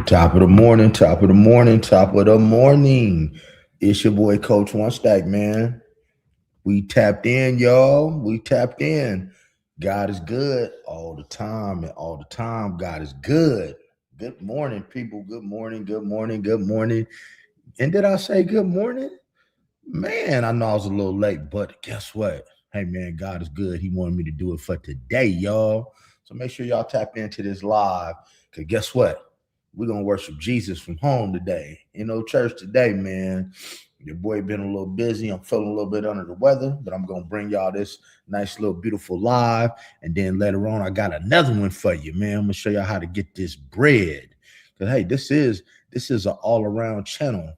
Top of the morning, top of the morning, top of the morning. It's your boy Coach One Stack, man. We tapped in, y'all. We tapped in. God is good all the time, and all the time, God is good. Good morning, people. Good morning, good morning, good morning. And did I say good morning? Man, I know I was a little late, but guess what? Hey, man, God is good. He wanted me to do it for today, y'all. So make sure y'all tap into this live, because guess what? We're going to worship Jesus from home today. Church today, man. Your boy been a little busy. I'm feeling a little bit under the weather, but I'm going to bring y'all this nice little beautiful live. And then later on, I got another one for you, man. I'm going to show y'all how to get this bread. Because, hey, this is an all-around channel.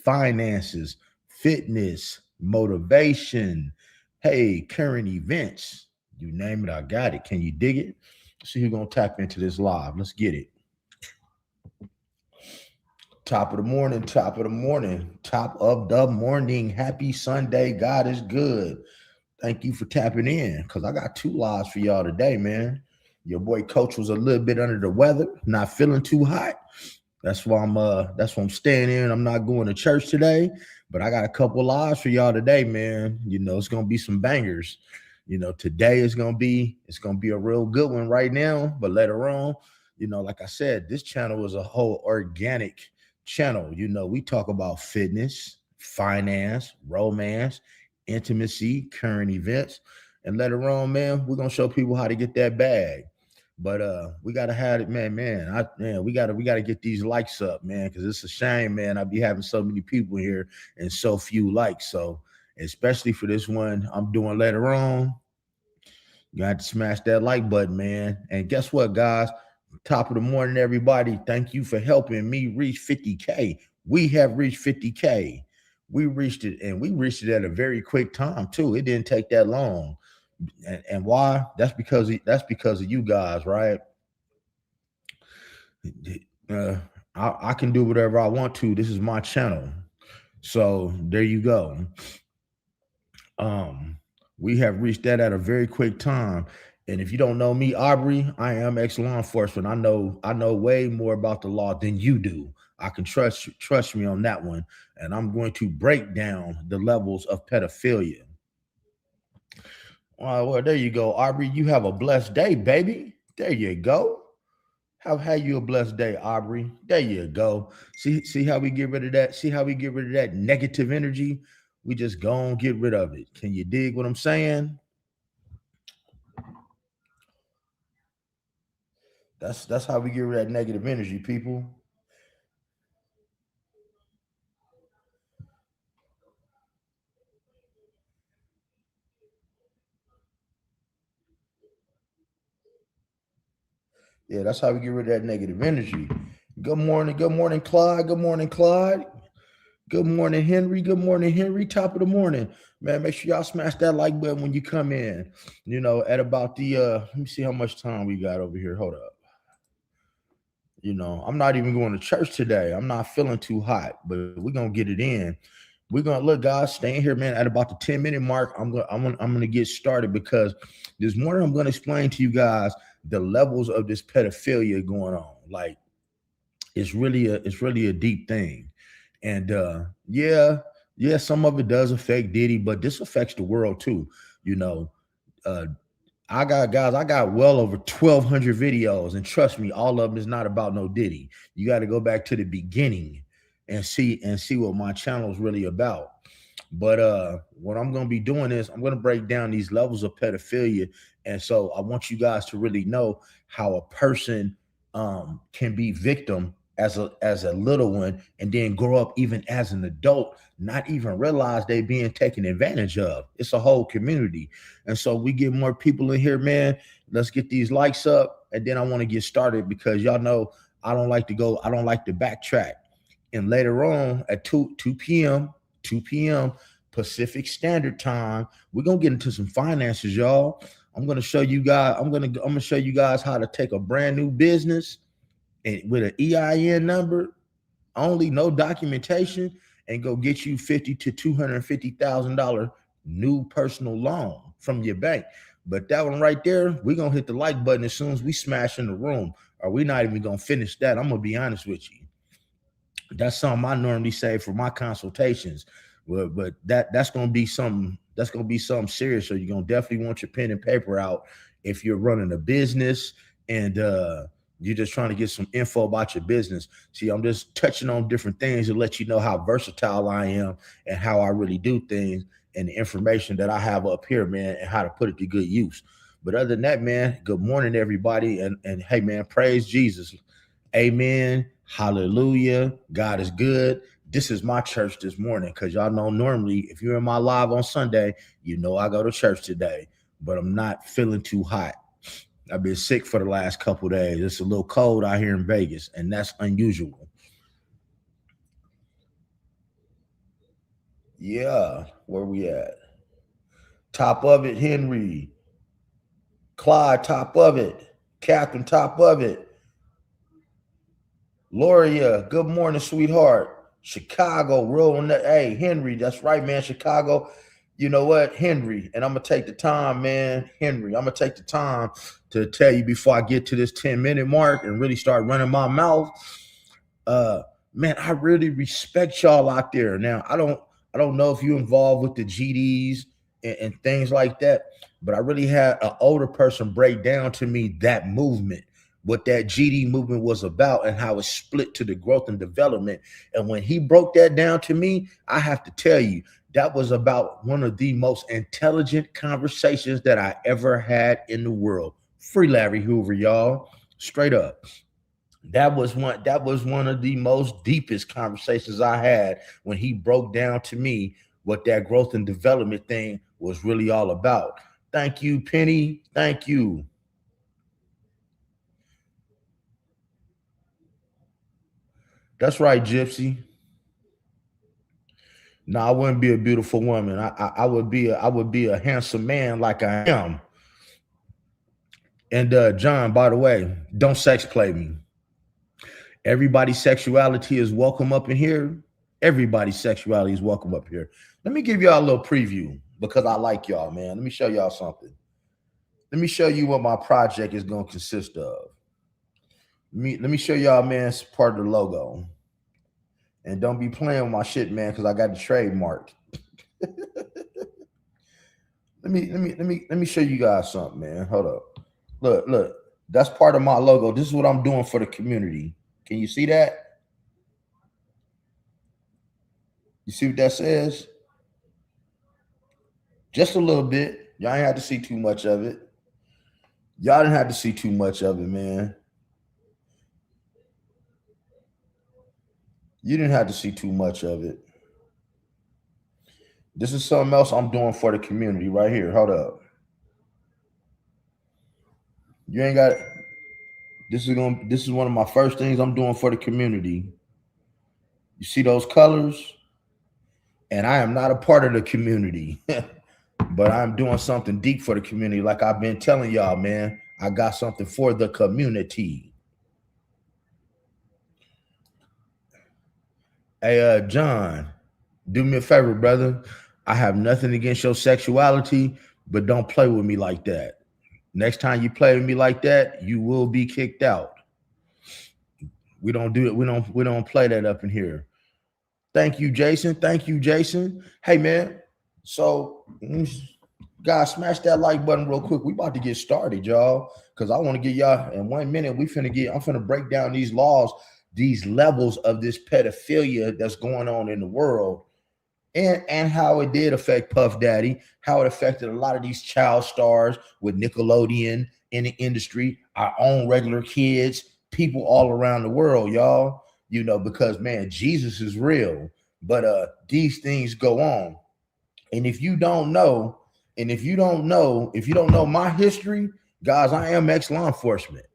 Finances, fitness, motivation, hey, current events. You name it, I got it. Can you dig it? See who's going to tap into this live. Let's get it. Top of the morning, top of the morning, top of the morning. Happy Sunday. God is good. Thank you for tapping in, because I got two lives for y'all today, man. Your boy Coach was a little bit under the weather, not feeling too hot. That's why I'm staying in. I'm not going to church today, but I got a couple lives for y'all today, man. It's gonna be some bangers. Today it's gonna be a real good one right now, but later on, like I said, this channel is a whole organic channel. We talk about fitness, finance, romance, intimacy, current events, and later on, man, we're gonna show people how to get that bag. But we gotta have it, man. We gotta get these likes up, man, because it's a shame, man. I be having so many people here and so few likes. So especially for this one I'm doing later on, you got to smash that like button, man. And guess what, guys? Top of the morning, everybody. Thank you for helping me reach 50K. We have reached 50K. We reached it, and we reached it at a very quick time too. It didn't take that long. And why? That's because of you guys, right? I can do whatever I want to. This is my channel, so there you go. We have reached that at a very quick time. And if you don't know me, Aubrey, I am ex-law enforcement. I know way more about the law than you do. I can trust me on that one. And I'm going to break down the levels of pedophilia. Well, there you go, Aubrey. You have a blessed day, baby. There you go. Have you a blessed day, Aubrey. There you go. See how we get rid of that? See how we get rid of that negative energy? We just go and get rid of it. Can you dig what I'm saying? That's how we get rid of that negative energy, people. Yeah, that's how we get rid of that negative energy. Good morning, Clyde. Good morning, Clyde. Good morning, Henry. Good morning, Henry. Top of the morning, man. Make sure y'all smash that like button when you come in. At about the let me see how much time we got over here. Hold up. I'm not even going to church today. I'm not feeling too hot, but we're gonna get it in. We're gonna look, guys, staying here, man. At about the 10-minute mark, I'm gonna get started, because this morning I'm gonna explain to you guys the levels of this pedophilia going on. Like, it's really a deep thing. And yeah, some of it does affect Diddy, but this affects the world too. Uh, I got well over 1,200 videos, and trust me, all of them is not about no Diddy. You got to go back to the beginning and see what my channel is really about. But what I'm going to be doing is I'm going to break down these levels of pedophilia, and so I want you guys to really know how a person can be victim as a little one, and then grow up even as an adult, not even realize they being taken advantage of. It's a whole community. And so we get more people in here, man. Let's get these likes up, and then I want to get started, because y'all know I don't like to backtrack. And later on at 2 p.m. Pacific Standard Time, we're gonna get into some finances, y'all. I'm gonna show you guys. I'm gonna show you guys how to take a brand new business and with an EIN number only, no documentation, and go get you $50,000 to $250,000 new personal loan from your bank. But that one right there, we're gonna hit the like button as soon as we smash in the room. or we're not even gonna finish that. I'm gonna be honest with you. That's something I normally say for my consultations. But that's gonna be something serious. So you're gonna definitely want your pen and paper out if you're running a business and you're just trying to get some info about your business. See, I'm just touching on different things to let you know how versatile I am and how I really do things and the information that I have up here, man, and how to put it to good use. But other than that, man, good morning, everybody. And hey, man, praise Jesus. Amen. Hallelujah. God is good. This is my church this morning because y'all know normally if you're in my live on Sunday, you know I go to church today, but I'm not feeling too hot. I've been sick for the last couple of days. It's a little cold out here in Vegas, and that's unusual. Yeah, where we at? Top of it, Henry. Clyde, top of it. Catherine, top of it. Loria, good morning, sweetheart. Chicago, real. Hey, Henry, that's right, man. Chicago. You know what, Henry? And I'm gonna take the time, man. Henry, I'm gonna take the time to tell you before I get to this 10-minute mark and really start running my mouth. Man, I really respect y'all out there. Now, I don't know if you're involved with the GDs and things like that, but I really had an older person break down to me that movement, what that GD movement was about and how it split to the growth and development. And when he broke that down to me, I have to tell you, that was about one of the most intelligent conversations that I ever had in the world. Free Larry Hoover, y'all. Straight up. That was one of the most deepest conversations I had when he broke down to me what that growth and development thing was really all about. Thank you, Penny. Thank you. That's right, Gypsy. No, I wouldn't be a beautiful woman. I would be a handsome man like I am. And John, by the way, don't sex play me. Everybody's sexuality is welcome up in here. Everybody's sexuality is welcome up here. Let me give y'all a little preview because I like y'all, man. Let me show y'all something. Let me show you what my project is going to consist of. Let me show y'all, man, it's part of the logo. And don't be playing with my shit, man, because I got the trademark. Let me show you guys something, man. Hold up. Look. That's part of my logo. This is what I'm doing for the community. Can you see that? You see what that says? Just a little bit. Y'all ain't had to see too much of it. Y'all didn't have to see too much of it, man. You didn't have to see too much of it. This is something else I'm doing for the community right here. Hold up. You ain't got. This is one of my first things I'm doing for the community. You see those colors? And I am not a part of the community, but I'm doing something deep for the community. Like I've been telling y'all, man, I got something for the community. Hey, John, do me a favor, brother. I have nothing against your sexuality, but don't play with me like that. Next time you play with me like that, you will be kicked out. We don't do it. We don't play that up in here. Thank you, Jason. Thank you, Jason. Hey, man. So, guys, smash that like button real quick. We about to get started, y'all, because I want to get y'all in 1 minute. I'm finna break down these laws, these levels of this pedophilia that's going on in the world, and how it did affect Puff Daddy, how it affected a lot of these child stars with Nickelodeon in the industry, our own regular kids, people all around the world, y'all. You know, because man, Jesus is real, but these things go on. And if you don't know my history, guys, I am ex-law enforcement.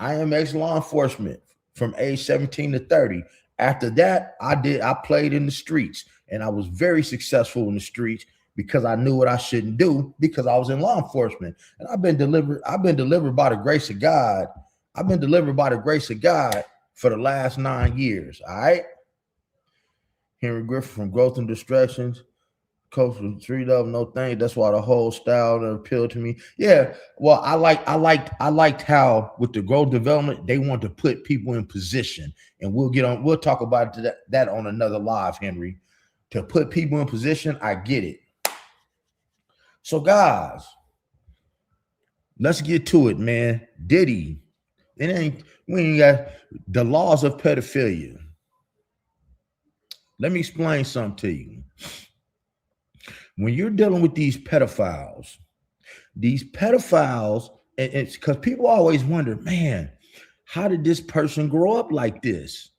I am ex-law enforcement from age 17 to 30. After that, I played in the streets, and I was very successful in the streets because I knew what I shouldn't do because I was in law enforcement. And I've been delivered by the grace of God. I've been delivered by the grace of God for the last 9 years. All right. Henry Griffin from Growth and Distractions. Coach from Three Love No Thing. That's why the whole style appealed to me. Yeah. Well, I liked how with the growth development, they want to put people in position. And we'll talk about that on another live, Henry. To put people in position, I get it. So, guys, let's get to it, man. Diddy. We ain't got the laws of pedophilia. Let me explain something to you. When you're dealing with these pedophiles, and it's because people always wonder, man, how did this person grow up like this?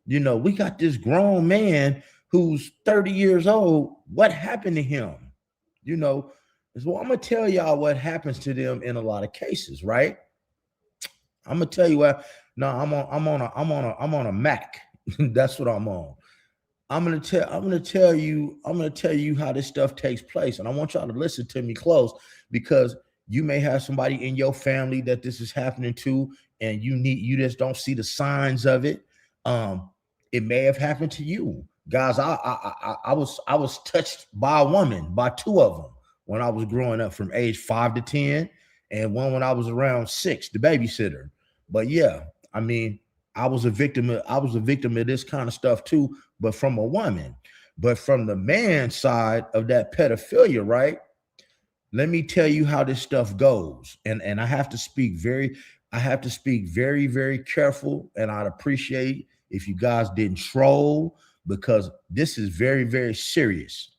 You know, we got this grown man who's 30 years old. What happened to him? You know, so I'm gonna tell y'all what happens to them in a lot of cases, right? I'm gonna tell you what. No, I'm on a Mac. That's what I'm on. I'm gonna tell you how this stuff takes place, and I want y'all to listen to me close because you may have somebody in your family that this is happening to, and you just don't see the signs of it. It may have happened to you, guys. I was touched by a woman, by two of them when I was growing up, from age 5 to 10, and one when I was around 6, the babysitter. But yeah, I mean, I was a victim of this kind of stuff too, but from a woman. But from the man side of that pedophilia, right? Let me tell you how this stuff goes. And I have to speak very, very careful. And I'd appreciate if you guys didn't troll, because this is very, very serious.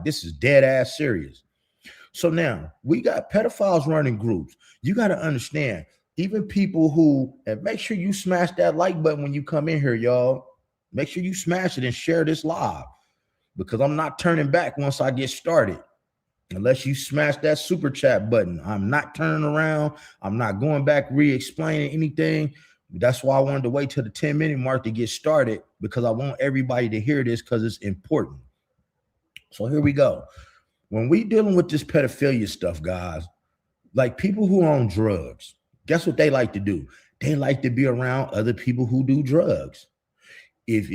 This is dead ass serious. So now we got pedophiles running groups. You got to understand, even people who, and make sure you smash that like button when you come in here, y'all. Make sure you smash it and share this live, because I'm not turning back once I get started. Unless you smash that super chat button, I'm not turning around. I'm not going back re-explaining anything. That's why I wanted to wait till the 10-minute mark to get started, because I want everybody to hear this because it's important. So here we go. When we dealing with this pedophilia stuff, guys, like people who are on drugs, guess what they like to do? They like to be around other people who do drugs. If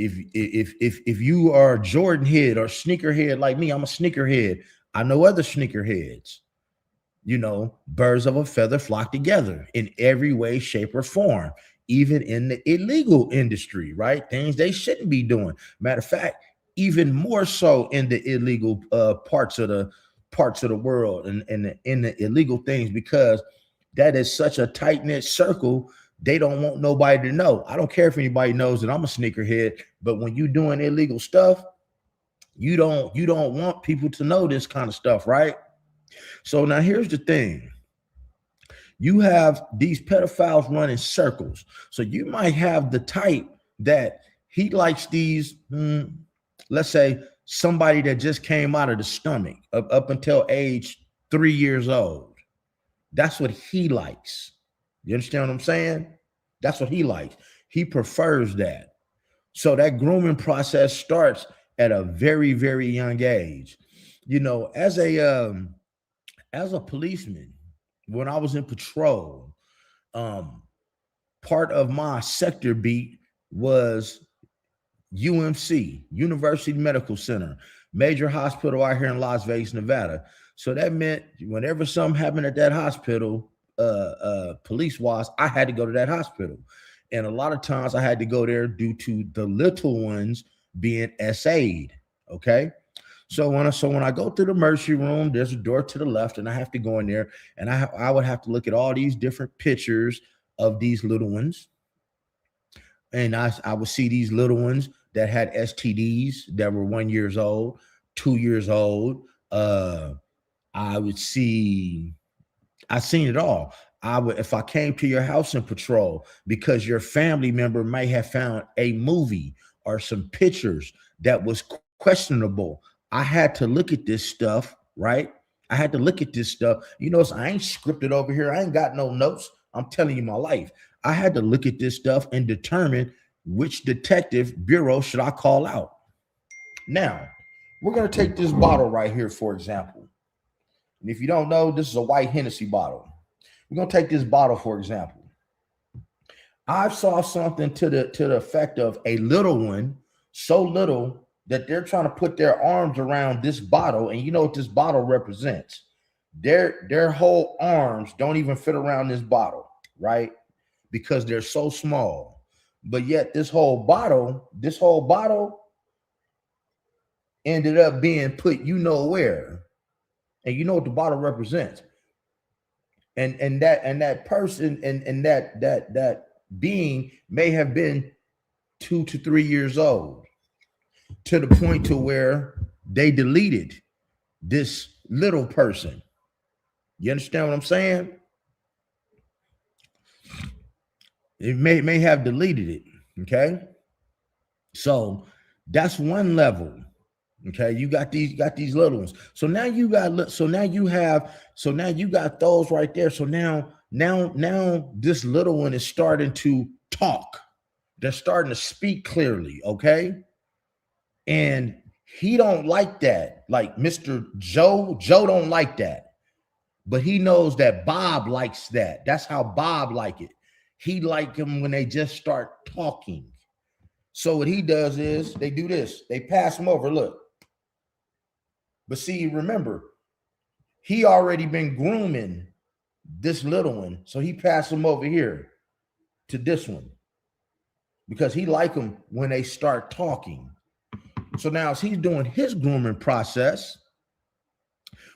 you are a Jordan head or sneakerhead like me, I'm a sneakerhead. I know other sneakerheads. You know, birds of a feather flock together in every way, shape, or form, even in the illegal industry, right? Things they shouldn't be doing. Matter of fact, even more so in the illegal parts of the world and in the illegal things, because that is such a tight-knit circle. They don't want nobody to know. I don't care if anybody knows that I'm a sneakerhead, but when you're doing illegal stuff, you don't want people to know this kind of stuff, right? So now here's the thing. You have these pedophiles running circles. So you might have the type that he likes these, let's say somebody that just came out of the stomach up until age 3 years old. That's what he likes. You understand what I'm saying? That's what he likes. He prefers that. So that grooming process starts at a very, very young age. You know, as a policeman, when I was in patrol, part of my sector beat was UMC, University Medical Center, major hospital out here in Las Vegas, Nevada. So that meant whenever something happened at that hospital, police-wise, I had to go to that hospital. And a lot of times I had to go there due to the little ones being SA'd, okay? So when I go through the emergency room, there's a door to the left, and I have to go in there, and I would have to look at all these different pictures of these little ones. And I would see these little ones that had STDs that were 1 year old, 2 years old. I seen it all. If I came to your house in patrol because your family member might have found a movie or some pictures that was questionable, I had to look at this stuff, right? I had to look at this stuff. You know, I ain't scripted over here. I ain't got no notes. I'm telling you my life. I had to look at this stuff and determine which detective bureau should I call out. Now, we're going to take this bottle right here, for example. And if you don't know, this is a white Hennessy bottle. We're going to take this bottle, for example. I saw something to the effect of a little one, so little that they're trying to put their arms around this bottle, and you know what this bottle represents. Their whole arms don't even fit around this bottle, right? Because they're so small. But yet this whole bottle ended up being put you know where. And you know what the bottle represents. And that person and that being may have been 2 to 3 years old, to the point to where they deleted this little person. You understand what I'm saying? It may have deleted it. Okay. So that's one level. Okay, you got these little ones. So now you got those right there. So now this little one is starting to talk. They're starting to speak clearly. Okay. And he don't like that. Like Mr. Joe don't like that. But he knows that Bob likes that. That's how Bob like it. He like them when they just start talking. So what he does is they do this. They pass him over. Look. But see, remember, he already been grooming this little one. So he passed him over here to this one because he like them when they start talking. So now as he's doing his grooming process,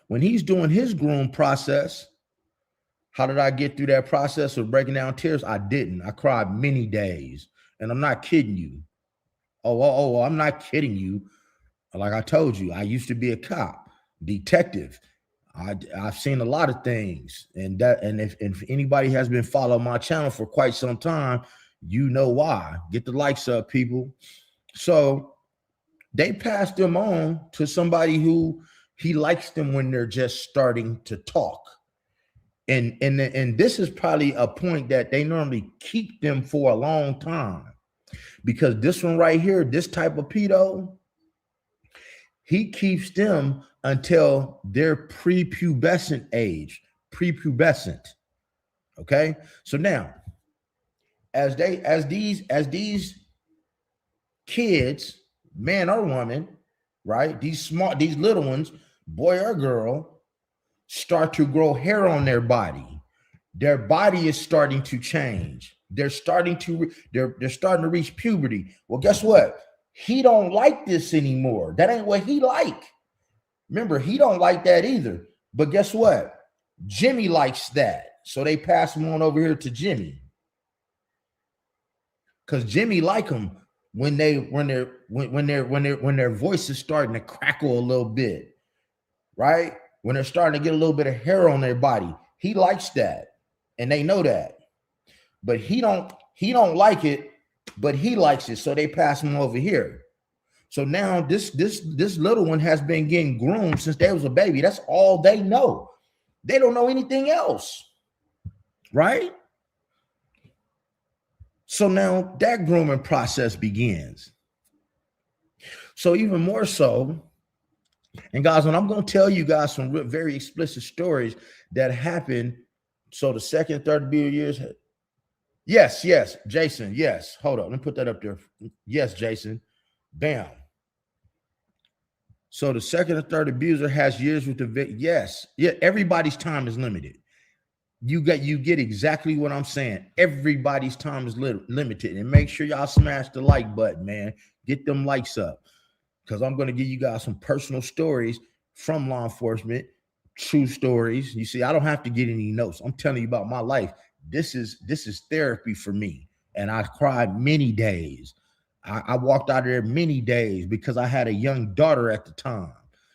when he's doing his groom process, how did I get through that process of breaking down tears? I didn't. I cried many days. And I'm not kidding you. Oh, I'm not kidding you. Like I told you, I used to be a cop, detective. I've seen a lot of things, and if anybody has been following my channel for quite some time, you know why. Get the likes up, people. So they passed them on to somebody who he likes them when they're just starting to talk, and this is probably a point that they normally keep them for a long time, because this one right here, this type of pedo, he keeps them until their prepubescent age, prepubescent. Okay. So now, as these kids, man or woman, right? These little ones, boy or girl, start to grow hair on their body. Their body is starting to change. They're starting to reach puberty. Well, guess what? He don't like this anymore. That ain't what he like. Remember, he don't like that either. But guess what? Jimmy likes that. So they pass him on over here to Jimmy. Because Jimmy like him when their voice is starting to crackle a little bit. Right? When they're starting to get a little bit of hair on their body. He likes that. And they know that. But he don't like it. But he likes it, so they pass him over here. So now this little one has been getting groomed since they was a baby. That's all they know. They don't know anything else, right? So now that grooming process begins. So even more so, and guys, when I'm going to tell you guys some very explicit stories that happened, so the second, third years. Yes, Jason. Yes. Hold on. Let me put that up there. Yes, Jason. Bam. So the second or third abuser has years with the victim. Yes. Yeah. Everybody's time is limited. You get exactly what I'm saying. Everybody's time is limited. And make sure y'all smash the like button, man. Get them likes up. Because I'm going to give you guys some personal stories from law enforcement. True stories. You see, I don't have to get any notes. I'm telling you about my life. This is therapy for me. And I cried many days. I walked out of there many days because I had a young daughter at the time.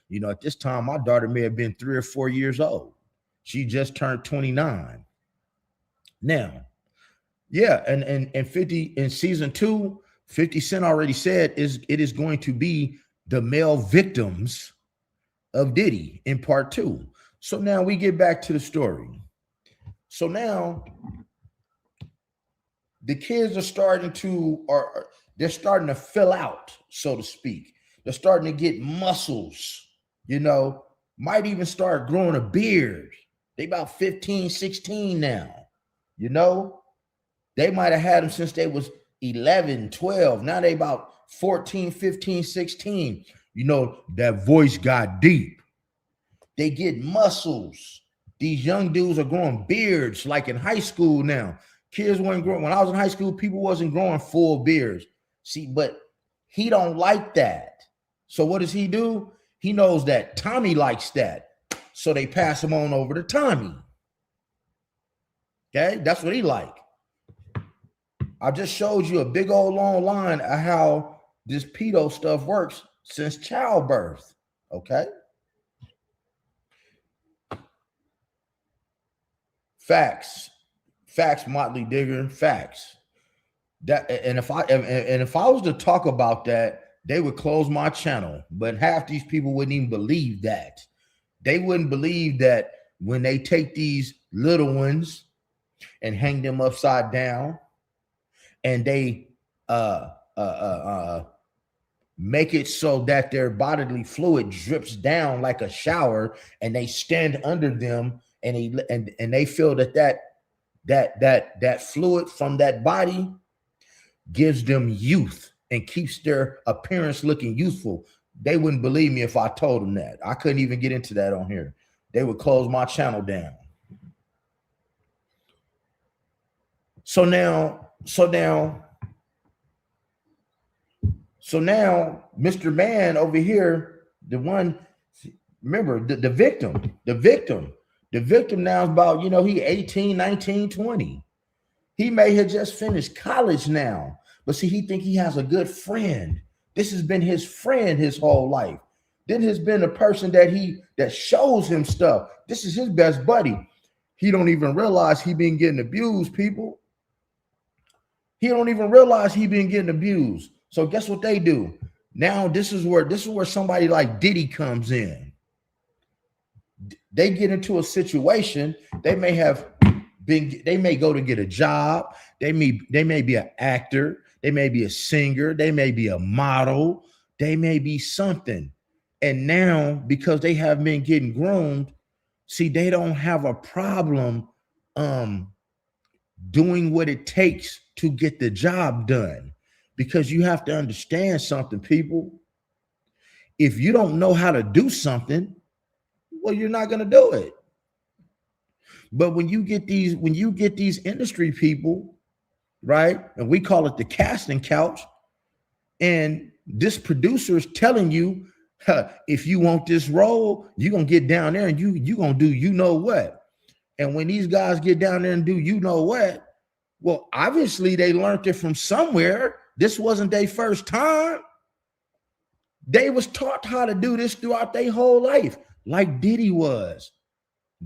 You know, at this time, my daughter may have been 3 or 4 years old. She just turned 29. Now, yeah, and 50 in season 2, 50 Cent already said it is going to be the male victims of Diddy in part 2. So now we get back to the story. So now the kids are starting to fill out, so to speak. They're starting to get muscles, you know, might even start growing a beard. They about 15, 16 now, you know. They might have had them since they was 11, 12. Now they about 14, 15, 16. You know, that voice got deep. They get muscles. These young dudes are growing beards like in high school now. Kids weren't growing. When I was in high school, people wasn't growing full beards. See, but he don't like that. So what does he do? He knows that Tommy likes that. So they pass him on over to Tommy. Okay, that's what he like. I just showed you a big old long line of how this pedo stuff works since childbirth. Okay. Facts, Motley Digger, facts. That and if I was to talk about that, they would close my channel. But half these people wouldn't even believe that. They wouldn't believe that when they take these little ones and hang them upside down, and they make it so that their bodily fluid drips down like a shower, and they stand under them. And they feel that fluid from that body gives them youth and keeps their appearance looking youthful. They wouldn't believe me if I told them that. I couldn't even get into that on here. They would close my channel down. So now, Mr. Man over here, the one, remember the victim now is about, you know, he 18, 19, 20. He may have just finished college now, but see, he think he has a good friend. This has been his friend his whole life. Then has been a person that shows him stuff. This is his best buddy. He don't even realize he been getting abused, people. He don't even realize he been getting abused. So guess what they do? Now this is where somebody like Diddy comes in. They get into a situation. They may go to get a job. They may be an actor. They may be a singer. They may be a model. They may be something. And now, because they have been getting groomed, see, they don't have a problem doing what it takes to get the job done. Because you have to understand something, people. If you don't know how to do something, well, you're not going to do it. But when you get these industry people, right? And we call it the casting couch. And this producer is telling you, if you want this role, you're going to get down there and you're going to do you know what. And when these guys get down there and do you know what, well, obviously they learned it from somewhere. This wasn't their first time. They was taught how to do this throughout their whole life, like Diddy was.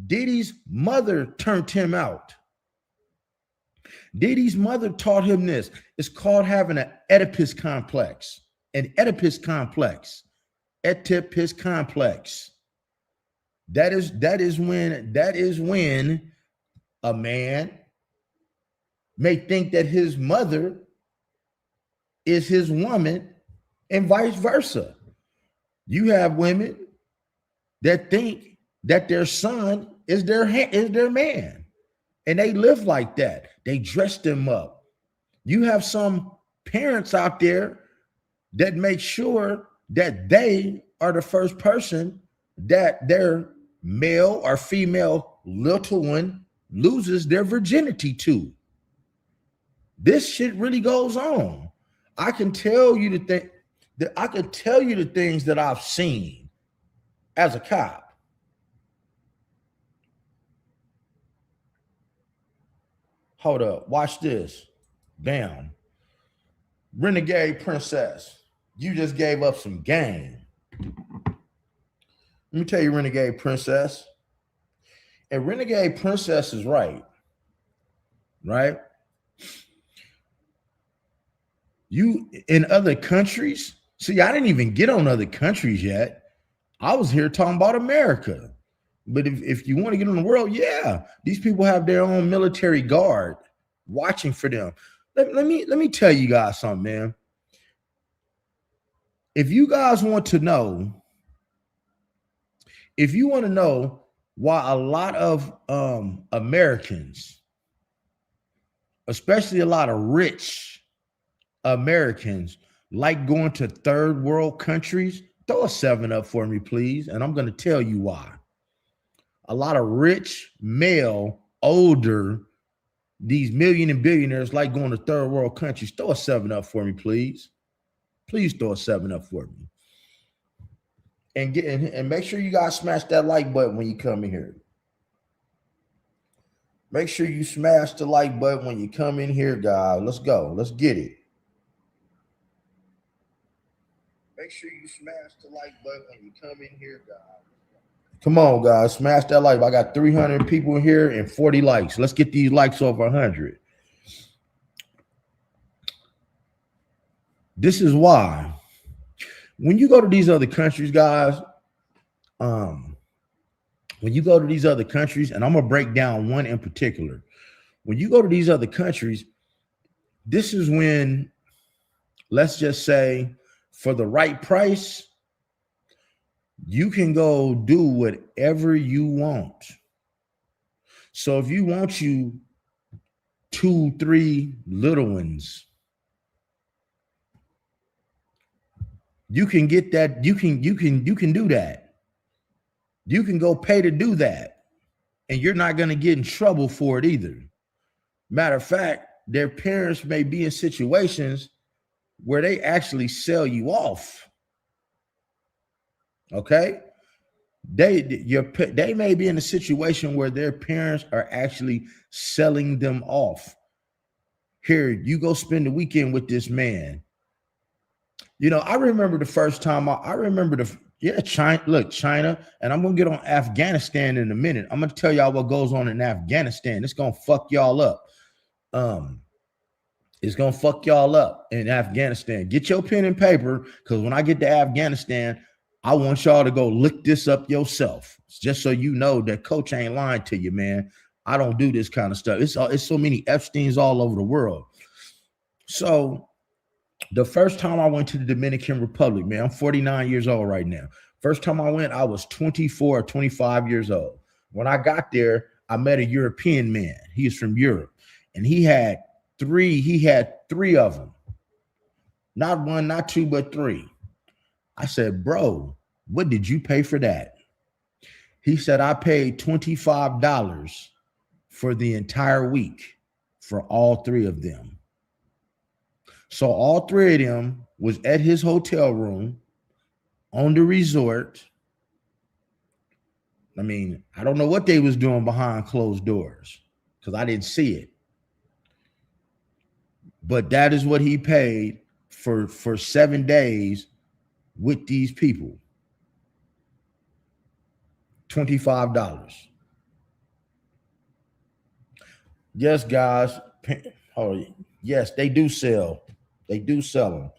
Diddy's mother turned him out. Diddy's mother taught him this. It's called having an Oedipus complex. An Oedipus complex. Oedipus complex. That is when a man may think that his mother is his woman and vice versa. You have women that think that their son is their man, and they live like that. They dress them up. You have some parents out there that make sure that they are the first person that their male or female little one loses their virginity to. This shit really goes on. I can tell you the things that I've seen as a cop. Hold up, watch this. Bam. Renegade Princess, you just gave up some game. Let me tell you, Renegade Princess. And Renegade Princess is right. Right? You in other countries, see, I didn't even get on other countries yet. I was here talking about America. But if you want to get in the world, yeah, these people have their own military guard watching for them. Let me tell you guys something, man. If you guys want to know, why a lot of Americans, especially a lot of rich Americans like going to third world countries? Throw a 7 up for me, please. And I'm going to tell you why. A lot of rich, male, older, these million and billionaires like going to third world countries. Throw a 7 up for me, please. Please throw a 7 up for me. And make sure you guys smash that like button when you come in here. Make sure you smash the like button when you come in here, guys. Let's go. Let's get it. Make sure you smash the like button when you come in here, guys. Come on, guys. Smash that like. I got 300 people in here and 40 likes. Let's get these likes over 100. This is why. When you go to these other countries, guys, when you go to these other countries, and I'm going to break down one in particular. When you go to these other countries, this is when, let's just say, for the right price, you can go do whatever you want. So if you want you 2, 3 little ones, you can get that. You can do that. You can go pay to do that, and you're not going to get in trouble for it either. Matter of fact, their parents may be in situations where they actually sell you off. Okay? They may be in a situation where their parents are actually selling them off. Here, you go spend the weekend with this man. You know, I remember the first time China, and I'm gonna get on Afghanistan in a minute. I'm gonna tell y'all what goes on in Afghanistan. It's gonna fuck y'all up. It's gonna fuck y'all up in Afghanistan. Get your pen and paper, because when I get to Afghanistan, I want y'all to go look this up yourself, just so you know that Coach ain't lying to you, man. I don't do this kind of stuff. It's so many Epsteins all over the world. So the first time I went to the Dominican Republic, man, I'm 49 years old right now. First time I went, I was 24 or 25 years old. When I got there, I met a European man. He is from Europe, and he had three of them. Not one, not two, but 3. I said, bro, what did you pay for that? He said, I paid $25 for the entire week for all 3 of them. So all 3 of them was at his hotel room on the resort. I mean, I don't know what they was doing behind closed doors because I didn't see it. But that is what he paid for 7 days with these people. $25. Yes, guys. Oh, yes, they do sell. They do sell them.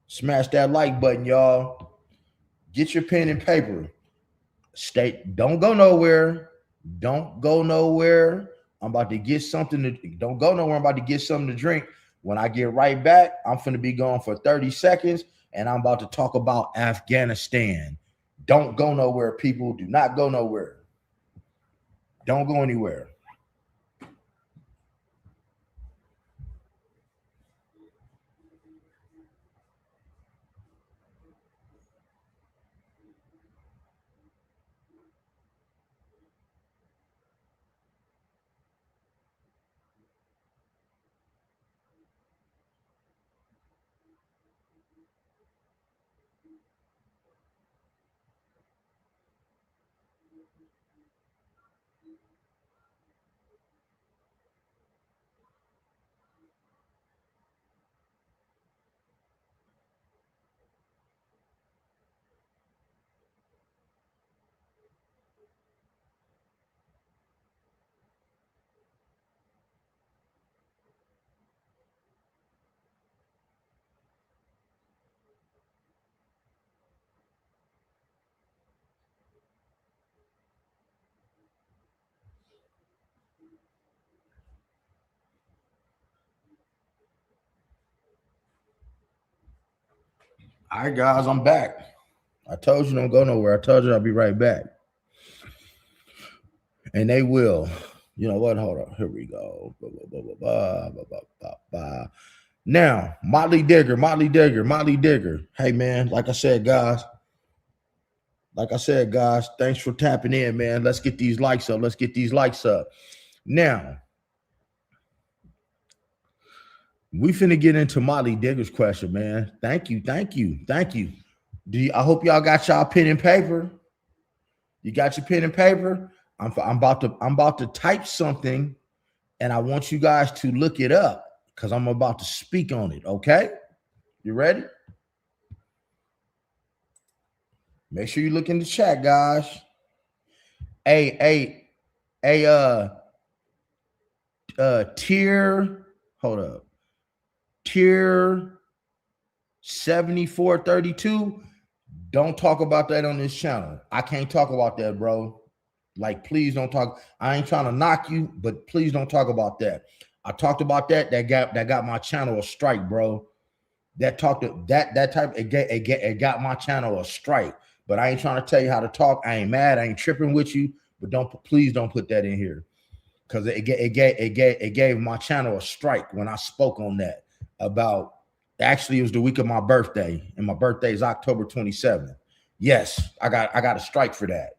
Smash that like button, y'all. Get your pen and paper. Don't go nowhere. Don't go nowhere. I'm about to get something don't go nowhere. I'm about to get something to drink. When I get right back, I'm finna be gone for 30 seconds, and I'm about to talk about Afghanistan. Don't go nowhere, people. Do not go nowhere. Don't go anywhere. All right, guys, I'm back. I told you don't go nowhere. I told you I'll be right back. And they will. You know what? Hold on. Here we go. Now, Motley Digger. Hey man, like I said, guys, thanks for tapping in, man. Let's get these likes up. Now, we finna get into Motley Digger's question, man. Thank you. I hope y'all got y'all pen and paper. You got your pen and paper? I'm about to type something, and I want you guys to look it up because I'm about to speak on it. Okay, you ready? Make sure you look in the chat, guys. Tier 7432. Don't talk about that on this channel. I can't talk about that, bro. Like, please don't talk. I ain't trying to knock you, but please don't talk about that. I talked about that. That got my channel a strike, bro. It got my channel a strike. But I ain't trying to tell you how to talk. I ain't mad. I ain't tripping with you. But please don't put that in here, because it gave my channel a strike when I spoke on that. About, actually, it was the week of my birthday, and my birthday is October 27th. Yes, I got a strike for that.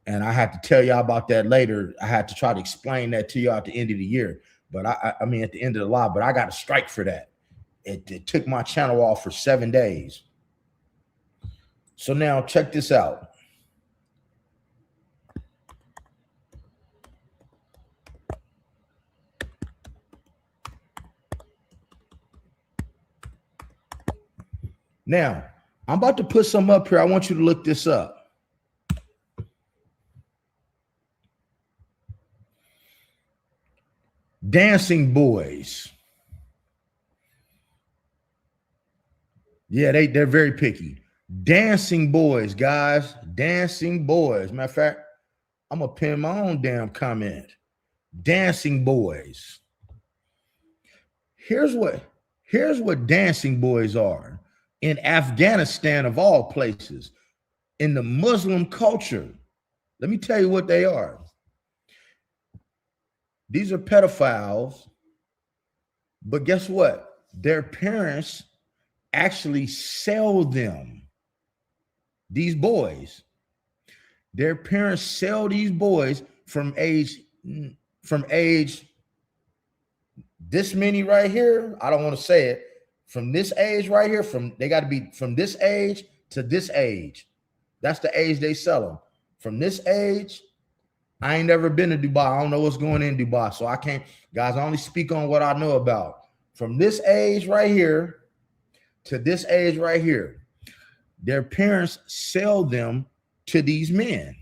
And I had to tell y'all about that later. I had to try to explain that to y'all at the end of the year. But I mean, at the end of the live, but I got a strike for that. It took my channel off for 7 days. So now check this out. Now, I'm about to put some up here. I want you to look this up. Dancing boys. Yeah, they're very picky. Dancing boys, guys. Dancing boys. Matter of fact, I'm gonna pin my own damn comment. Dancing boys. Here's what dancing boys are. In Afghanistan, of all places, in the Muslim culture, let me tell you what they are. These are pedophiles, but guess what? Their parents actually sell them. These boys. Their parents sell these boys from age this many right here. I don't want to say it. From this age right here, they got to be from this age to this age. That's the age they sell them. From this age, I ain't never been to Dubai. I don't know what's going in Dubai, so I can't, guys. I only speak on what I know about. From this age right here to this age right here, their parents sell them to these men,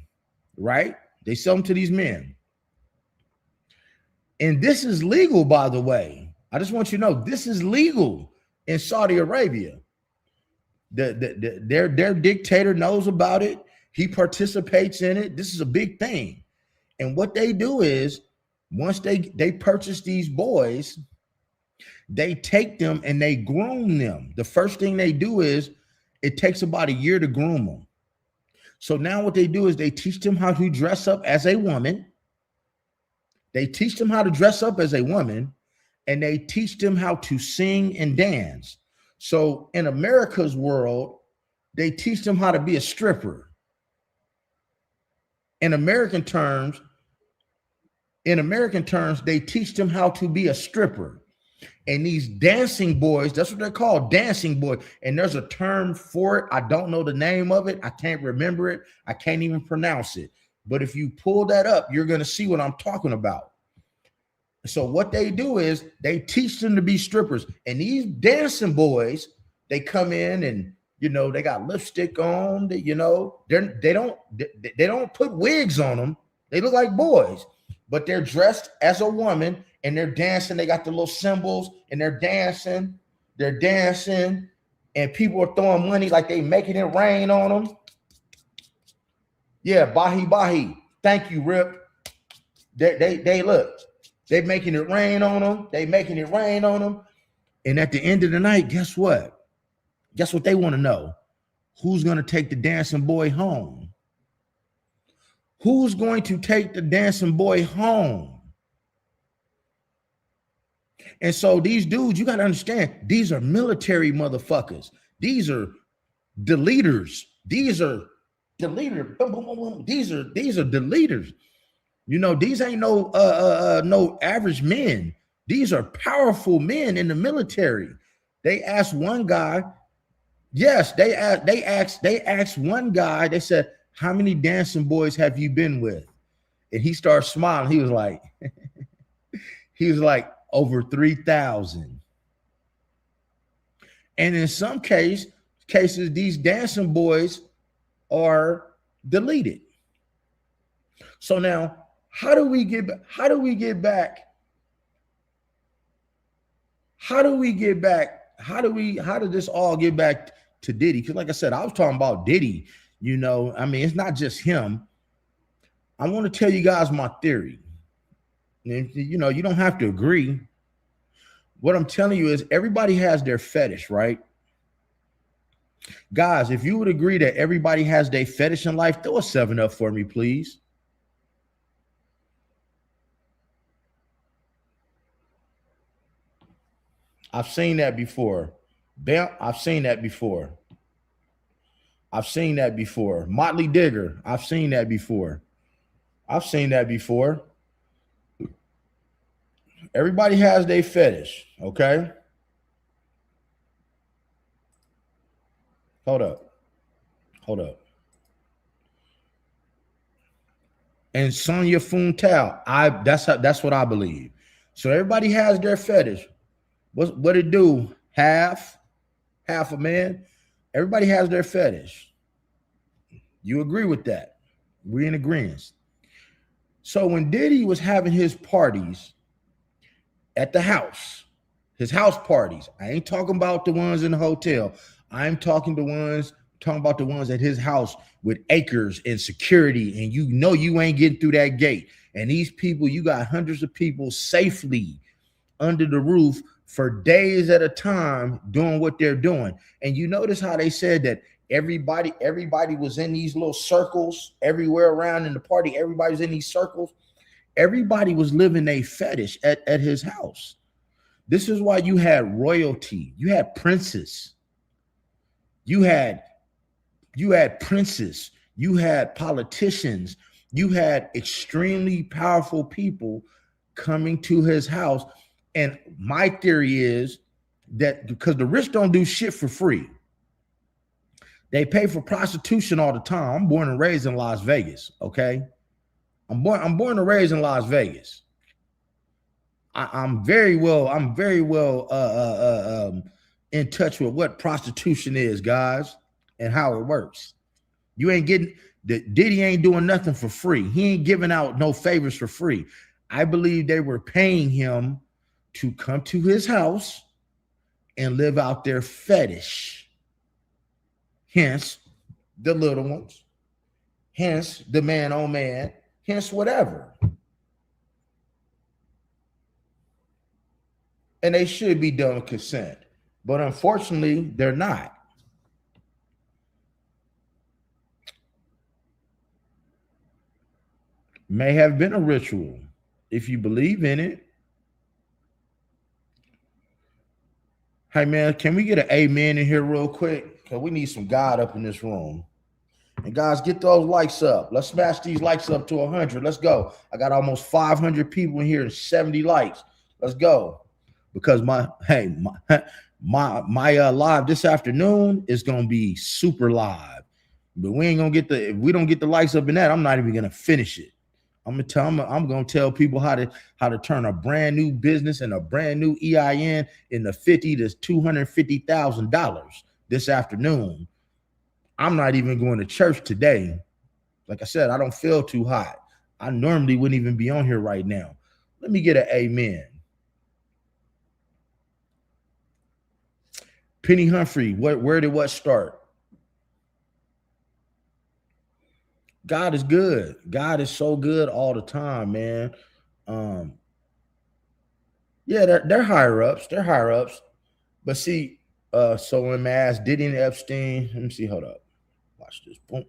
right? They sell them to these men. And this is legal, by the way. I just want you to know this is legal in Saudi Arabia. Their dictator knows about it. He participates in it. This is a big thing. And what they do is, once they purchase these boys, they take them and they groom them. The first thing they do is, it takes about a year to groom them. So now what they do is they teach them how to dress up as a woman. They teach them how to dress up as a woman, and they teach them how to sing and dance. So in America's world, they teach them how to be a stripper. In American terms, they teach them how to be a stripper. And these dancing boys, that's what they're called, dancing boys. And there's a term for it. I don't know the name of it. I can't remember it. I can't even pronounce it. But if you pull that up, you're going to see what I'm talking about. So what they do is they teach them to be strippers. And these dancing boys, they come in and, you know, they got lipstick on, you know, they don't put wigs on them. They look like boys, but they're dressed as a woman and they're dancing. They got the little cymbals and they're dancing, and people are throwing money like they making it rain on them. Yeah, Bahi. Thank you, Rip. They look, they making it rain on them. And at the end of the night, guess what? Guess what they want to know? Who's going to take the dancing boy home? Who's going to take the dancing boy home? And so these dudes, you got to understand, these are military motherfuckers. These are the leaders. These are the leader. These are the leaders. You know, these ain't no average men. These are powerful men in the military. They asked one guy, yes, they asked one guy, they said, how many dancing boys have you been with? And he started smiling. He was like, over 3,000. And in some cases, these dancing boys are deleted. So now, how do we get back? How do this all get back to Diddy? Because like I said, I was talking about Diddy. You know, I mean, it's not just him. I want to tell you guys my theory. And, you know, you don't have to agree. What I'm telling you is everybody has their fetish, right? Guys, if you would agree that everybody has their fetish in life, throw a 7 up for me, please. I've seen that before. Bam, I've seen that before. I've seen that before. Motley Digger, I've seen that before. I've seen that before. Everybody has their fetish, okay? Hold up. And Sonya Funtal, that's what I believe. So everybody has their fetish. What it do? Half a man. Everybody has their fetish. You agree with that? We're in agreement. So when Diddy was having his parties at the house, his house parties, I ain't talking about the ones in the hotel. I'm talking about the ones at his house with acres and security, and you know you ain't getting through that gate. And these people, you got hundreds of people safely under the roof for days at a time doing what they're doing. And you notice how they said that everybody was in these little circles everywhere around in the party. Everybody's in these circles. Everybody was living a fetish at his house. This is why you had royalty. You had princes. You had princes. You had politicians. You had extremely powerful people coming to his house. And my theory is that because the rich don't do shit for free, they pay for prostitution all the time. I'm born and raised in Las Vegas. Okay, I'm born and raised in Las Vegas. I'm very well in touch with what prostitution is, guys, and how it works. You ain't getting Diddy ain't doing nothing for free. He ain't giving out no favors for free. I believe they were paying him to come to his house and live out their fetish. Hence the little ones. Hence the man on man. Hence whatever. And they should be done with consent. But unfortunately, they're not. May have been a ritual if you believe in it. Hey, man, can we get an amen in here real quick? Because we need some God up in this room. And guys, get those likes up. Let's smash these likes up to 100. Let's go. I got almost 500 people in here and 70 likes. Let's go. Because my live this afternoon is going to be super live. But we ain't going to get if we don't get the likes up in that, I'm not even going to finish it. I'm gonna tell people how to turn a brand new business and a brand new EIN into $50,000 to $250,000 this afternoon. I'm not even going to church today. Like I said, I don't feel too hot. I normally wouldn't even be on here right now. Let me get an amen. Penny Humphrey, where did what start? God is good. God is so good all the time, man. Yeah, they're higher ups. They're higher ups. But see, so when I asked Diddy and Epstein, let me see. Hold up. Watch this. Boom.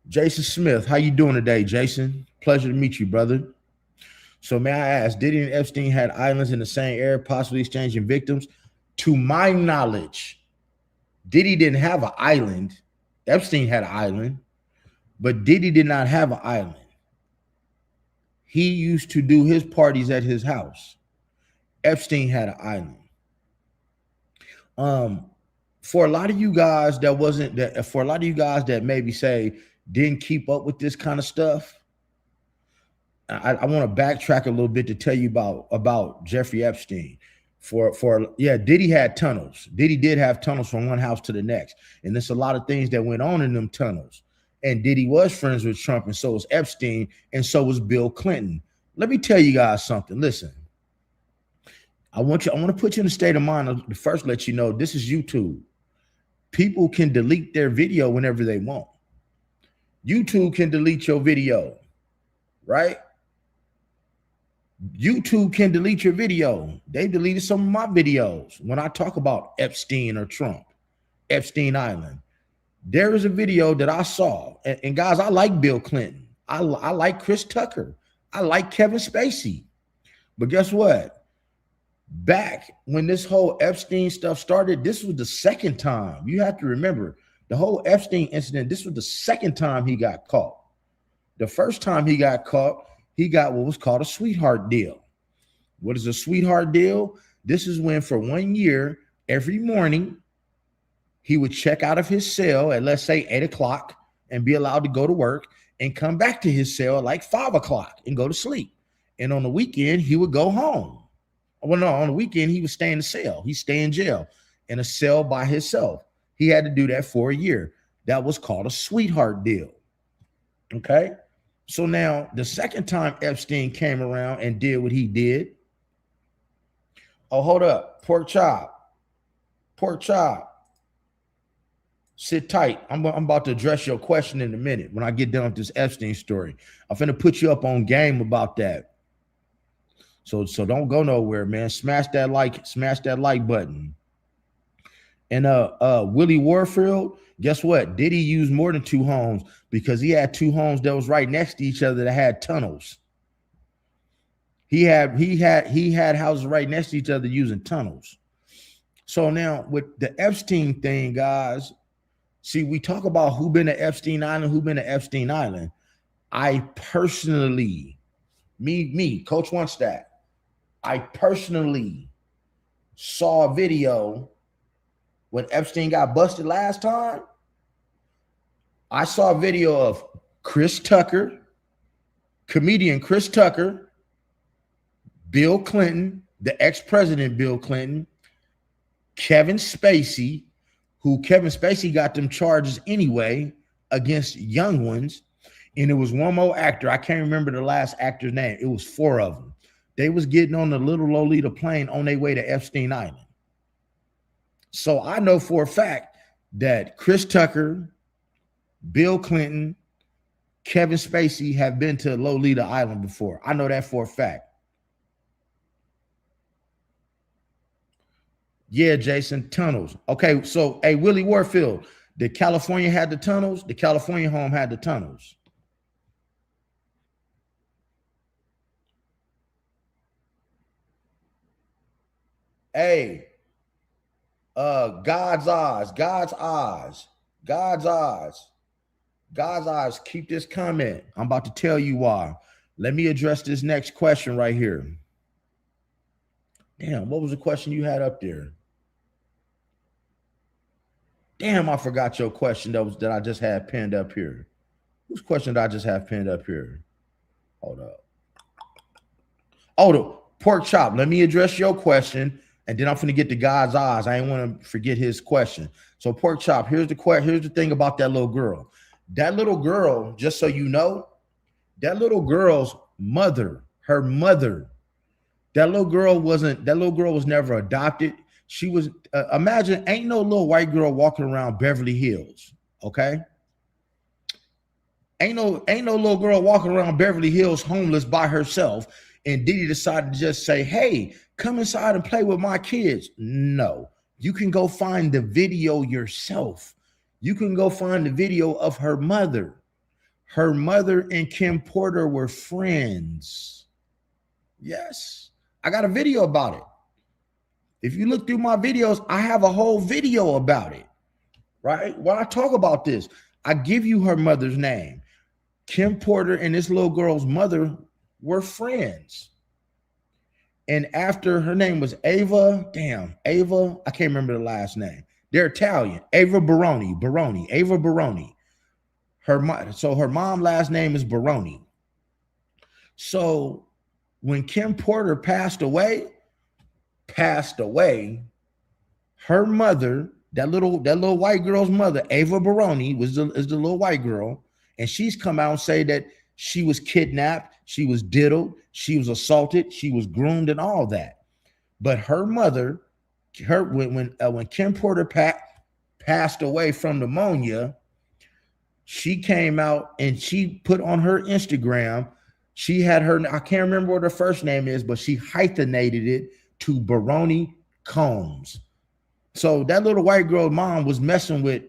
Jason Smith, how you doing today, Jason? Pleasure to meet you, brother. So may I ask, Diddy and Epstein had islands in the same area, possibly exchanging victims? To my knowledge, Diddy didn't have an island. Epstein had an island, but Diddy did not have an island. He used to do his parties at his house. Epstein had an island. For a lot of you guys that wasn't that, for a lot of you guys that maybe say didn't keep up with this kind of stuff, I want to backtrack a little bit to tell you about Jeffrey Epstein. Diddy had tunnels. Diddy did have tunnels from one house to the next, and there's a lot of things that went on in them tunnels. And Diddy was friends with Trump, and so was Epstein, and so was Bill Clinton. Let me tell you guys something. Listen, I want to put you in a state of mind to first let you know this is YouTube. People can delete their video whenever they want. YouTube can delete your video, right? YouTube can delete your video. They deleted some of my videos when I talk about Epstein or Trump, Epstein Island. There is a video that I saw, and guys, I like Bill Clinton. I like Chris Tucker. I like Kevin Spacey. But guess what? Back when this whole Epstein stuff started, this was the second time. You have to remember, the whole Epstein incident, this was the second time he got caught. The first time he got caught, he got what was called a sweetheart deal. What is a sweetheart deal? This is when for 1 year, every morning, he would check out of his cell at, let's say, 8 o'clock and be allowed to go to work and come back to his cell at like 5 o'clock and go to sleep. And on the weekend, he would go home. Well, no, on the weekend, he would stay in the cell. He'd stay in jail in a cell by himself. He had to do that for a year. That was called a sweetheart deal. Okay? So now, the second time Epstein came around and did what he did. Oh, hold up. Pork chop. Pork chop. Sit tight. I'm about to address your question in a minute when I get done with this Epstein story. I'm finna put you up on game about that. So don't go nowhere, man. Smash that like button. And Willie Warfield, guess what? Diddy used more than 2 homes because he had 2 homes that was right next to each other that had tunnels. He had houses right next to each other using tunnels. So now with the Epstein thing, guys, see, we talk about who been to Epstein Island, who been to Epstein Island. I personally, me, Coach One Stat, I personally saw a video when Epstein got busted last time. I saw a video of Chris Tucker, comedian Chris Tucker, Bill Clinton, the ex-president Bill Clinton, Kevin Spacey, who Kevin Spacey got them charges anyway against young ones. And it was one more actor. I can't remember the last actor's name. It was 4 of them. They was getting on the little Lolita plane on their way to Epstein Island. So I know for a fact that Chris Tucker, Bill Clinton, Kevin Spacey have been to Lolita Island before. I know that for a fact. Yeah, Jason, tunnels. Okay, so, hey, Willie Warfield, did California had the tunnels? The California home had the tunnels. Hey, God's eyes, God's eyes, God's eyes, God's eyes. Keep this comment. I'm about to tell you why. Let me address this next question right here. Damn, what was the question you had up there? Damn, I forgot your question that I just had pinned up here. Whose question did I just have pinned up here? Hold up. Oh, the pork chop. Let me address your question. And then I'm going to get to God's eyes. I ain't want to forget his question. So pork chop, here's the thing about that little girl. That little girl, just so you know, that little girl's mother, her mother, that little girl was never adopted. She was, imagine, ain't no little white girl walking around Beverly Hills, okay? Ain't no little girl walking around Beverly Hills homeless by herself. And Diddy decided to just say, hey, come inside and play with my kids. No, you can go find the video yourself. You can go find the video of her mother. Her mother and Kim Porter were friends. Yes, I got a video about it. If you look through my videos, I have a whole video about it, right? When I talk about this, I give you her mother's name. Kim Porter and this little girl's mother were friends. And after her name was Ava, I can't remember the last name. They're Italian. Ava Baroni. Her mom last name is Baroni. So when Kim Porter passed away, her mother, that little white girl's mother, Ava Baroni, is the little white girl, and she's come out and say that she was kidnapped, she was diddled, she was assaulted, she was groomed, and all that. But her mother, when Kim Porter passed away from pneumonia, she came out and she put on her Instagram, she had her, I can't remember what her first name is, but she hyphenated it to Baroni Combs. So that little white girl mom was messing with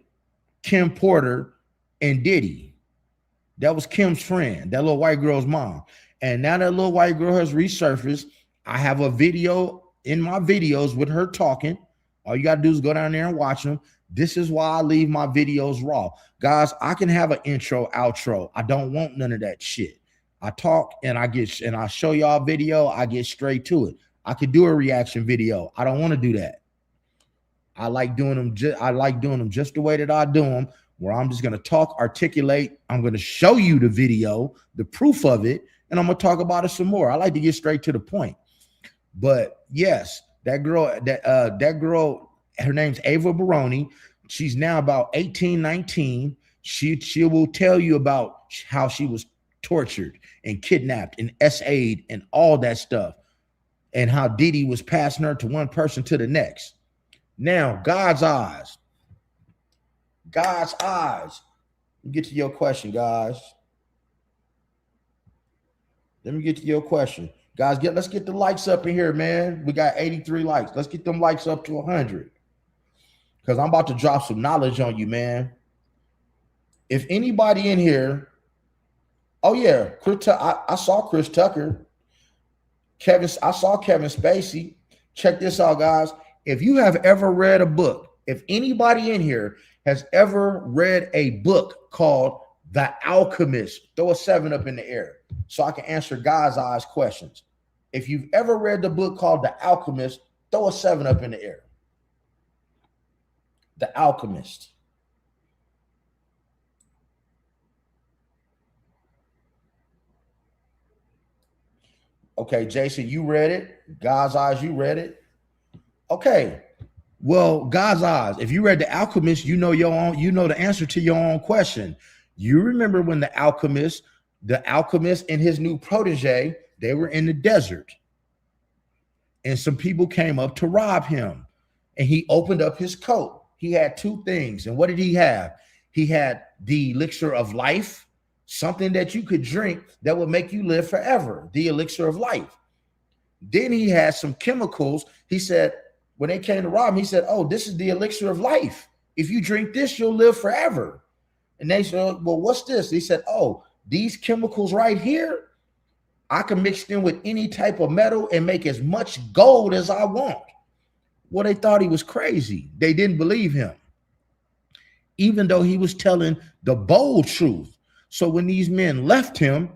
Kim Porter and Diddy. That was Kim's friend, that little white girl's mom. And now that little white girl has resurfaced. I have a video in my videos with her talking. All you got to do is go down there and watch them. This is why I leave my videos raw. Guys, I can have an intro, outro. I don't want none of that shit. I talk and I show y'all video. I get straight to it. I could do a reaction video. I don't want to do that. I like doing them just the way that I do them, where I'm just going to talk, articulate. I'm going to show you the video, the proof of it, and I'm going to talk about it some more. I like to get straight to the point. But yes, that girl, her name's Ava Baroni. She's now about 18, 19. She will tell you about how she was tortured and kidnapped and SA'd and all that stuff, and how Diddy was passing her to one person to the next. Now, God's eyes. Let me get to your question, guys. Guys, let's get the likes up in here, man. We got 83 likes. Let's get them likes up to 100. Because I'm about to drop some knowledge on you, man. If anybody in here, oh yeah, I saw Chris Tucker. I saw Kevin Spacey. Check this out, guys. If you have ever read a book, if anybody in here has ever read a book called The Alchemist, throw a 7 up in the air so I can answer God's eyes questions. If you've ever read the book called The Alchemist, throw a 7 up in the air. The Alchemist. Okay, Jason, you read it. God's eyes, you read it. Okay. Well, God's eyes. If you read The Alchemist, you know the answer to your own question. You remember when the alchemist and his new protege, they were in the desert. And some people came up to rob him. And he opened up his coat. He had 2 things. And what did he have? He had the elixir of life, something that you could drink that would make you live forever, the elixir of life. Then he had some chemicals. He said, when they came to rob him, he said, oh, this is the elixir of life. If you drink this, you'll live forever. And they said, well, what's this? He said, oh, these chemicals right here, I can mix them with any type of metal and make as much gold as I want. Well, they thought he was crazy. They didn't believe him, even though he was telling the bold truth. So when these men left him,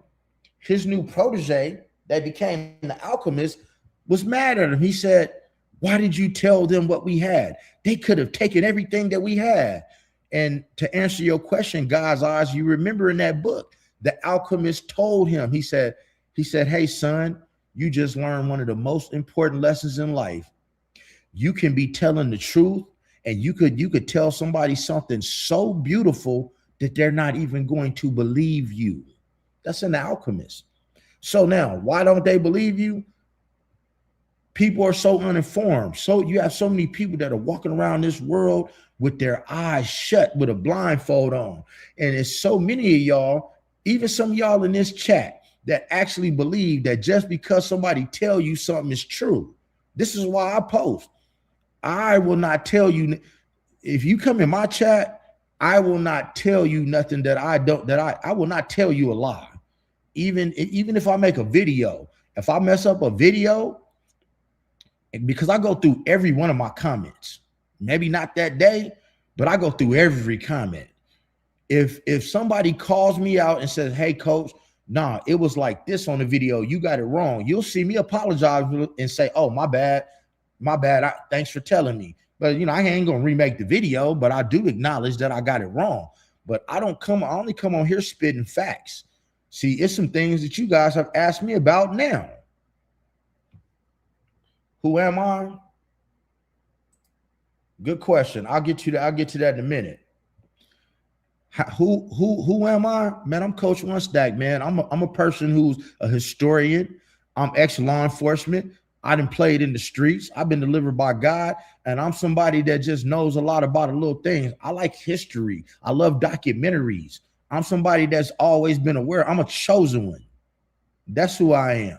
his new protege that became the alchemist was mad at him. He said, why did you tell them what we had? They could have taken everything that we had. And to answer your question, God's eyes, you remember in that book, the alchemist told him, he said, hey, son, you just learned one of the most important lessons in life. You can be telling the truth, and you could tell somebody something so beautiful that they're not even going to believe you. That's an alchemist. So now, why don't they believe you? People are so uninformed. So you have so many people that are walking around this world with their eyes shut with a blindfold on. And it's so many of y'all, even some of y'all in this chat, that actually believe that just because somebody tell you something is true. This is why I post. I will not tell you, if you come in my chat, I will not tell you nothing that I will not tell you a lie. Even if I make a video If I mess up a video, because I go through every one of my comments, maybe not that day, but I go through every comment. If somebody calls me out and says, hey, coach, nah, it was like this on the video, you got it wrong, you'll see me apologize and say, oh, my bad. Thanks for telling me. But, I ain't going to remake the video, but I do acknowledge that I got it wrong. But I only come on here spitting facts. See, it's some things that you guys have asked me about now. Who am I? Good question. I'll get to that in a minute. Who am I? Man, I'm Coach One Stack, man. I'm a person who's a historian. I'm ex-law enforcement. I done played in the streets. I've been delivered by God, and I'm somebody that just knows a lot about a little things. I like history. I love documentaries. I'm somebody that's always been aware. I'm a chosen one. That's who I am.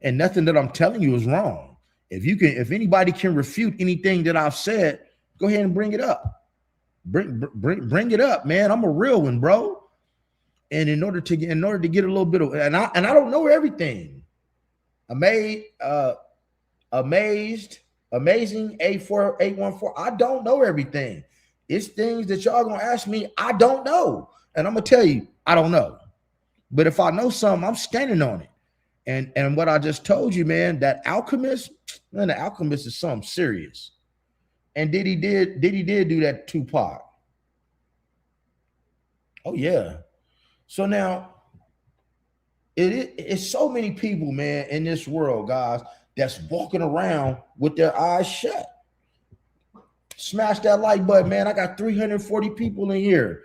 And nothing that I'm telling you is wrong. If anybody can refute anything that I've said, go ahead and bring it up. Bring it up, man. I'm a real one, bro. And in order to get a little bit of, and I don't know everything. Amazing 84814. I don't know everything. It's things that y'all gonna ask me. I don't know, and I'm gonna tell you I don't know. But if I know something, I'm standing on it. And what I just told you, man, that alchemist, man, the alchemist is something serious. And Diddy did do that Tupac. Oh yeah. So now it's so many people, man, in this world, guys, that's walking around with their eyes shut. Smash that like button, man. I got 340 people in here.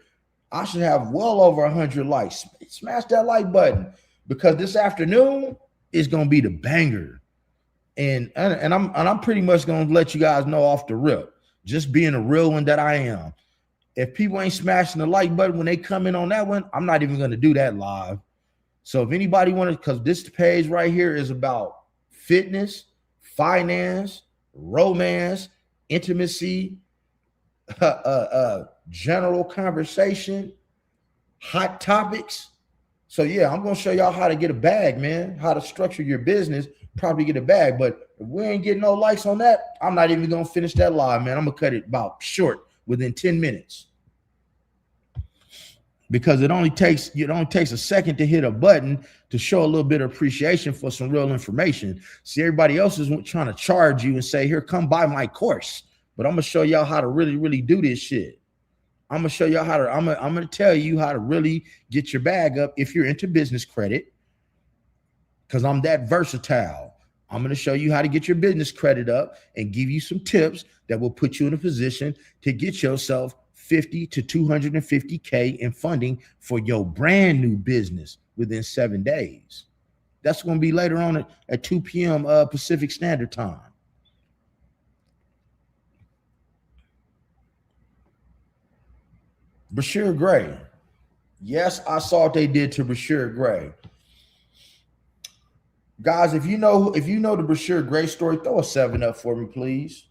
I should have well over 100 likes. Smash that like button, because this afternoon is gonna be the banger. And I'm pretty much gonna let you guys know off the rip, just being a real one that I am. If people ain't smashing the like button when they come in on that one, I'm not even gonna do that live. So if anybody wanted, because this page right here is about fitness, finance, romance, intimacy, general conversation, hot topics. So yeah, I'm gonna show y'all how to get a bag, man, how to structure your business, probably get a bag. But if we ain't getting no likes on that, I'm not even gonna finish that live, man. I'm gonna cut it about short within 10 minutes. Because it only takes a second to hit a button to show a little bit of appreciation for some real information. See, everybody else is trying to charge you and say, here, come buy my course. But I'm gonna show y'all how to really, really do this shit. I'm gonna show y'all I'm gonna tell you how to really get your bag up if you're into business credit, because I'm that versatile. I'm gonna show you how to get your business credit up and give you some tips that will put you in a position to get yourself 50 to 250K in funding for your brand new business within 7 days. That's going to be later on at 2 p.m. Pacific Standard Time. Brashear Gray. Yes, I saw what they did to Brashear Gray. Guys, if you know the Brashear Gray story, throw a 7 up for me, please.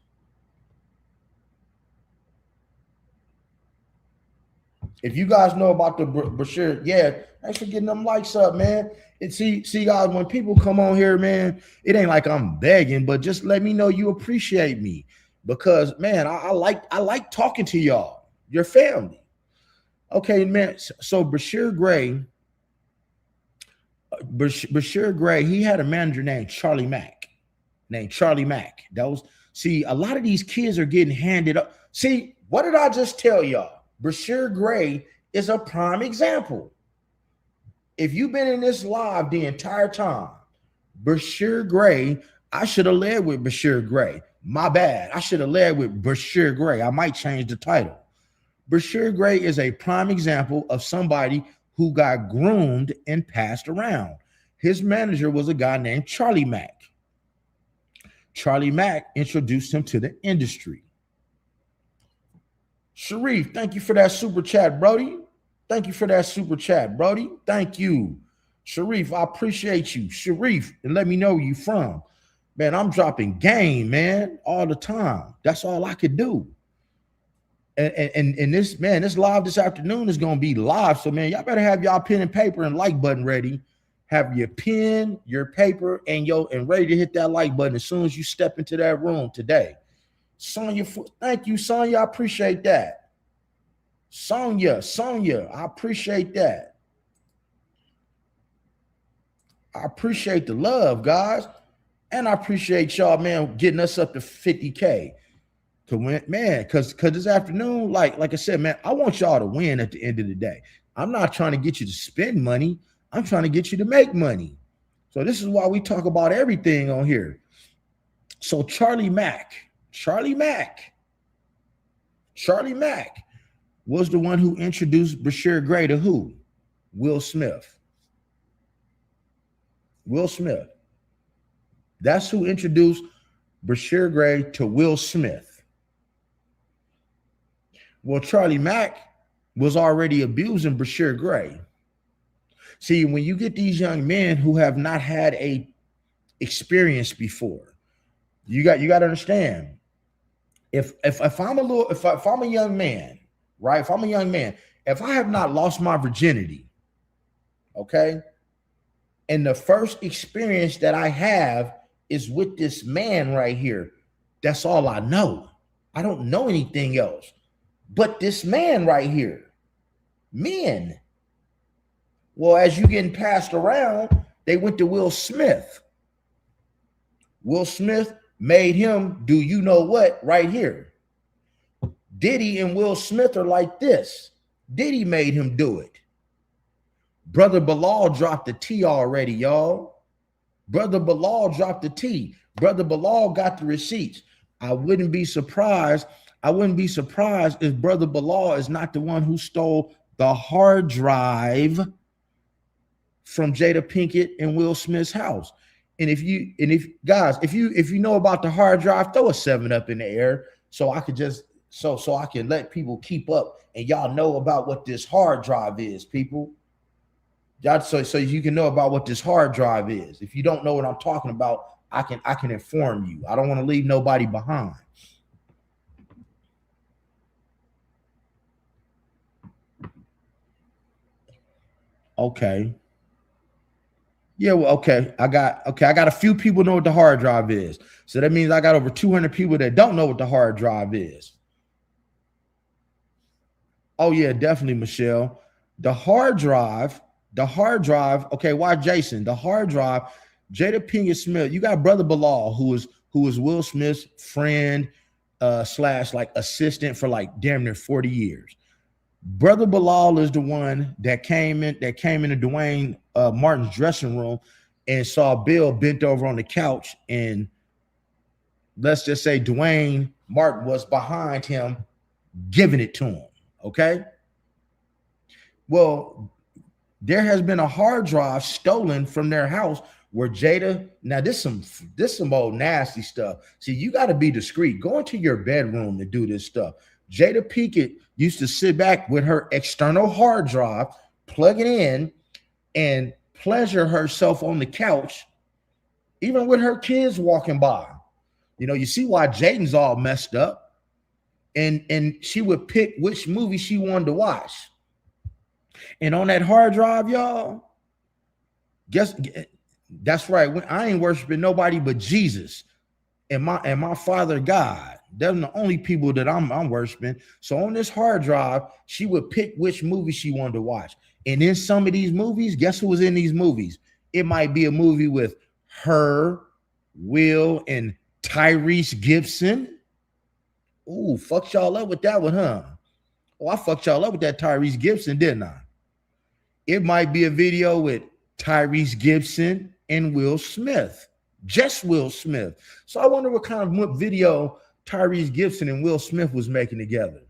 If you guys know about the Brashear, yeah, thanks for getting them likes up, man. And see, guys, when people come on here, man, it ain't like I'm begging, but just let me know you appreciate me, because, man, I like talking to y'all, your family. Okay, man. So Brashear Gray, he had a manager named Charlie Mack. See, a lot of these kids are getting handed up. See, what did I just tell y'all? Brashear Gray is a prime example. If you've been in this live the entire time, Brashear Gray, I should have led with Brashear Gray. My bad. I should have led with Brashear Gray. I might change the title. Brashear Gray is a prime example of somebody who got groomed and passed around. His manager was a guy named Charlie Mack. Charlie Mack introduced him to the industry. Sharif, thank you for that super chat, Brody. Thank you. Sharif, I appreciate you. Sharif, and let me know where you from. Man, I'm dropping game, man, all the time. That's all I could do. And this, man, this live this afternoon is going to be live. So, man, y'all better have y'all pen and paper and like button ready. have your pen, your paper, and ready to hit that like button as soon as you step into that room today. Sonya, thank you, Sonya. I appreciate that. Sonya, I appreciate that. I appreciate the love, guys. And I appreciate y'all, man, getting us up to 50K. To win, man, because this afternoon, like I said, man, I want y'all to win at the end of the day. I'm not trying to get you to spend money. I'm trying to get you to make money. So this is why we talk about everything on here. So Charlie Mack was the one who introduced Bashir Gray to who? Will Smith. That's who introduced Bashir Gray to Will Smith. Well, Charlie Mack was already abusing Bashir Gray. See, when you get these young men who have not had a experience before, you got to understand. If I'm a young man, right? If I'm a young man, if I have not lost my virginity, okay, and the first experience that I have is with this man right here, that's all I know. I don't know anything else but this man right here. Men. Well, as you getting passed around, they went to Will Smith. Will Smith made him do you know what right here. Diddy and Will Smith are like this. Diddy made him do it. Brother Bilal dropped the T already, y'all. Brother Bilal dropped the T. Brother Bilal got the receipts. I wouldn't be surprised if Brother Bilal is not the one who stole the hard drive from Jada Pinkett and Will Smith's house. And if you know about the hard drive, throw a 7 up in the air so I could just so I can let people keep up and y'all know about what this hard drive is, people. Y'all, so you can know about what this hard drive is. If you don't know what I'm talking about, I can inform you. I don't want to leave nobody behind. Okay. Yeah, well, okay. I got a few people know what the hard drive is. So that means I got over 200 people that don't know what the hard drive is. Oh yeah, definitely, Michelle. The hard drive, okay, why Jason? The hard drive, Jada Pinkett Smith, you got Brother Bilal, who was Will Smith's friend / like assistant for like damn near 40 years. Brother Bilal is the one that came into Dwayne Martin's dressing room and saw Bill bent over on the couch, and let's just say Dwayne Martin was behind him giving it to him. Okay. Well, there has been a hard drive stolen from their house where Jada, now this some old nasty stuff. See, you got to be discreet. Go into your bedroom to do this stuff. Jada Pinkett used to sit back with her external hard drive, plug it in, and pleasure herself on the couch, even with her kids walking by. You know, you see why Jaden's all messed up. And she would pick which movie she wanted to watch. And on that hard drive, y'all, that's right. I ain't worshiping nobody but Jesus and my Father God. They're the only people that I'm worshiping. So on this hard drive, she would pick which movie she wanted to watch. And in some of these movies, guess who was in these movies? It might be a movie with her, Will, and Tyrese Gibson. Ooh, fucked y'all up with that one, huh? Oh, I fucked y'all up with that Tyrese Gibson, didn't I? It might be a video with Tyrese Gibson and Will Smith. Just Will Smith. So I wonder what kind of video Tyrese Gibson and Will Smith was making together.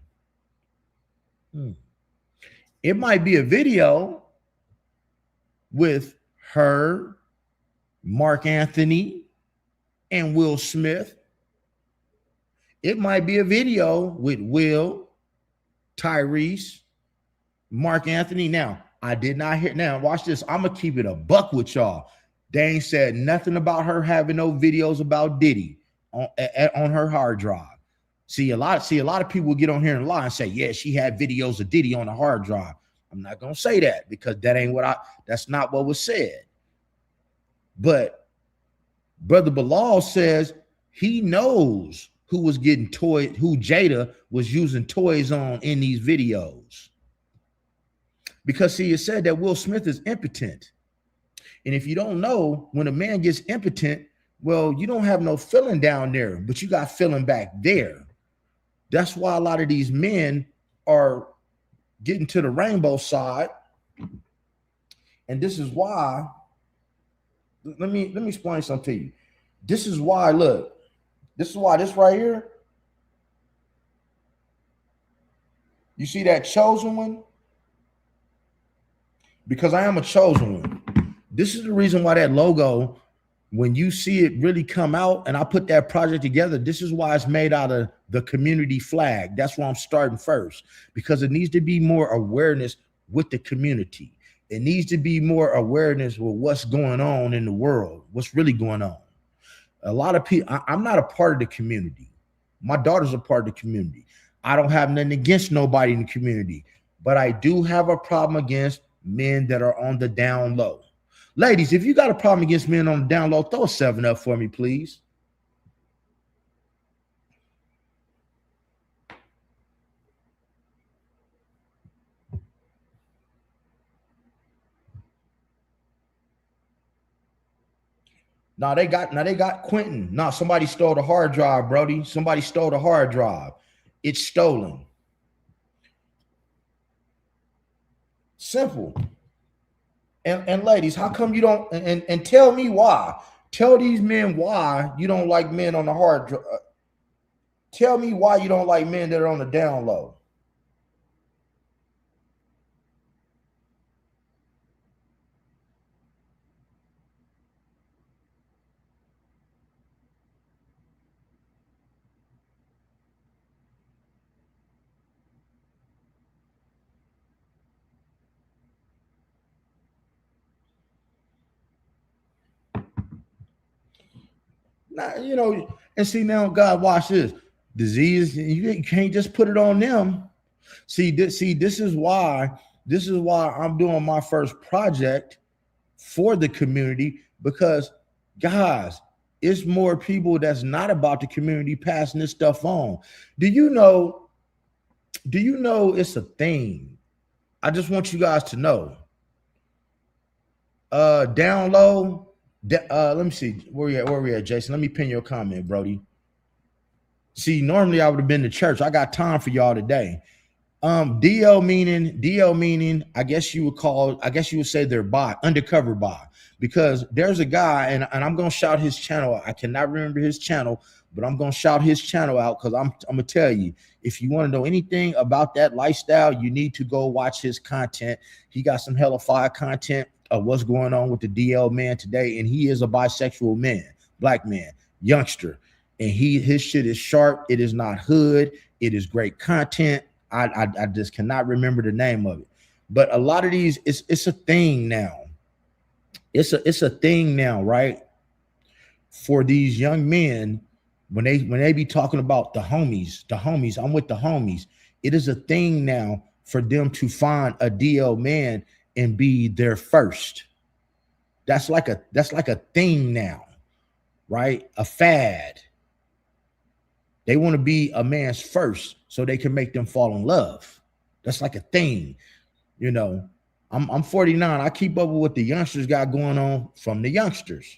It might be a video with her, Mark Anthony, and Will Smith. It might be a video with Will, Tyrese, Mark Anthony. Now, I did not hear. Now, watch this. I'm going to keep it a buck with y'all. They ain't said nothing about her having no videos about Diddy on her hard drive. See, a lot of people get on here and lie and say, yeah, she had videos of Diddy on the hard drive. I'm not going to say that because that's not what was said. But Brother Bilal says he knows who was getting toys, who Jada was using toys on in these videos. Because see, it said that Will Smith is impotent. And if you don't know, when a man gets impotent, well, you don't have no feeling down there, but you got feeling back there. That's why a lot of these men are getting to the rainbow side. And this is why, let me explain something to you. This is why, look, this is why this right here, you see that chosen one? Because I am a chosen one. This is the reason why that logo, when you see it really come out and I put that project together, this is why it's made out of the community flag. That's why I'm starting first, because it needs to be more awareness with the community. It needs to be more awareness with what's going on in the world, what's really going on. A lot of people, I'm not a part of the community. My daughter's a part of the community. I don't have nothing against nobody in the community, but I do have a problem against men that are on the down low. Ladies, if you got a problem against men on the down low, throw a 7 up for me, please. Now they got Quentin. No, somebody stole the hard drive, Brody. Somebody stole the hard drive. It's stolen. Simple. And ladies, how come you don't, and tell me why? Tell these men why you don't like men on the hard drive. Tell me why you don't like men that are on the down low. Now, you know, and see now, God, watch this. Disease, you can't just put it on them. This is why I'm doing my first project for the community, because guys, it's more people that's not about the community passing this stuff on. Do you know it's a thing? I just want you guys to know. Down low. Let me see where we at, Jason. Let me pin your comment, Brody. See, normally I would have been to church. I got time for y'all today. DL meaning, I guess you would say they're undercover bot, because there's a guy, and I'm gonna shout his channel. I cannot remember his channel, but I'm gonna shout his channel out, because I'm gonna tell you, if you want to know anything about that lifestyle, you need to go watch his content. He got some hella fire content of what's going on with the DL man today, and he is a bisexual man, black man, youngster, and his shit is sharp. It is not hood. It is great content. I just cannot remember the name of it, but a lot of these, it's a thing now. It's a thing now, right? For these young men, when they be talking about the homies, I'm with the homies. It is a thing now for them to find a DL man and be their first. That's like a thing now, right? A fad. They want to be a man's first so they can make them fall in love. That's like a thing. You know, I'm 49. I keep up with what the youngsters got going on from the youngsters.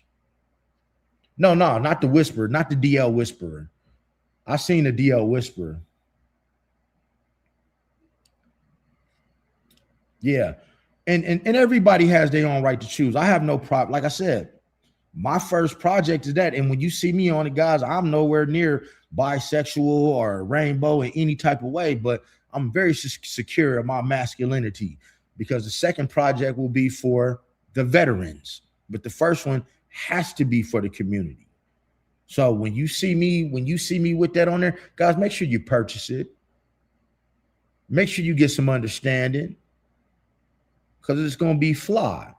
No, not the whisperer, not the DL whisperer. I seen the DL whisperer. Yeah. And everybody has their own right to choose. I have no problem. Like I said, my first project is that. And when you see me on it, guys, I'm nowhere near bisexual or rainbow in any type of way, but I'm very secure in my masculinity, because the second project will be for the veterans, but the first one has to be for the community. So when you see me with that on there, guys, make sure you purchase it. Make sure you get some understanding, because it's going to be fly.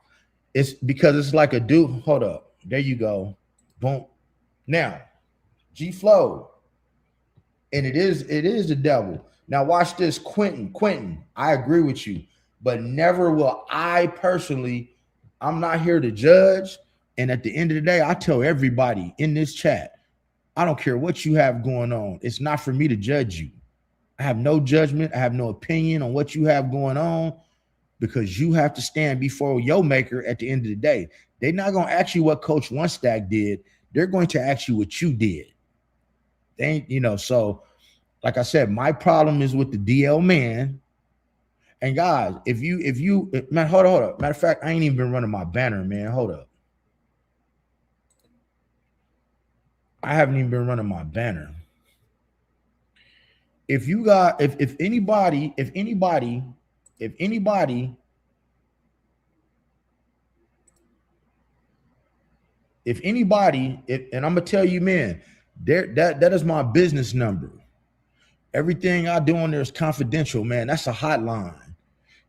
It's because it's like a dude. Hold up. There you go. Boom. Now, G Flow. And it is the devil. Now watch this, Quentin, I agree with you, but never will I personally, I'm not here to judge, And at the end of the day, I tell everybody in this chat, I don't care what you have going on. It's not for me to judge you. I have no judgment. I have no opinion on what you have going on, because you have to stand before your maker at the end of the day. They're not going to ask you what Coach One Stack did. They're going to ask you what you did. They ain't, you know, so like I said, my problem is with the DL man. And guys, if you, man, hold up. Matter of fact, I ain't even been running my banner, man. Hold up. I haven't even been running my banner. If you got, if anybody, and I'm gonna tell you, man, that is my business number. Everything I do on there is confidential, man. That's a hotline.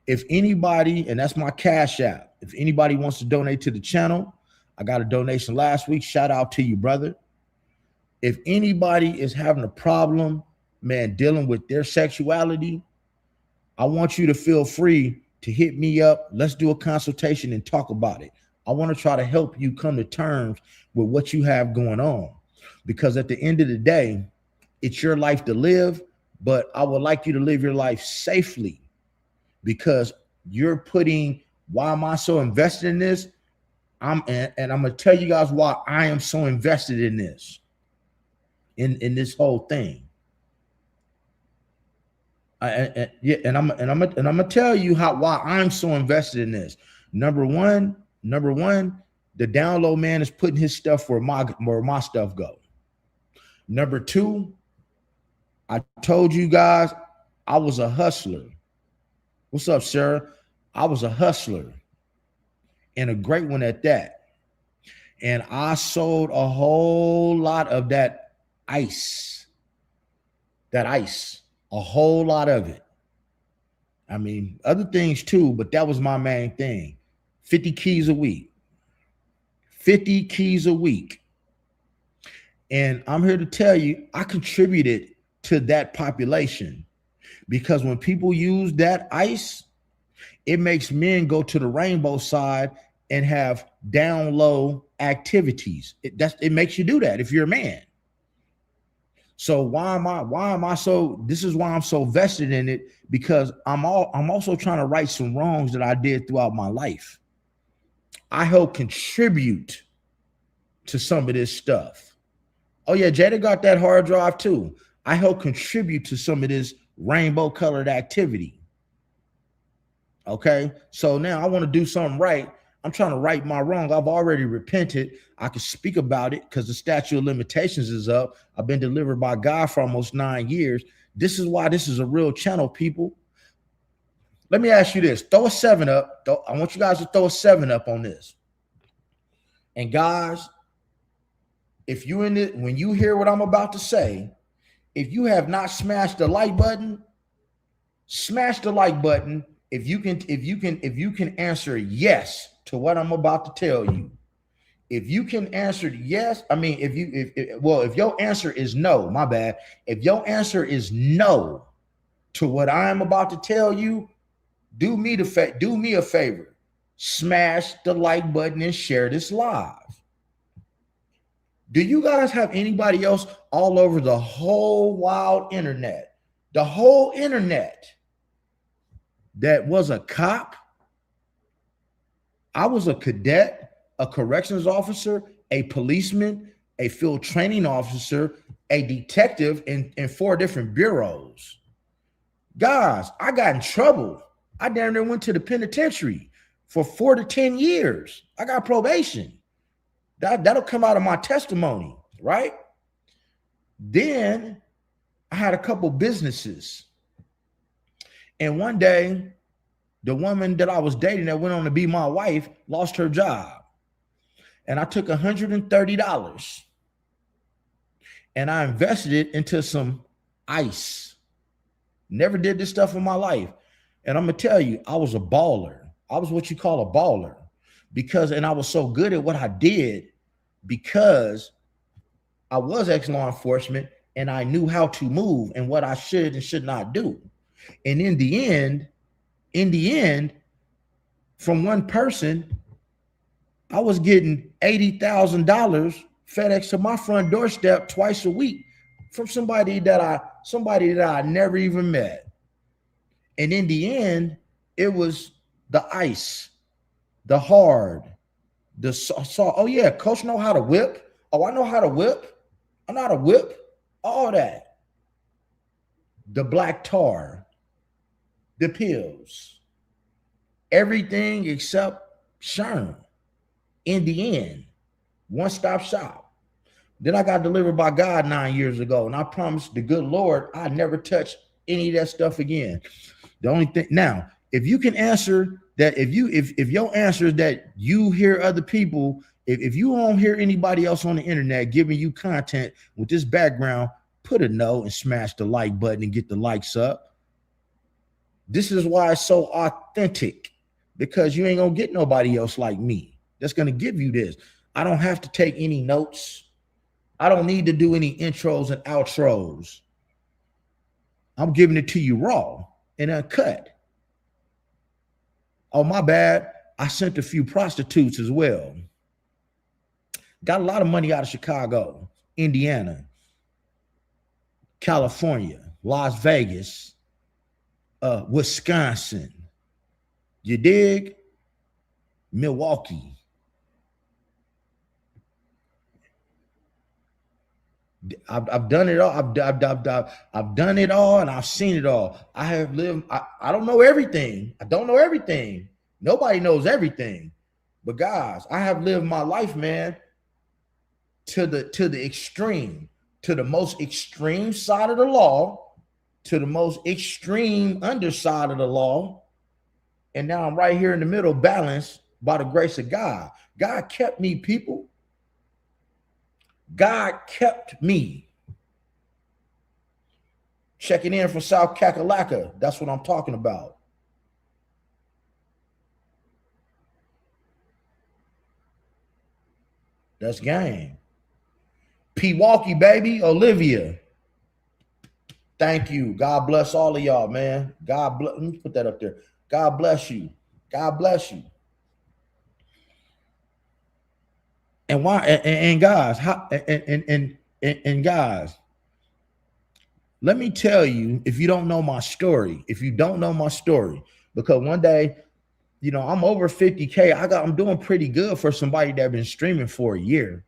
If anybody, and that's my Cash App, if anybody wants to donate to the channel, I got a donation last week. Shout out to you, brother. If anybody is having a problem, man, dealing with their sexuality, I want you to feel free to hit me up. Let's do a consultation and talk about it. I want to try to help you come to terms with what you have going on, because at the end of the day, it's your life to live, but I would like you to live your life safely, because you're putting, why am I so invested in this? And I'm going to tell you guys why I am so invested in this, in this whole thing. And I'm gonna tell you why I'm so invested in this. Number one, the download man is putting his stuff where my stuff go. Number two, I told you guys I was a hustler. What's up, sir? I was a hustler, and a great one at that. And I sold a whole lot of that ice, a whole lot of it. I mean, other things too, but that was my main thing. 50 keys a week. 50 keys a week. And I'm here to tell you, I contributed to that population, because when people use that ice, it makes men go to the rainbow side and have down low activities. It makes you do that if you're a man. So why am I so, this is why I'm so vested in it, because I'm also trying to right some wrongs that I did throughout my life. I help contribute to some of this stuff. Oh yeah, Jada got that hard drive too. I help contribute to some of this rainbow colored activity. Okay, so now I want to do something right. I'm trying to right my wrong. I've already repented. I can speak about it because the statute of limitations is up. I've been delivered by God for almost 9 years. This is why this is a real channel, people. Let me ask you this. Throw a 7 up. I want you guys to throw a 7 up on this. And guys, if you in it, when you hear what I'm about to say, if you have not smashed the like button, smash the like button. If you can answer yes to what I'm about to tell you. If you can answer yes, I mean, if your answer is no, my bad. If your answer is no to what I'm about to tell you, do me a favor. Smash the like button and share this live. Do you guys have anybody else all over the whole wild internet, the whole internet, that was a cop? I was a cadet, a corrections officer, a policeman, a field training officer, a detective in 4 different bureaus. Guys, I got in trouble. I damn near went to the penitentiary for 4 to 10 years. I got probation. That'll come out of my testimony, right? Then I had a couple businesses. And one day, the woman that I was dating that went on to be my wife lost her job. And I took $130 and I invested it into some ice. Never did this stuff in my life. And I'm going to tell you, I was a baller. I was what you call a baller, and I was so good at what I did because I was ex-law enforcement and I knew how to move and what I should and should not do. And in the end, from one person, I was getting $80,000 FedEx to my front doorstep twice a week from somebody that I never even met. And in the end, it was the ice, the hard, the salt. Oh yeah, coach know how to whip. Oh, I know how to whip. I know how to whip. All that. The black tar, the pills, everything except Sherm. In the end, one-stop shop. Then I got delivered by God 9 years ago, and I promised the good Lord I'd never touch any of that stuff again. The only thing now, if you can answer that, if your answer is that you hear other people, if you don't hear anybody else on the internet giving you content with this background, put a no and smash the like button and get the likes up. This is why it's so authentic, because you ain't gonna get nobody else like me that's gonna give you this. I don't have to take any notes. I don't need to do any intros and outros. I'm giving it to you raw and uncut. Oh, my bad. I sent a few prostitutes as well. Got a lot of money out of Chicago, Indiana, California, Las Vegas, Wisconsin. You dig? Milwaukee. I've done it all. I've done it all, and I've seen it all. I have lived. I don't know everything. I don't know everything. Nobody knows everything. But guys, I have lived my life, man, to the extreme, to the most extreme side of the law, to the most extreme underside of the law, and now I'm right here in the middle, balanced by the grace of God. God kept me, people. God kept me. Checking in from South Kakalaka. That's what I'm talking about. That's game. Pewaukee, baby. Olivia. Thank you. God bless all of y'all, man. God bless. Let me put that up there. God bless you. God bless you. And why? And guys, and guys, let me tell you, if you don't know my story, because one day, you know, I'm over 50K. I'm doing pretty good for somebody that's been streaming for a year.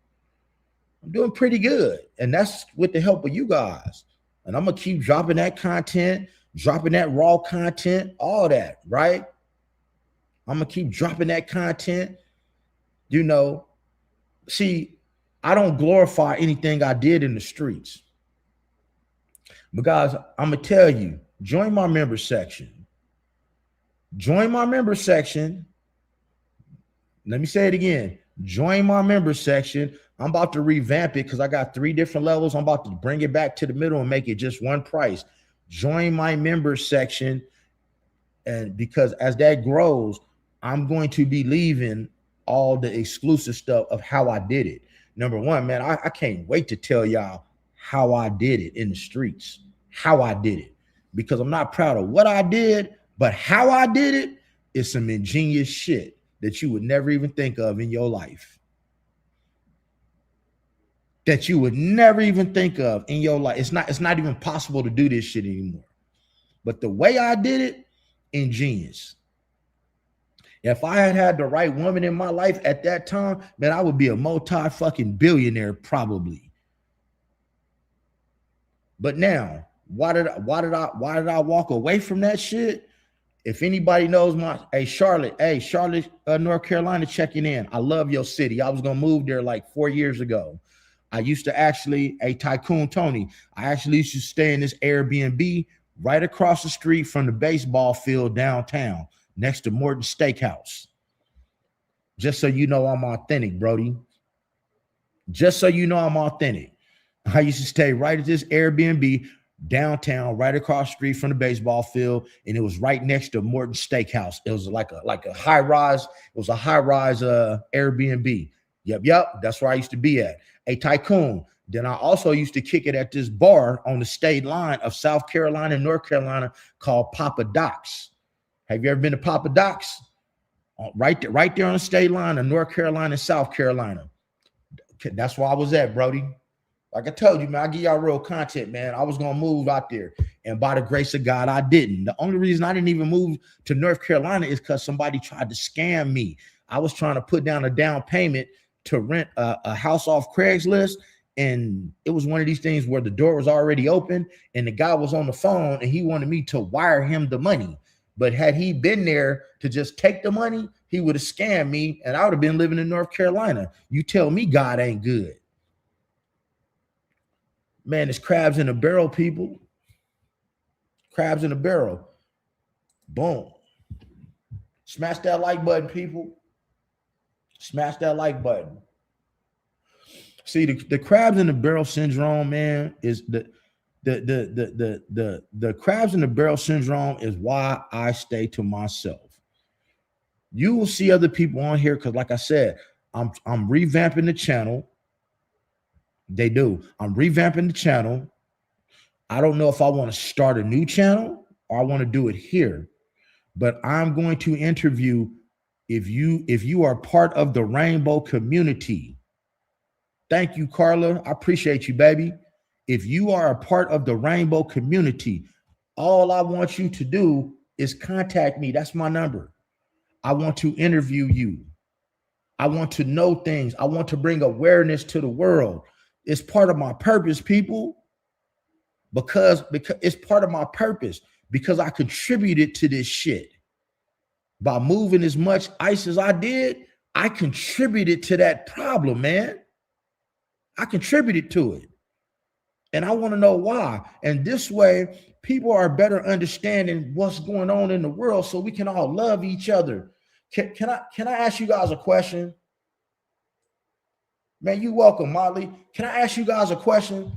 I'm doing pretty good, and that's with the help of you guys. And I'm gonna keep dropping that content, dropping that raw content, all that, right? I'm gonna keep dropping that content, you know. See, I don't glorify anything I did in the streets. But guys, I'm going to tell you, join my member section. Join my member section. Let me say it again. Join my member section. I'm about to revamp it because I got 3 different levels. I'm about to bring it back to the middle and make it just one price. Join my member section. And because as that grows, I'm going to be leaving all the exclusive stuff of how I did it. Number one, man, I can't wait to tell y'all how I did it in the streets, how I did it, because I'm not proud of what I did, but how I did it is some ingenious shit that you would never even think of in your life. That you would never even think of in your life. It's not even possible to do this shit anymore. But the way I did it, ingenious. If I had the right woman in my life at that time, man, I would be a multi-fucking billionaire probably. But now, why did I walk away from that shit? If anybody knows Charlotte, North Carolina, checking in. I love your city. I was gonna move there like 4 years ago. I used to actually, Tycoon Tony, I actually used to stay in this Airbnb right across the street from the baseball field downtown, next to Morton Steakhouse. Just so you know I'm authentic, Brody. Just so you know I'm authentic. I used to stay right at this Airbnb downtown, right across the street from the baseball field, and it was right next to Morton Steakhouse. It was like a high rise. It was a high rise Airbnb. Yep. That's where I used to be at. Tycoon. Then I also used to kick it at this bar on the state line of South Carolina and North Carolina called Papa Doc's. Have you ever been to Papa Doc's? right there on the state line of North Carolina and South Carolina. That's where I was at, Brody. Like I told you, man, I give y'all real content, man. I was gonna move out there, and by the grace of God, I didn't. The only reason I didn't even move to North Carolina is because somebody tried to scam me. I was trying to put down a down payment to rent a house off Craigslist, and it was one of these things where the door was already open, and the guy was on the phone, and he wanted me to wire him the money. But had he been there to just take the money, he would have scammed me, and I would have been living in North Carolina. You tell me God ain't good. Man, it's crabs in a barrel, people. Crabs in a barrel. Boom. Smash that like button, people. Smash that like button. See, the crabs in the barrel syndrome, man, is the crabs in the barrel syndrome is why I stay to myself. You will see other people on here because, like I said, I'm revamping the channel. They do. I'm revamping the channel. I don't know if I want to start a new channel or I want to do it here, but I'm going to interview if you are part of the rainbow community. Thank you, Carla. I appreciate you, baby. If you are a part of the rainbow community, all I want you to do is contact me. That's my number. I want to interview you. I want to know things. I want to bring awareness to the world. It's part of my purpose, people, because it's part of my purpose, because I contributed to this shit. By moving as much ice as I did, I contributed to that problem, man. I contributed to it. And I want to know why. And this way, people are better understanding what's going on in the world so we can all love each other. Can I ask you guys a question? Man, you welcome, Molly. Can I ask you guys a question?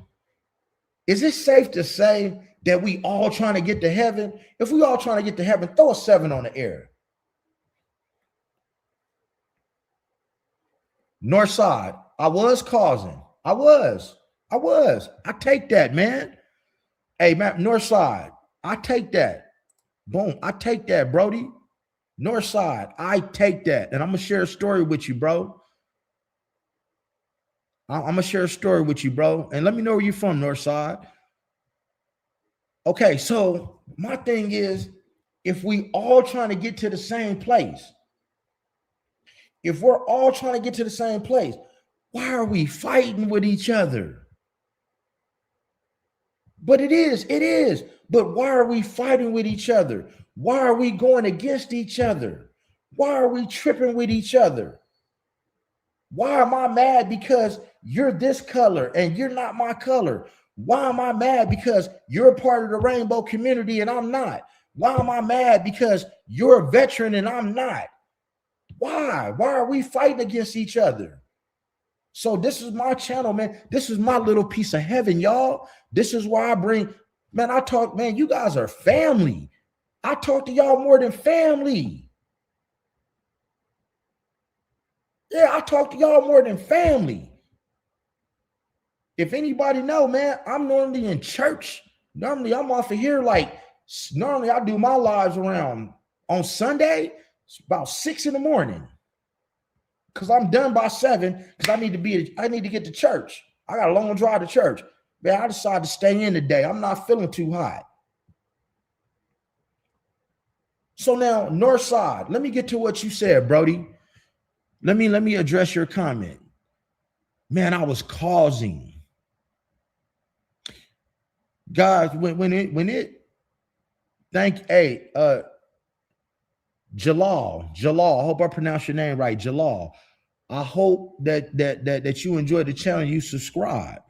Is it safe to say that we all trying to get to heaven? If we all trying to get to heaven, throw a 7 on the air. North side, I was causing. I was. I take that, man. Hey, man, north side, I take that. Boom, I take that, Brody. North side, I take that. And I'm going to share a story with you, bro. I'm going to share a story with you, bro. And let me know where you're from, north side. Okay, so my thing is, if we all trying to get to the same place, if we're all trying to get to the same place, why are we fighting with each other? But it is. But why are we fighting with each other? Why are we going against each other? Why are we tripping with each other? Why am I mad because you're this color and you're not my color? Why am I mad because you're a part of the rainbow community and I'm not? Why am I mad because you're a veteran and I'm not? Why? Why are we fighting against each other? So this is my channel, man. This is my little piece of heaven, y'all. This is why I bring, man, I talk, man, you guys are family. I talk to y'all more than family. Yeah, I talk to y'all more than family. If anybody know, man, I'm normally in church. Normally I'm off of here normally I do my lives around on Sunday. It's about 6 in the morning. Because I'm done by 7 because I need to get to church. I got a long drive to church. Man, I decided to stay in today. I'm not feeling too hot. So now, north side, let me get to what you said, Brody. Let me address your comment. Man, I was causing. Guys, Jalal, I hope I pronounced your name right, Jalal. I hope that you enjoy the channel, you subscribe.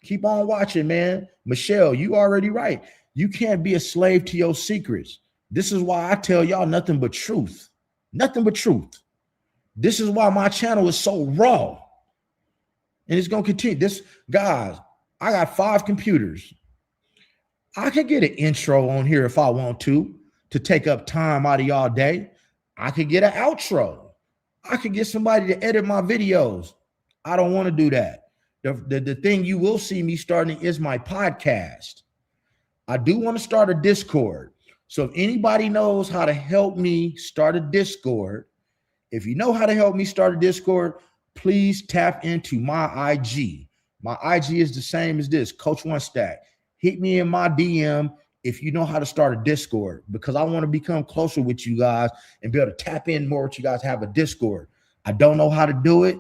Keep on watching, man. Michelle, you already right. You can't be a slave to your secrets. This is why I tell y'all nothing but truth. Nothing but truth. This is why my channel is so raw. And it's going to continue. This, guys, I got 5 computers. I could get an intro on here if I want to take up time out of y'all day. I could get an outro. I could get somebody to edit my videos. I don't want to do that. The thing you will see me starting is my podcast. I do want to start a Discord. So if anybody knows how to help me start a Discord, if you know how to help me start a Discord, please tap into my IG. My IG is the same as this, Coach One Stack. Hit me in my DM if you know how to start a Discord, because I want to become closer with you guys and be able to tap in more with you guys, have a Discord. I don't know how to do it.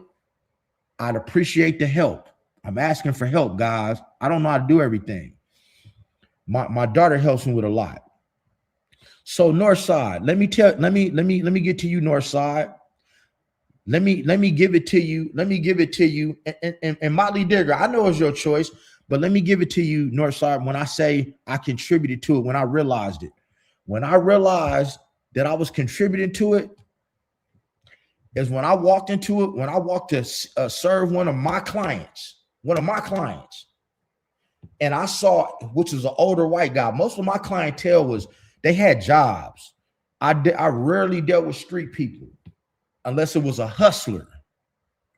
I'd appreciate the help. I'm asking for help, guys. I don't know how to do everything. My daughter helps me with a lot. So Northside, let me get to you, Northside. Let me give it to you. Let me give it to you. And Motley Digger, I know it's your choice, but let me give it to you, Northside. When I say I contributed to it, when I realized it, when I realized that I was contributing to it, is when I walked into it, when I walked to serve one of my clients, and I saw, which was an older white guy. Most of my clientele they had jobs. I rarely dealt with street people unless it was a hustler,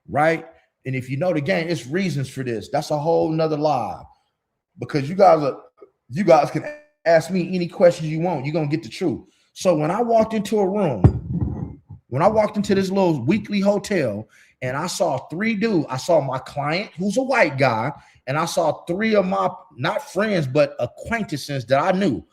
right? And if you know the game, it's reasons for this. That's a whole nother lie, because you guys can ask me any questions you want. You're gonna get the truth. So when I walked into a room, when I walked into this little weekly hotel, and I saw three dudes, I saw my client, who's a white guy, and I saw three of my, not friends, but acquaintances that I knew,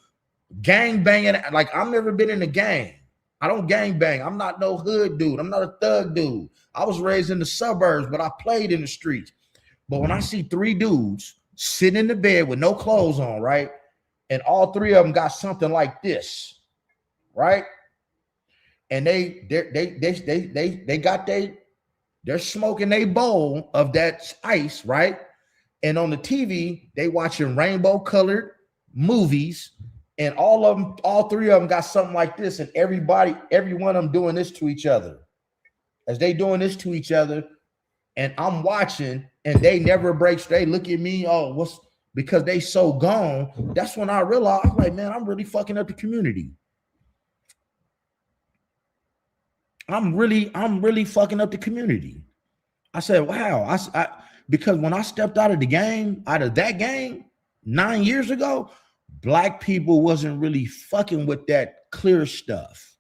gang banging. Like, I've never been in a gang. I don't gang bang. I'm not no hood dude. I'm not a thug dude. I was raised in the suburbs, but I played in the streets. But when I see three dudes sitting in the bed with no clothes on, right? And all three of them got something like this, right? And they're smoking a bowl of that ice, right? And on the TV, they watching rainbow colored movies, and all three of them got something like this, and every one of them doing this to each other. As they doing this to each other, and I'm watching, and they never break. They look at me, because they so gone. That's when I realized, I'm like, man, I'm really fucking up the community. I'm really fucking up the community. I said, wow. Because when I stepped out of that game 9 years ago, Black people wasn't really fucking with that clear stuff.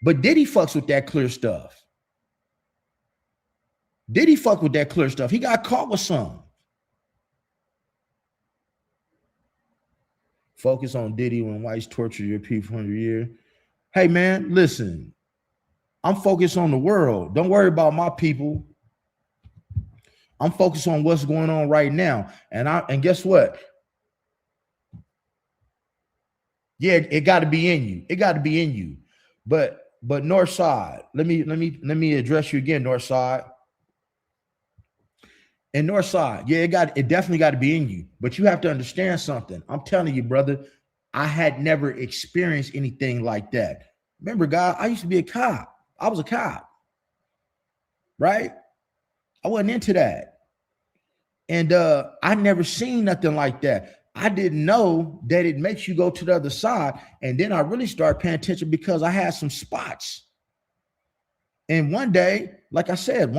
But Diddy fucks with that clear stuff. Diddy fuck with that clear stuff. He got caught with some. Focus on Diddy when whites torture your people 100 years. Hey, man, listen. I'm focused on the world. Don't worry about my people. I'm focused on what's going on right now. And guess what? Yeah, it got to be in you. It got to be in you. But Northside, let me address you again, Northside. And Northside, yeah, it definitely got to be in you. But you have to understand something. I'm telling you, brother, I had never experienced anything like that. Remember, guys, I used to be a cop. I was a cop, right? I wasn't into that. And I never seen nothing like that. I didn't know that it makes you go to the other side. And then I really started paying attention because I had some spots. And one day, like I said,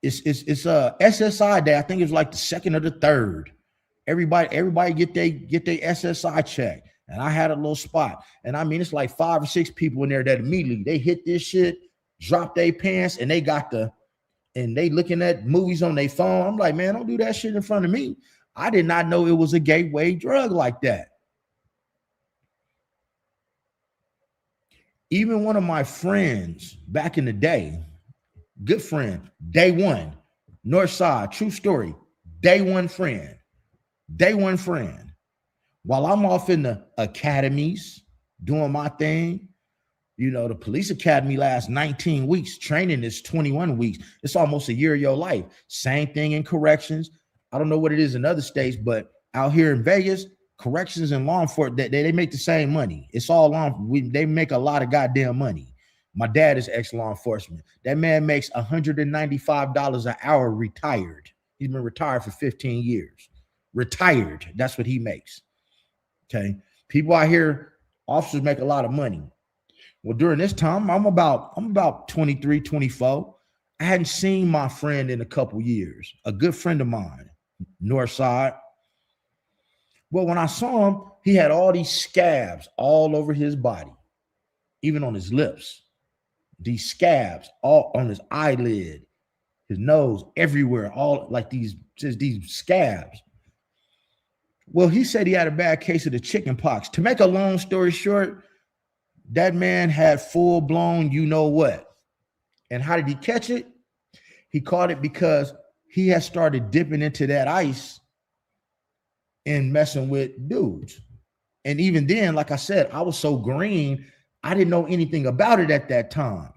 it's SSI day. I think it was like the second or the third. Everybody get their SSI check. And I had a little spot. And I mean, it's like 5 or 6 people in there that immediately they hit this shit, drop their pants, and they looking at movies on their phone. I'm like, man, don't do that shit in front of me. I did not know it was a gateway drug like that. Even one of my friends back in the day, good friend, day one, Northside, true story, day one friend. While I'm off in the academies doing my thing, the police academy lasts 19 weeks. Training is 21 weeks. It's almost a year of your life. Same thing in corrections. I don't know what it is in other states, but out here in Vegas, corrections and law enforcement, they make the same money. It's all they make a lot of goddamn money. My dad is ex-law enforcement. That man makes $195 an hour retired. He's been retired for 15 years. Retired. That's what he makes. Okay. People out here, officers make a lot of money. Well, during this time, I'm about 23, 24. I hadn't seen my friend in a couple years, a good friend of mine, Northside. Well, when I saw him, he had all these scabs all over his body, even on his lips. These scabs all on his eyelid, his nose, everywhere, all like these scabs. Well, he said he had a bad case of the chicken pox. To make a long story short, that man had full blown, you know what. And how did he catch it? He caught it because he had started dipping into that ice and messing with dudes. And even then, like I said, I was so green, I didn't know anything about it at that time.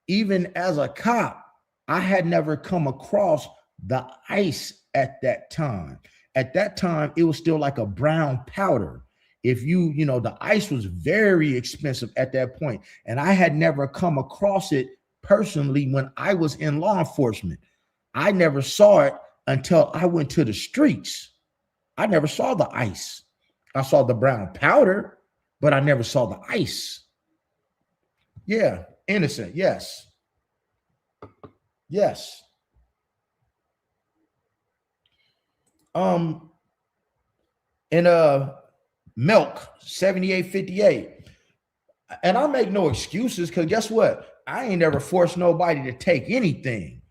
Even as a cop, I had never come across the ice at that time. At that time, it was still like a brown powder. If you know, the ice was very expensive at that point. And I had never come across it personally when I was in law enforcement. I never saw it until I went to the streets. I never saw the ice. I saw the brown powder, but I never saw the ice. Yeah, innocent. Yes. Yes. In milk 7858. And I make no excuses, because guess what? I ain't never forced nobody to take anything.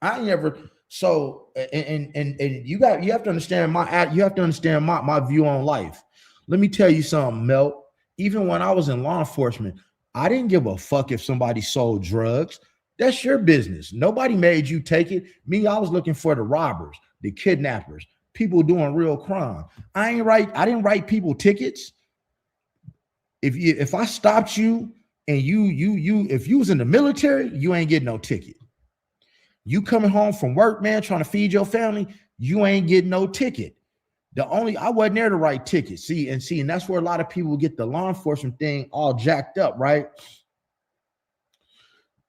I ain't never. So and you have to understand my view on life. Let me tell you something, Mel. Even when I was in law enforcement, I didn't give a fuck if somebody sold drugs. That's your business. Nobody made you take it. Me, I was looking for the robbers, the kidnappers, people doing real crime. I didn't write people tickets. If I stopped you and if you was in the military, you ain't getting no ticket. You coming home from work, man, trying to feed your family, you ain't getting no ticket. I wasn't there to write tickets. See, and that's where a lot of people get the law enforcement thing all jacked up, right?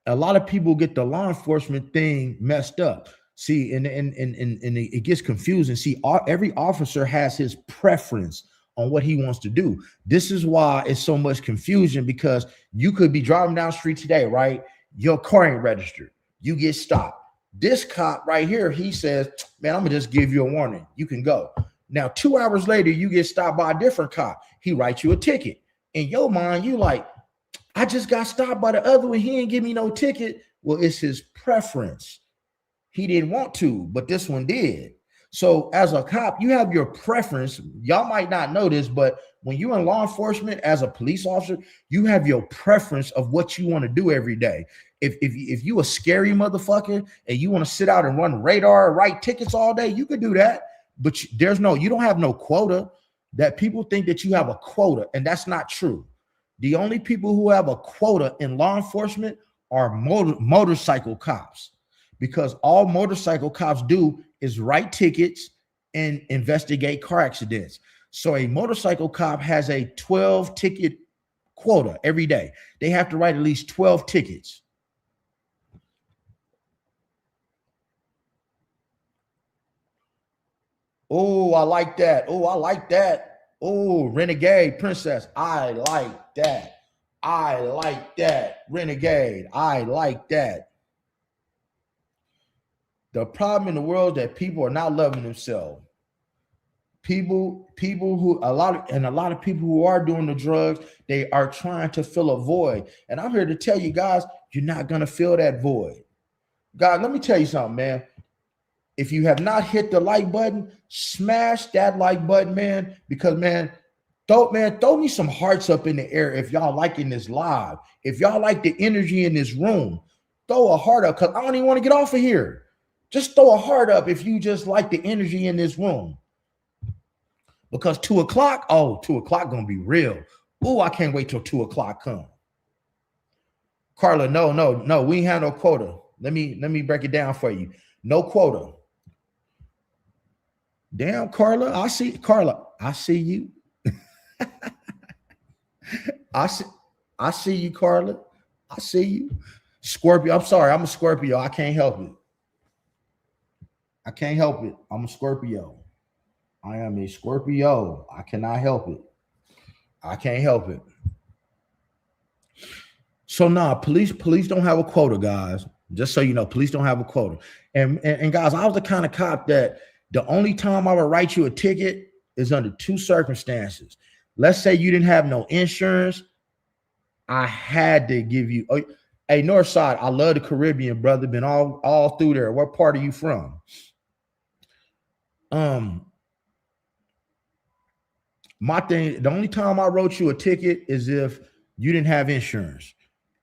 A lot of people get the law enforcement thing messed up. See, and it gets confusing. See, every officer has his preference on what he wants to do. This is why it's so much confusion, because you could be driving down the street today, right? Your car ain't registered. You get stopped. This cop right here, he says, man, I'm gonna just give you a warning. You can go. Now, 2 hours later, you get stopped by a different cop. He writes you a ticket. In your mind, you like, I just got stopped by the other one. He ain't give me no ticket. Well, it's his preference. He didn't want to, but this one did. So as a cop, you have your preference. Y'all might not know this, but when you're in law enforcement as a police officer, you have your preference of what you want to do every day. If you a scary motherfucker and you want to sit out and run radar, write tickets all day, you could do that. But you don't have no quota. That people think that you have a quota, and that's not true. The only people who have a quota in law enforcement are motorcycle cops, because all motorcycle cops do is write tickets and investigate car accidents. So a motorcycle cop has a 12 ticket quota every day. They have to write at least 12 tickets. Oh, I like that. Oh, I like that. Oh, renegade princess. I like that. I like that. Renegade. I like that. The problem in the world is that people are not loving themselves. People who a lot of people who are doing the drugs, they are trying to fill a void. And I'm here to tell you guys, you're not gonna fill that void. God, let me tell you something, man. If you have not hit the like button, smash that like button, man. Because throw me some hearts up in the air if y'all liking this live. If y'all like the energy in this room, throw a heart up, because I don't even want to get off of here. Just throw a heart up if you just like the energy in this room. Because 2 o'clock, 2 o'clock gonna be real. Oh, I can't wait till 2 o'clock come. Carla, no, we ain't have no quota. Let me break it down for you. No quota. Damn, Carla, I see you. I see you, Carla. I see you. Scorpio. I'm sorry, I'm a Scorpio. I can't help it. I'm a Scorpio. I am a Scorpio. I cannot help it. I can't help it. So police don't have a quota, guys. Just so you know, police don't have a quota. And guys, I was the kind of cop that the only time I would write you a ticket is under two circumstances. Let's say you didn't have no insurance. I had to give you. Oh, hey, Northside, I love the Caribbean, brother. Been all through there. What part are you from? My thing, the only time I wrote you a ticket is if you didn't have insurance.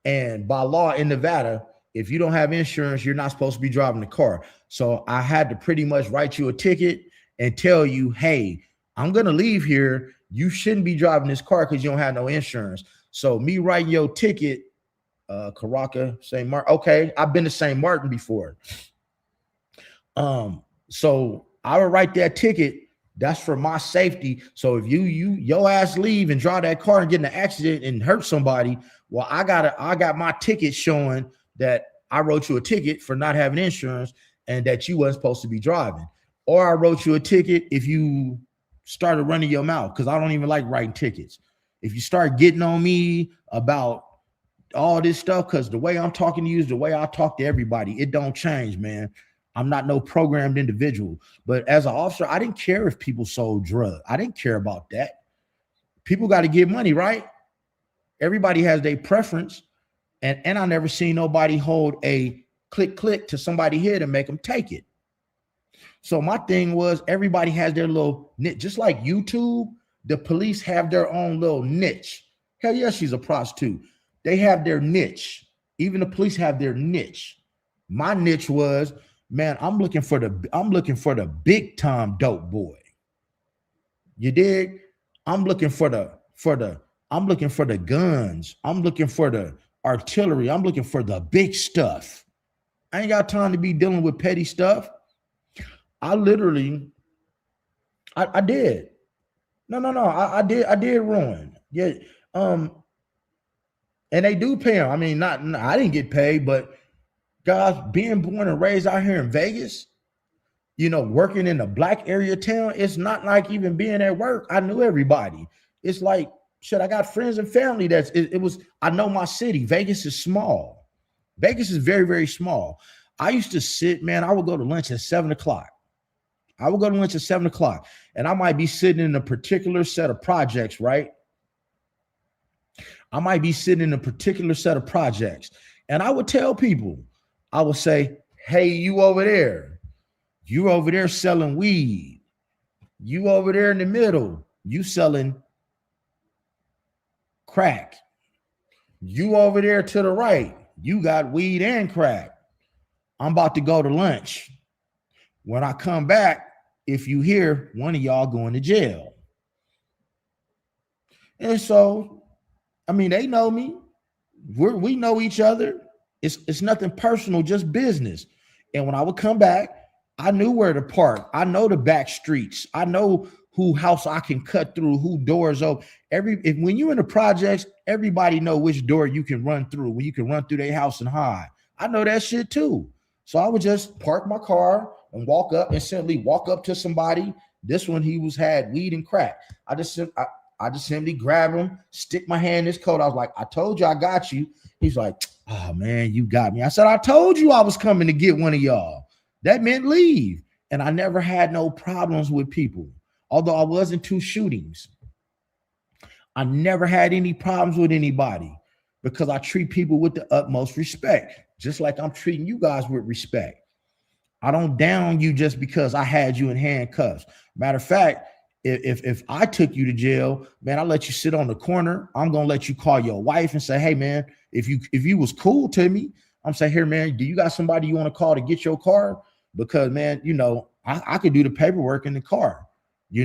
And by law in Nevada, if you don't have insurance, you're not supposed to be driving the car. So I had to pretty much write you a ticket and tell you, hey, I'm going to leave here. You shouldn't be driving this car because you don't have no insurance. So me writing your ticket, Caraca, St. Martin. Okay, I've been to St. Martin before. So I would write that ticket. That's for my safety. So if your ass leave and drive that car and get in an accident and hurt somebody, well, I got my ticket showing that I wrote you a ticket for not having insurance and that you wasn't supposed to be driving. Or I wrote you a ticket if you started running your mouth, because I don't even like writing tickets. If you start getting on me about all this stuff, because the way I'm talking to you is the way I talk to everybody, it don't change, man. I'm not no programmed individual. But as an officer, I didn't care if people sold drugs. I didn't care about that. People got to get money, right? Everybody has their preference. And I never seen nobody hold a click to somebody's head and make them take it. So my thing was, everybody has their little niche. Just like YouTube, the police have their own little niche. Hell yeah, she's a prostitute. They have their niche. Even the police have their niche. My niche was, man, I'm looking for the big time dope boy. You dig? I'm looking for the guns. I'm looking for the artillery. I'm looking for the big stuff. I ain't got time to be dealing with petty stuff. I literally, I did. No. I did ruin. Yeah. And they do pay them. I mean, I didn't get paid, but guys, being born and raised out here in Vegas, working in a black area town, it's not like even being at work. I knew everybody. It's like, shit, I got friends and family I know my city. Vegas is small. Vegas is very, very small. I used to sit, man, I would go to lunch at 7:00. And I might be sitting in a particular set of projects, right? And I would tell people, I would say, hey, you over there selling weed. You over there in the middle, you selling crack. You over there to the right, you got weed and crack. I'm about to go to lunch. When I come back, if you hear, one of y'all going to jail. And so, I mean, they know me. We know each other. It's nothing personal, just business. And when I would come back, I knew where to park. I know the back streets. I know who house I can cut through, who doors open. When you're in the projects, everybody know which door you can run through, when you can run through their house and hide. I know that shit too. So I would just park my car and walk up to somebody. This one, he had weed and crack. I just simply grab him, stick my hand in his coat. I was like, I told you I got you. He's like, oh man, you got me. I said, I told you I was coming to get one of y'all. That meant leave. And I never had no problems with people. Although I was in 2 shootings, I never had any problems with anybody because I treat people with the utmost respect, just like I'm treating you guys with respect. I don't down you just because I had you in handcuffs. Matter of fact, if I took you to jail, man, I let you sit on the corner. I'm gonna let you call your wife and say, hey man, if you was cool to me, I'm saying, here, man, do you got somebody you want to call to get your car? Because man, I could do the paperwork in the car. I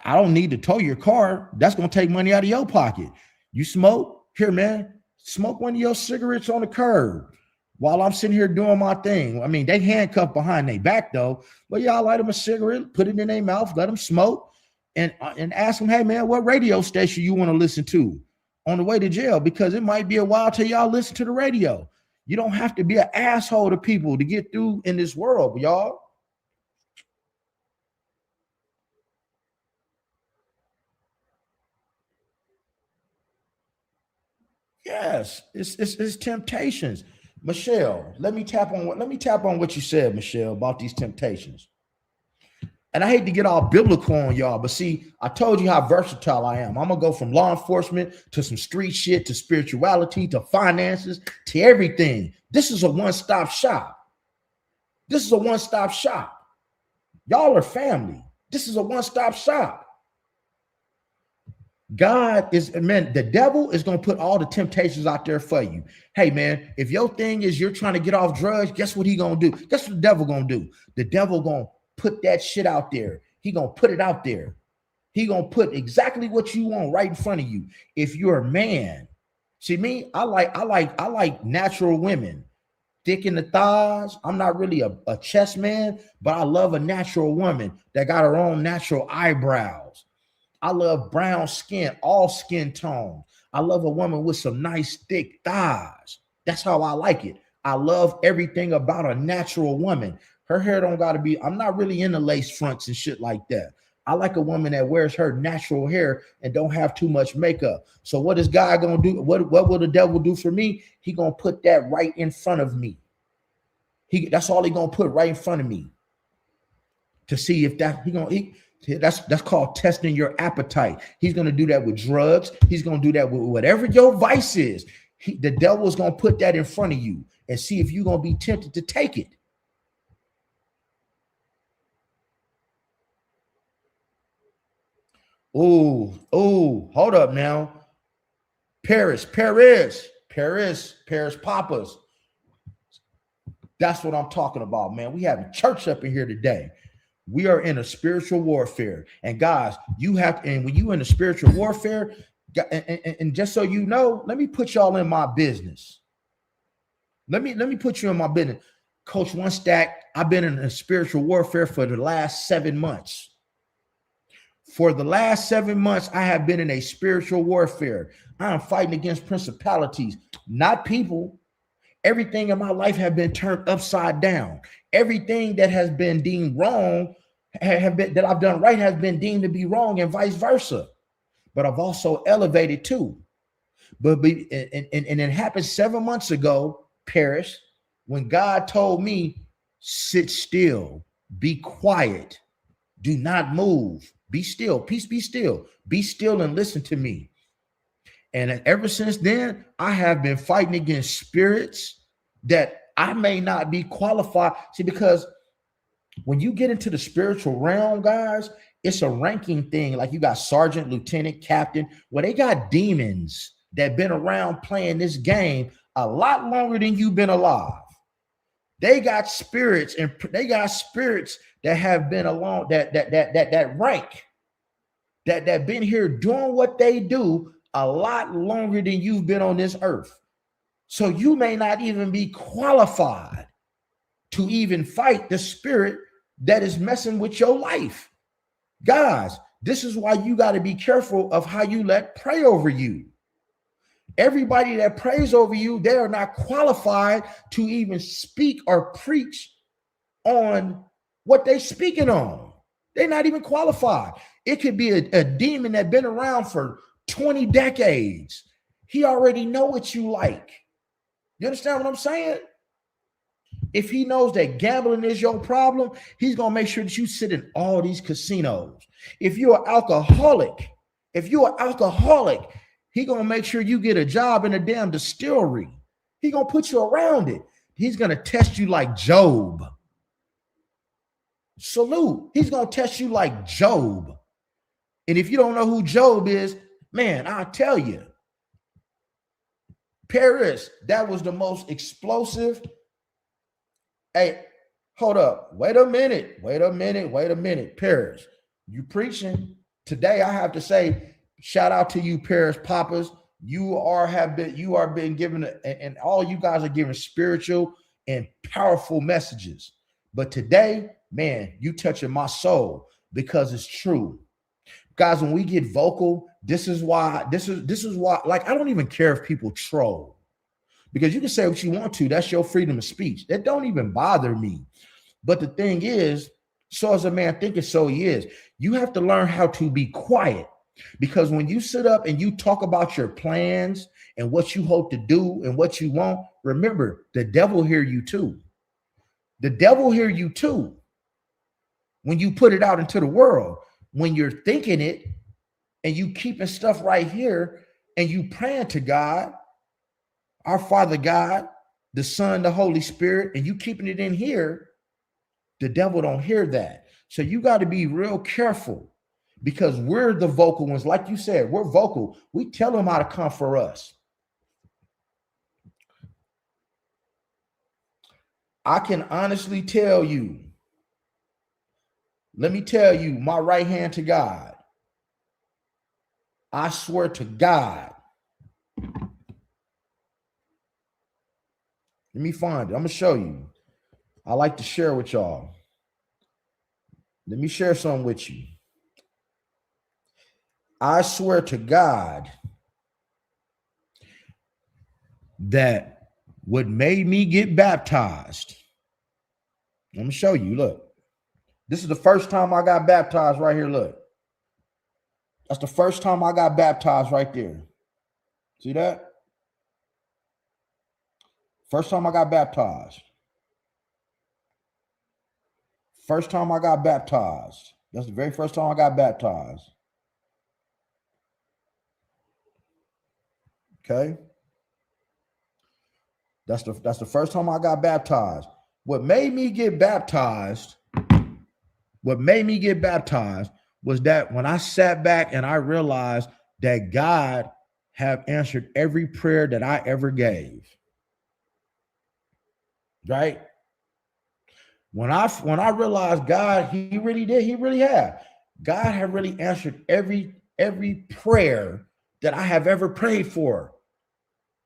don't need to tow your car. That's gonna take money out of your pocket. You smoke? Here, man, smoke one of your cigarettes on the curb while I'm sitting here doing my thing. I mean, they handcuffed behind their back though, but y'all light them a cigarette, put it in their mouth, let them smoke, and ask them, hey man, what radio station you want to listen to on the way to jail? Because it might be a while till y'all listen to the radio. You don't have to be an asshole to people to get through in this world, y'all. Yes, it's temptations. Michelle, let me tap on what you said, Michelle, about these temptations. And I hate to get all biblical on y'all, but see, I told you how versatile I am. I'm going to go from law enforcement to some street shit to spirituality to finances to everything. This is a one-stop shop. This is a one-stop shop. Y'all are family. This is a one-stop shop. God is, man, the devil is going to put all the temptations out there for you. Hey, man, if your thing is you're trying to get off drugs, guess what he going to do? Guess what the devil going to do? The devil going to put that shit out there. He going to put it out there. He going to put exactly what you want right in front of you. If you're a man, see me, I like natural women, thick in the thighs. I'm not really a chest man, but I love a natural woman that got her own natural eyebrows. I love brown skin, all skin tones. I love a woman with some nice thick thighs. That's how I like it. I love everything about a natural woman. Her hair don't got to be, I'm not really into lace fronts and shit like that. I like a woman that wears her natural hair and don't have too much makeup. So what is God going to do? What will the devil do for me? He going to put that right in front of me. That's all he going to put right in front of me to see if that that's called testing your appetite. He's going to do that with drugs. He's going to do that with whatever your vice is. The devil is going to put that in front of you and see if you're going to be tempted to take it. Oh, hold up now. Paris Papas. That's what I'm talking about, man. We have a church up in here today. We are in a spiritual warfare. And guys, you have to, and when you in a spiritual warfare, and just so you know, let me put y'all in my business. Let me put you in my business. Coach One Stack, I've been in a spiritual warfare for the last 7 months. For the last 7 months, I have been in a spiritual warfare. I am fighting against principalities, not people. Everything in my life has been turned upside down. Everything that has been deemed wrong, that I've done right, has been deemed to be wrong, and vice versa. But I've also elevated too. And it happened 7 months ago, Paris, when God told me, sit still, be quiet, do not move, be still, peace, be still and listen to me. And ever since then, I have been fighting against spirits that I may not be qualified. See, because when you get into the spiritual realm, guys, it's a ranking thing. Like you got sergeant, lieutenant, captain. Well, they got demons that been around playing this game a lot longer than you've been alive. They got spirits, and they got spirits that have been along that rank, that been here doing what they do a lot longer than you've been on this earth. So you may not even be qualified to even fight the spirit that is messing with your life. Guys, this is why you got to be careful of how you let pray over you. Everybody that prays over you, they are not qualified to even speak or preach on what they're speaking on. They're not even qualified. It could be a demon that's been around for 20 decades. He already know what you like. You understand what I'm saying? If he knows that gambling is your problem, he's going to make sure that you sit in all these casinos. If you're an alcoholic, he's going to make sure you get a job in a damn distillery. He's going to put you around it. He's going to test you like Job. Salute. He's going to test you like Job. And if you don't know who Job is, man, I'll tell you. Paris, that was the most explosive. Hey, hold up. Wait a minute. Paris, you preaching. Today, I have to say, shout out to you, Paris Papas. You are being given, and all you guys are giving spiritual and powerful messages. But today, man, you touching my soul because it's true. Guys, when we get vocal, this is why, like, I don't even care if people troll, because you can say what you want to. That's your freedom of speech. That don't even bother me. But the thing is, so as a man thinketh, so he is. You have to learn how to be quiet, because when you sit up and you talk about your plans and what you hope to do and what you want, remember, the devil hear you too. The devil hear you too. when you put it out into the world. When you're thinking it and you keeping stuff right here and you praying to God, our Father God, the Son, the Holy Spirit, and you keeping it in here, the devil don't hear that. So you got to be real careful, because we're the vocal ones. Like you said, we're vocal. We tell them how to come for us. I can honestly tell you, let me tell you, my right hand to God, I swear to God. Let me find it. I'm going to show you. I like to share with y'all. Let me share something with you. I swear to God that what made me get baptized, I'm going to show you. Look, this is the first time I got baptized right here. Look, that's the first time I got baptized right there. See that? First time I got baptized. First time I got baptized. That's the very first time I got baptized. Okay. That's the first time I got baptized. What made me get baptized was that when I sat back and I realized that God have answered every prayer that I ever gave. Right? When I realized God, he really did. He really have. God have really answered every prayer that I have ever prayed for.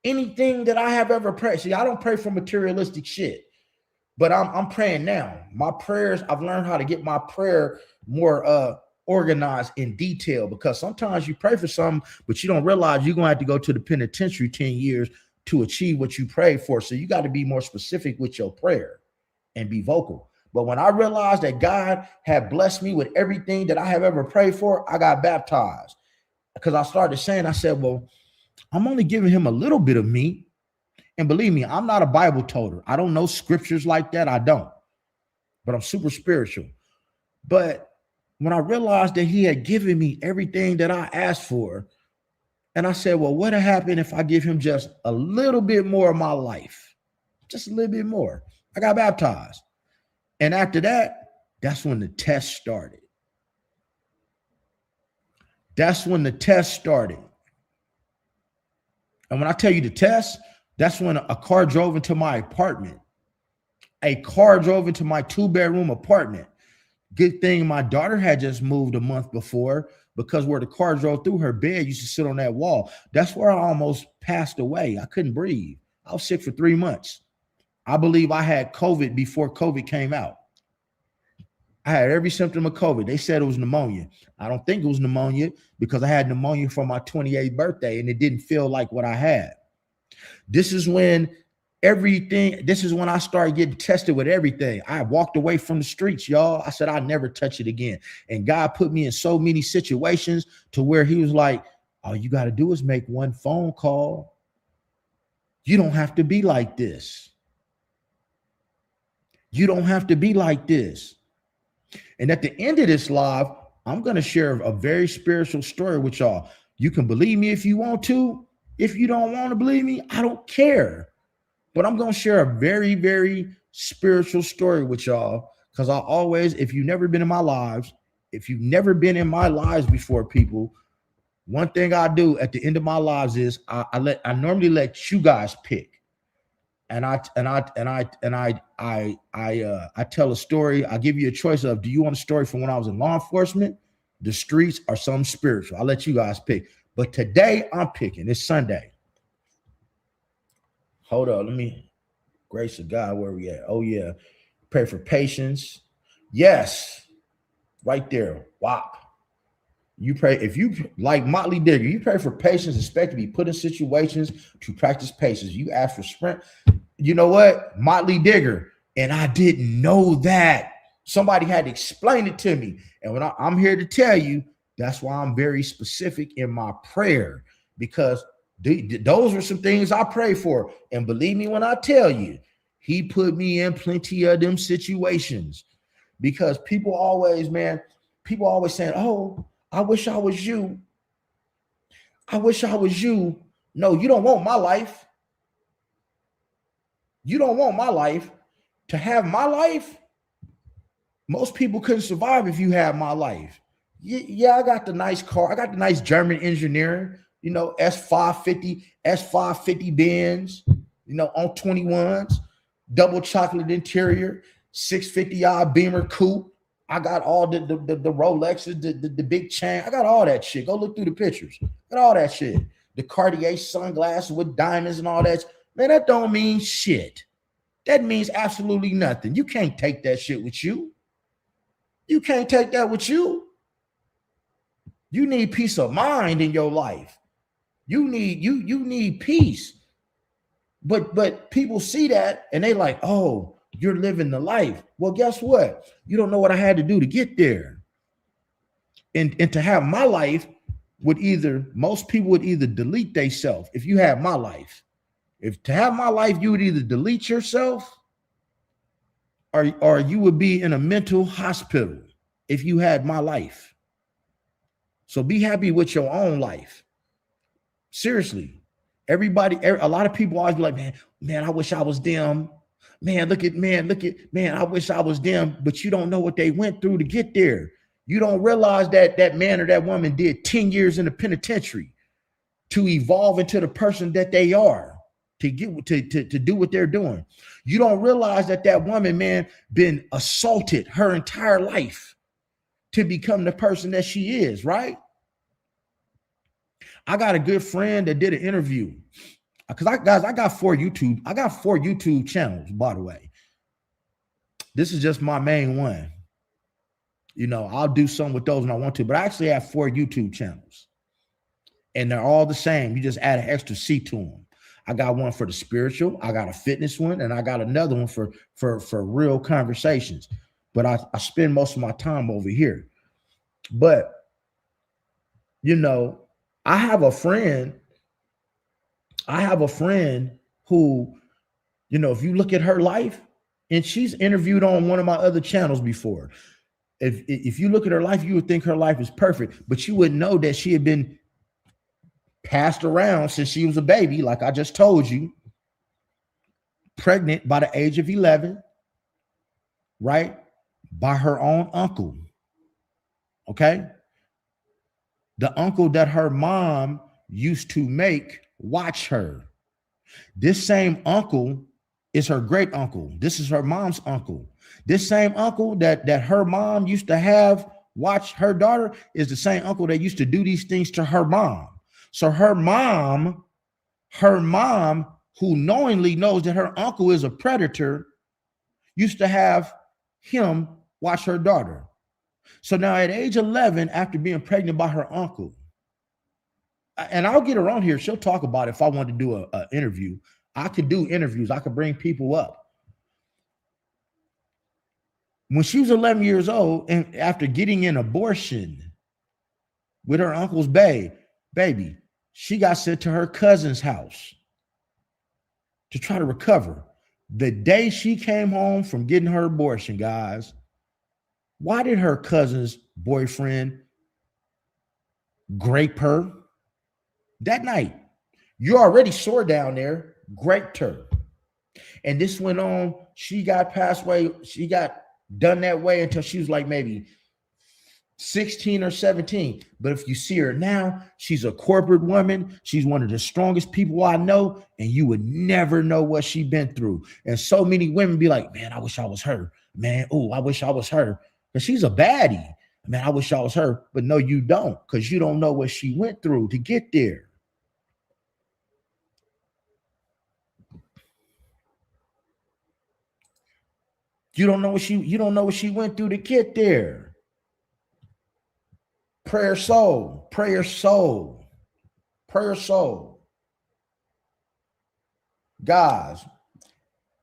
Anything that I have ever prayed. See, I don't pray for materialistic shit, but I'm praying now. My prayers, I've learned how to get my prayer more organized in detail, because sometimes you pray for something, but you don't realize you're going to have to go to the penitentiary 10 years to achieve what you prayed for. So you got to be more specific with your prayer and be vocal. But when I realized that God had blessed me with everything that I have ever prayed for, I got baptized, because I started saying, I said, well, I'm only giving him a little bit of me. And believe me, I'm not a Bible toter. I don't know scriptures like that. I don't. But I'm super spiritual. But when I realized that he had given me everything that I asked for, and I said, well, what'd happen if I give him just a little bit more of my life? Just a little bit more. I got baptized. And after that, that's when the test started. That's when the test started. And when I tell you the test, that's when a car drove into my apartment. A car drove into my 2-bedroom apartment. Good thing my daughter had just moved a month before, because where the car drove through, her bed used to sit on that wall. That's where I almost passed away. I couldn't breathe. I was sick for 3 months. I believe I had COVID before COVID came out. I had every symptom of COVID. They said it was pneumonia. I don't think it was pneumonia, because I had pneumonia for my 28th birthday and it didn't feel like what I had. This is when I started getting tested with everything. I walked away from the streets, y'all. I said, I'll never touch it again. And God put me in so many situations to where he was like, all you got to do is make one phone call. You don't have to be like this. You don't have to be like this. And at the end of this live, I'm going to share a very spiritual story with y'all. You can believe me if you want to. If you don't want to believe me, I don't care. But I'm going to share a very, very spiritual story with y'all, because I always, if you've never been in my lives before, people, one thing I do at the end of my lives is I normally let you guys pick. And I tell a story. I give you a choice of, do you want a story from when I was in law enforcement, the streets, or something spiritual? I'll let you guys pick. But today I'm picking. It's Sunday. Hold on. Let me, grace of God, where we at? Oh yeah. Pray for patience. Yes. Right there. WAP. You pray, if you like Motley Digger, you pray for patience, expect to be put in situations to practice patience. You ask for sprint. You know what? Motley Digger. And I didn't know that. Somebody had to explain it to me. And when I'm here to tell you, that's why I'm very specific in my prayer, because those are some things I pray for. And believe me when I tell you, he put me in plenty of them situations. because people always, man, people always saying, oh, I wish I was you. I wish I was you. No, you don't want my life. You don't want my life. To have my life, most people couldn't survive if you had my life. Yeah, I got the nice car. I got the nice German engineering, S550, S550 Benz, on 21s, double chocolate interior, 650i Beamer coupe. I got all the Rolexes, the big chain. I got all that shit. Go look through the pictures. Got all that shit. The Cartier sunglasses with diamonds and all that. Man, that don't mean shit. That means absolutely nothing. You can't take that shit with you. You can't take that with you. You need peace of mind in your life. You need peace. But people see that and they like, oh, you're living the life. Well, guess what? You don't know what I had to do to get there. And to have my life most people would either delete themselves if you had my life. If to have my life, you would either delete yourself or you would be in a mental hospital if you had my life. So be happy with your own life. Seriously. A lot of people always be like, man, I wish I was them. Man, I wish I was them. But you don't know what they went through to get there. You don't realize that man or that woman did 10 years in the penitentiary to evolve into the person that they are, to get to do what they're doing. You don't realize that woman, man, been assaulted her entire life to become the person that she is, right? I got a good friend that did an interview because I got four YouTube channels, by the way. This is just my main one. I'll do some with those when I want to, but I actually have 4 YouTube channels and they're all the same. You just add an extra C to them. I got one for the spiritual, I got a fitness one, and I got another one for real conversations. But I spend most of my time over here. But I have a friend who, if you look at her life, and she's interviewed on one of my other channels before. If you look at her life, you would think her life is perfect, but you wouldn't know that she had been passed around since she was a baby, like I just told you, pregnant by the age of 11, right? By her own uncle. Okay? The uncle that her mom used to make watch her. This same uncle is her great uncle. This is her mom's uncle. This same uncle that her mom used to have watch her daughter is the same uncle that used to do these things to her mom. So her mom, who knowingly knows that her uncle is a predator, used to have him watch her daughter. So now at age 11, after being pregnant by her uncle, and I'll get her on here, she'll talk about it if I want to do an interview. I could do interviews. I could bring people up. When she was 11 years old and after getting an abortion with her uncle's baby, she got sent to her cousin's house to try to recover. The day she came home from getting her abortion, guys, why did her cousin's boyfriend grape her? That night, you already saw down there, graped her. And this went on. She got passed away. She got done that way until she was like maybe 16 or 17. But if you see her now, she's a corporate woman. She's one of the strongest people I know. And you would never know what she's been through. And so many women be like, man, I wish I was her. Man, oh, I wish I was her. Because she's a baddie. Man, I wish I was her. But no, you don't. Because you don't know what she went through to get there. You don't know what she went through to get there. Prayer soul. Guys,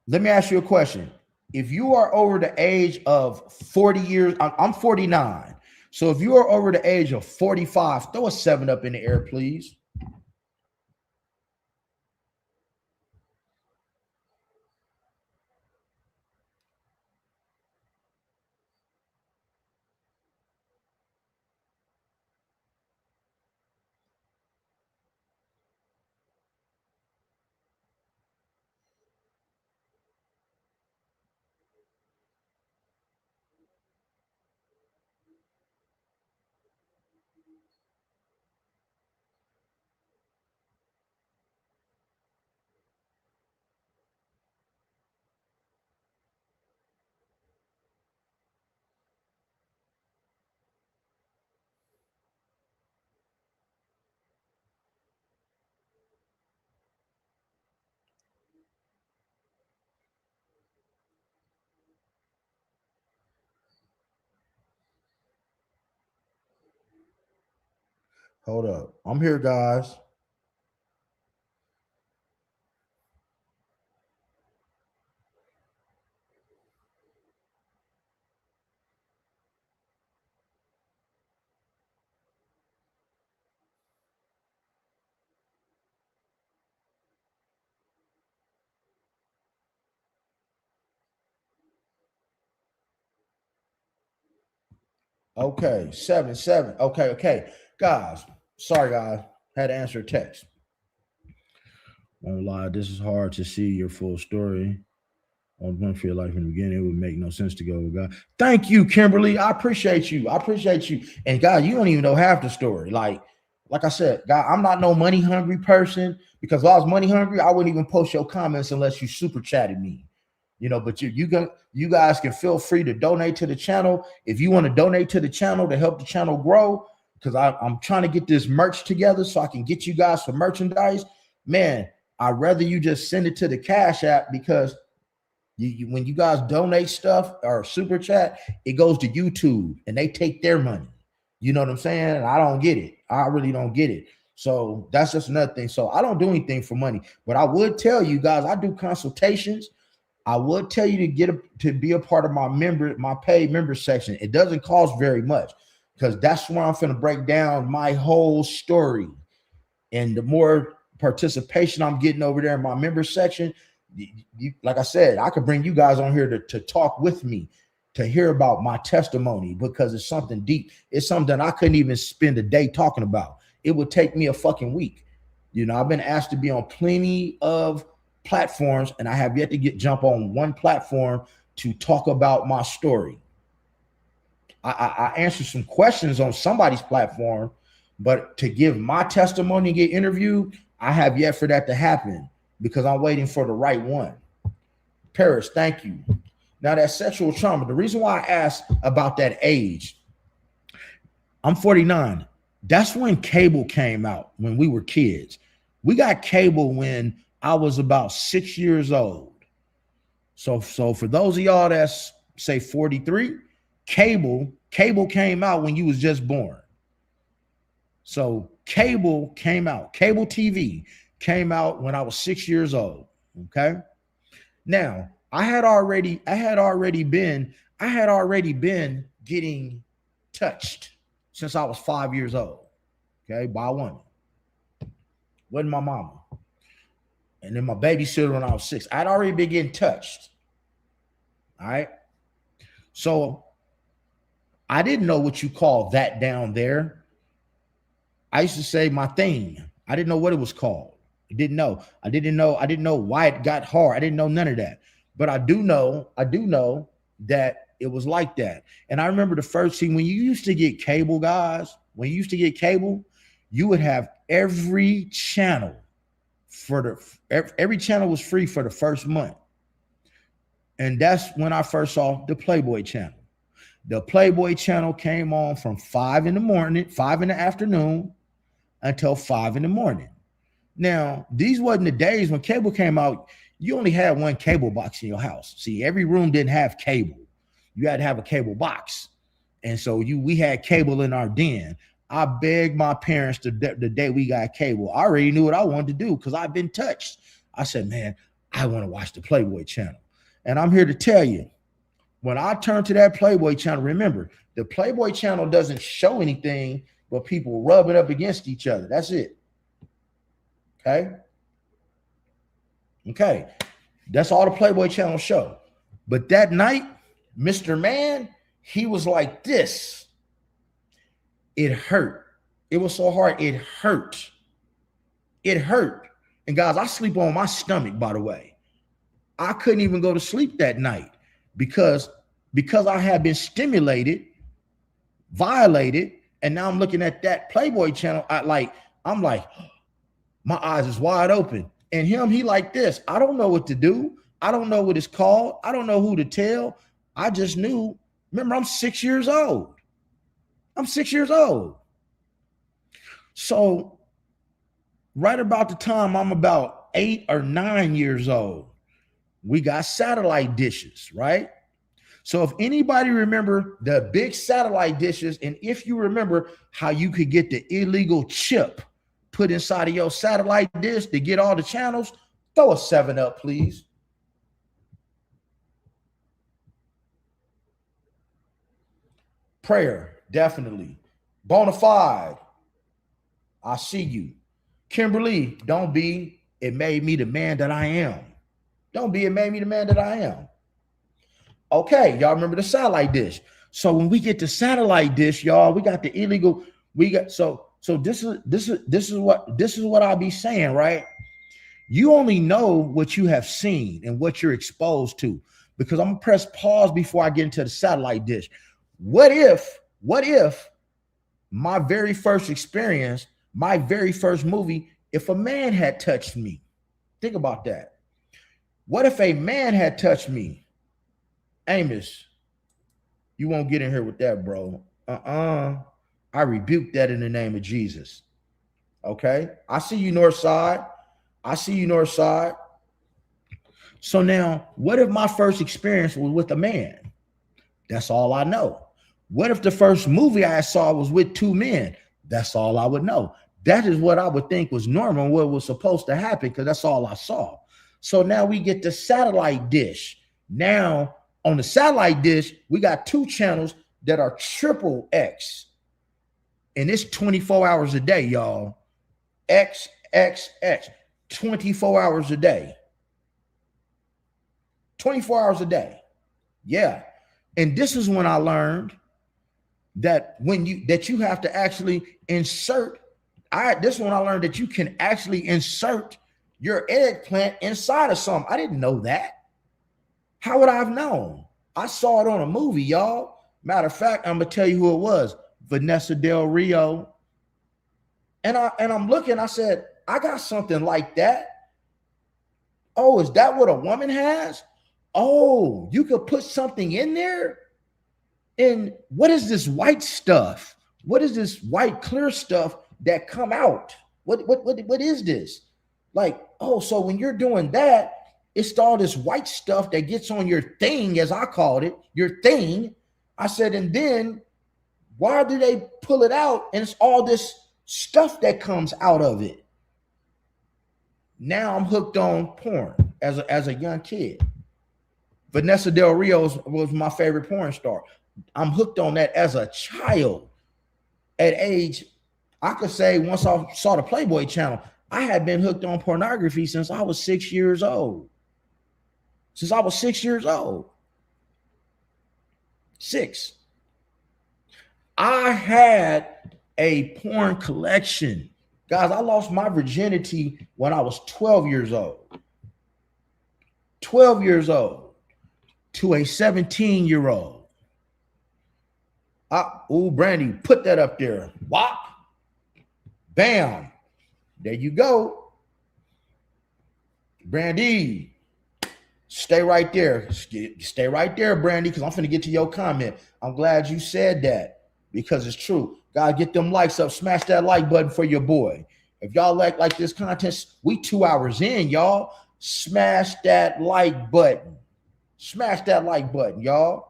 let me ask you a question. If you are over the age of 40 years, I'm 49. So if you are over the age of 45, throw a 7 up in the air, please. Hold up. I'm here, guys. Okay, 7-7. Okay, okay. Guys, sorry, guys. Had to answer a text. Won't lie, this is hard to see your full story. On one feel like from the beginning, it would make no sense to go with God. Thank you, Kimberly. I appreciate you. I appreciate you. And God, you don't even know half the story. Like I said, God, I'm not no money hungry person, because if I was money hungry, I wouldn't even post your comments unless you super chatted me. But you guys can feel free to donate to the channel if you want to donate to the channel to help the channel grow. Because I'm trying to get this merch together so I can get you guys some merchandise. Man, I'd rather you just send it to the Cash App, because when you guys donate stuff or super chat, it goes to YouTube and they take their money. You know what I'm saying? And I don't get it. I really don't get it. So that's just another thing. So I don't do anything for money, but I would tell you guys, I do consultations. I would tell you to be a part of my paid member section. It doesn't cost very much, because that's where I'm going to break down my whole story. And the more participation I'm getting over there in my member section, like I said, I could bring you guys on here to talk with me, to hear about my testimony, because it's something deep. It's something I couldn't even spend a day talking about. It would take me a fucking week. I've been asked to be on plenty of platforms, and I have yet to jump on one platform to talk about my story. I answered some questions on somebody's platform, but to give my testimony and get interviewed, I have yet for that to happen, because I'm waiting for the right one. Paris, thank you. Now, that sexual trauma, the reason why I asked about that age, I'm 49. That's when cable came out, when we were kids. We got cable when I was about 6 years old. So for those of y'all that's say 43, cable came out when you was just born. So cable came out. Cable TV came out when I was 6 years old. Okay. Now I had already been getting touched since I was 5 years old. Okay, by a woman. Wasn't my mama. And then my babysitter when I was 6. I'd already been getting touched. All right. So I didn't know what you call that down there. I used to say my thing. I didn't know what it was called. I didn't know. I didn't know why it got hard. I didn't know none of that. But I do know that it was like that. And I remember the first thing, when you used to get cable, guys, when you used to get cable, you would have every channel every channel was free for the first month. And that's when I first saw the Playboy channel. The Playboy channel came on from 5 in the afternoon until 5 in the morning. Now, these wasn't the days when cable came out. You only had one cable box in your house. See, every room didn't have cable. You had to have a cable box. And so we had cable in our den. I begged my parents the day we got cable. I already knew what I wanted to do, because I've been touched. I said, man, I want to watch the Playboy channel. And I'm here to tell you, when I turned to that Playboy channel, remember, the Playboy channel doesn't show anything but people rubbing up against each other. That's it. Okay. Okay. That's all the Playboy channel show. But that night, Mr. Man, he was like this. It hurt. It was so hard. It hurt. It hurt. And guys, I sleep on my stomach, by the way. I couldn't even go to sleep that night because I had been stimulated, violated, and now I'm looking at that Playboy channel. I'm like, my eyes is wide open. And he like this. I don't know what to do. I don't know what it's called. I don't know who to tell. I just knew. Remember, I'm 6 years old. I'm 6 years old. So right about the time I'm about 8 or 9 years old, we got satellite dishes, right? So if anybody remember the big satellite dishes, and if you remember how you could get the illegal chip put inside of your satellite dish to get all the channels, throw a 7 up, please. Prayer, definitely. Bonafide, I see you. Kimberly, don't be, it made me the man that I am. Don't be, it made me the man that I am. Okay, y'all remember the satellite dish. So when we get the satellite dish, y'all, we got the illegal, we got so this is what I'll be saying, right? You only know what you have seen and what you're exposed to, because I'm gonna press pause before I get into the satellite dish. What if my very first experience, my very first movie, if a man had touched me? Think about that. What if a man had touched me? Amos, you won't get in here with that, bro. I rebuke that in the name of Jesus. Okay? I see you, Northside. I see you, Northside. So now, what if my first experience was with a man? That's all I know. What if the first movie I saw was with 2 men? That's all I would know. That is what I would think was normal, what was supposed to happen, because that's all I saw. So now we get the satellite dish. Now, on the satellite dish, we got 2 channels that are triple X. And it's 24 hours a day, y'all. X, 24 hours a day. 24 hours a day. Yeah. And this is when I learned that you have to actually insert. This is when I learned that you can actually insert your eggplant inside of something. I didn't know that. How would I have known? I saw it on a movie, y'all. Matter of fact, I'm gonna tell you who it was. Vanessa Del Rio. And I'm looking, I said, I got something like that. Oh, is that what a woman has? Oh, you could put something in there? And what is this white stuff? What is this white clear stuff that come out? What is this? Like, oh, so when you're doing that, it's all this white stuff that gets on your thing, as I called it, your thing. I said, and then why do they pull it out? And it's all this stuff that comes out of it. Now I'm hooked on porn as a young kid. Vanessa Del Rio was my favorite porn star. I'm hooked on that as a child. At age, I could say once I saw the Playboy channel, I had been hooked on pornography since I was 6 years old. Since I was 6 years old. 6. I had a porn collection. Guys, I lost my virginity when I was 12 years old. 12 years old to a 17-year-old. Oh, Brandy, put that up there. Whop. Bam. There you go. Brandy, stay right there. Stay right there, Brandy, because I'm finna get to your comment. I'm glad you said that because it's true. God, get them likes up. Smash that like button for your boy. If y'all like this content, we 2 hours in, y'all. Smash that like button. Smash that like button, y'all.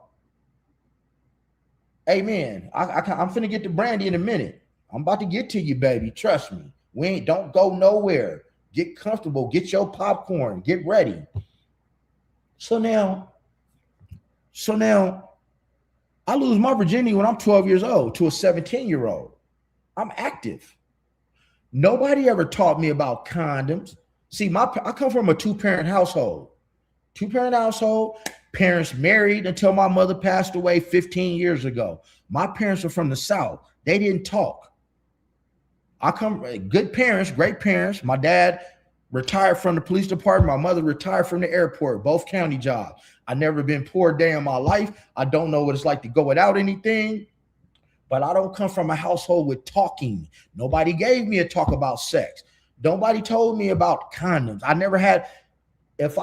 Amen. I'm finna get to Brandy in a minute. I'm about to get to you, baby. Trust me. Don't go nowhere. Get comfortable. Get your popcorn. Get ready. So now, I lose my virginity when I'm 12 years old to a 17-year-old. I'm active. Nobody ever taught me about condoms. See, I come from a 2-parent household. 2-parent household. Parents married until my mother passed away 15 years ago. My parents are from the South. They didn't talk. Good parents, great parents. My dad retired from the police department. My mother retired from the airport, both county jobs. I never been poor a day in my life. I don't know what it's like to go without anything, but I don't come from a household with talking. Nobody gave me a talk about sex. Nobody told me about condoms. I never had. If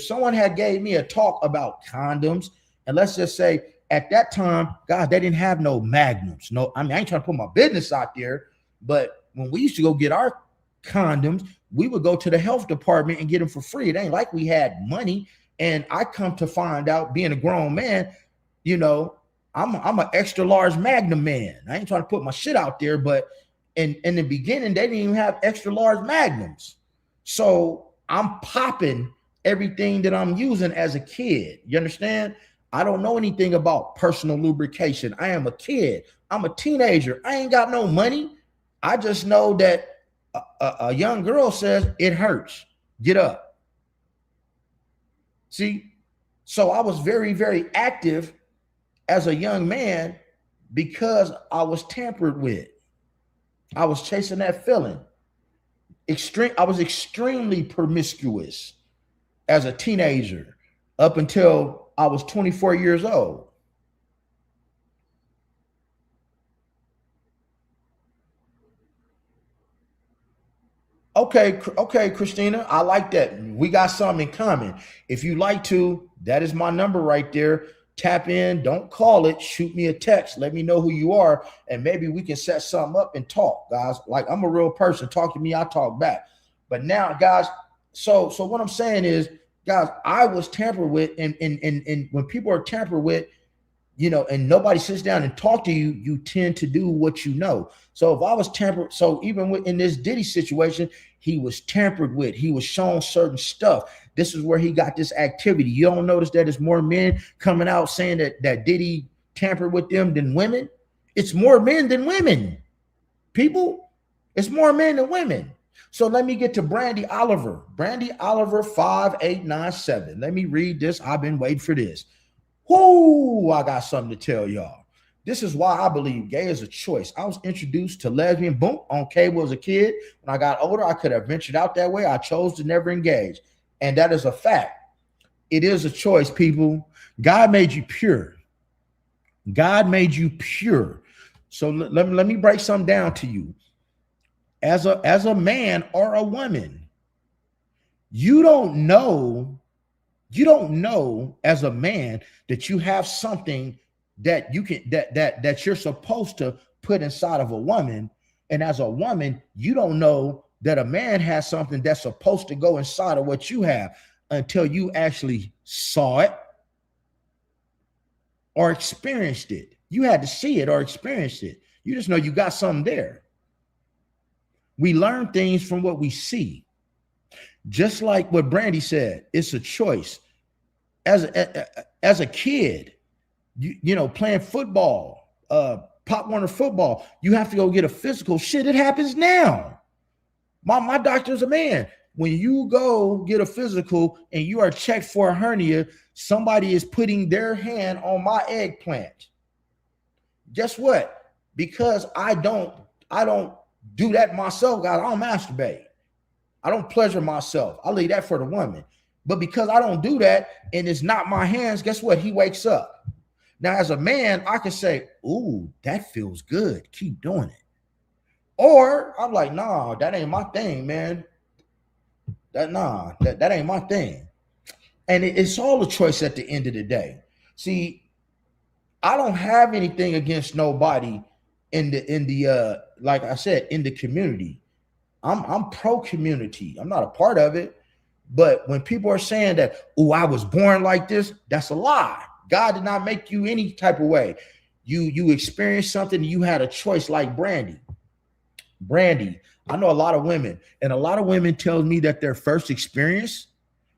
someone had gave me a talk about condoms, and let's just say at that time, God, they didn't have no magnums. No, I mean, I ain't trying to put my business out there, but when we used to go get our condoms, we would go to the health department and get them for free. It ain't like we had money. And I come to find out, being a grown man, you know, I'm an extra large Magnum man. I ain't trying to put my shit out there, but in the beginning, they didn't even have extra large Magnums. So I'm popping everything that I'm using as a kid. You understand? I don't know anything about personal lubrication. I am a kid. I'm a teenager. I ain't got no money. I just know that a young girl says it hurts. Get up. See? So I was very, very active as a young man because I was tampered with. I was chasing that feeling. I was extremely promiscuous as a teenager up until I was 24 years old. Okay, Christina, I like that. We got something in common. If you like to, that is my number right there. Tap in, don't call it, shoot me a text, let me know who you are, and maybe we can set something up and talk, guys. Like, I'm a real person. Talk to me, I talk back. But now, guys, so what I'm saying is, guys, I was tampered with, and when people are tampered with, you know, and nobody sits down and talk to you, you tend to do what you know. So if I was tampered, so even in this Diddy situation, he was tampered with. He was shown certain stuff. This is where he got this activity. You don't notice that there's more men coming out saying that Diddy tampered with them than women? It's more men than women. People, it's more men than women. So let me get to Brandy Oliver. Brandy Oliver 5897. Let me read this. I've been waiting for this. Whoo, I got something to tell y'all. This is why I believe gay is a choice. I was introduced to lesbian boom on cable as a kid. When I got older, I could have ventured out that way. I chose to never engage. And that is a fact. It is a choice, people. God made you pure. God made you pure. So let me break something down to you. As a man or a woman, you don't know as a man that you have something that you can that you're supposed to put inside of a woman. And as a woman, you don't know that a man has something that's supposed to go inside of what you have until you actually saw it or experienced it. You had to see it or experience it. You just know you got something there. We learn things from what we see. Just like what Brandy said, it's a choice. As a kid, you know, playing football, Pop Warner football, you have to go get a physical. Shit, it happens now. My doctor's a man. When you go get a physical and you are checked for a hernia, somebody is putting their hand on my eggplant. Guess what? Because I don't do that myself, guys. I don't masturbate. I don't pleasure myself. I leave that for the woman. But because I don't do that and it's not my hands, guess what? He wakes up. Now, as a man, I can say, ooh, that feels good. Keep doing it. Or I'm like, nah, that ain't my thing, man. That ain't my thing. And it's all a choice at the end of the day. See, I don't have anything against nobody in the like I said, in the community. I'm pro community. I'm not a part of it. But when people are saying that, oh, I was born like this, that's a lie. God did not make you any type of way. You experienced something, you had a choice, like Brandy. I know a lot of women, and a lot of women tell me that their first experience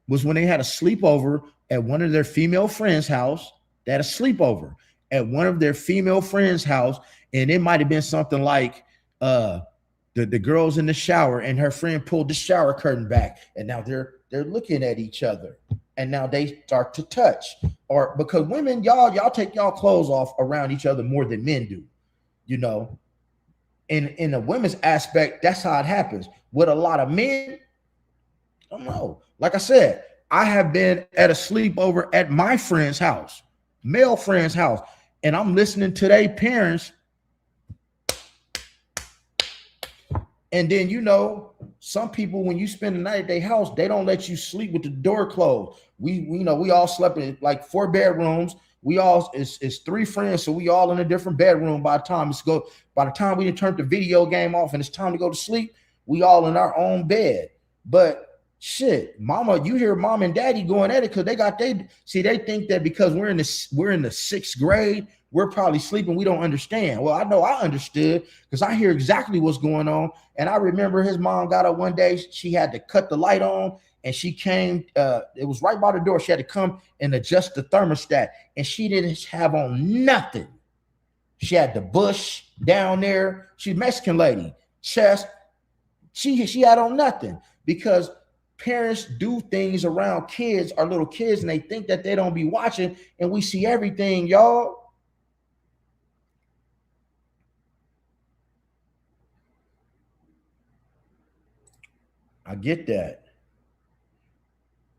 was when they had a sleepover at one of their female friends' house. They had a sleepover at one of their female friends' house, and it might have been something like the girl's in the shower and her friend pulled the shower curtain back, and now they're looking at each other, and now they start to touch. Or because women, y'all take y'all clothes off around each other more than men do, you know. In a women's aspect, that's how it happens. With a lot of men, I don't know. Like I said, I have been at a sleepover at my friend's house, male friend's house, and I'm listening to their parents. And then, you know, some people, when you spend the night at their house, they don't let you sleep with the door closed. We all slept in like 4 bedrooms. We all it's 3 friends, so we all in a different bedroom. By the time we turn the video game off and it's time to go to sleep, we all in our own bed. But Shit, mama, you hear mom and daddy going at it because they think that because we're in the sixth grade, we're probably sleeping. We don't understand. Well, I know I understood because I hear exactly what's going on. And I remember his mom got up one day, she had to cut the light on, and she came, it was right by the door. She had to come and adjust the thermostat, and she didn't have on nothing. She had the bush down there. She's a Mexican lady, chest. She had on nothing because parents do things around kids, our little kids, and they think that they don't be watching, and we see everything, y'all. I get that.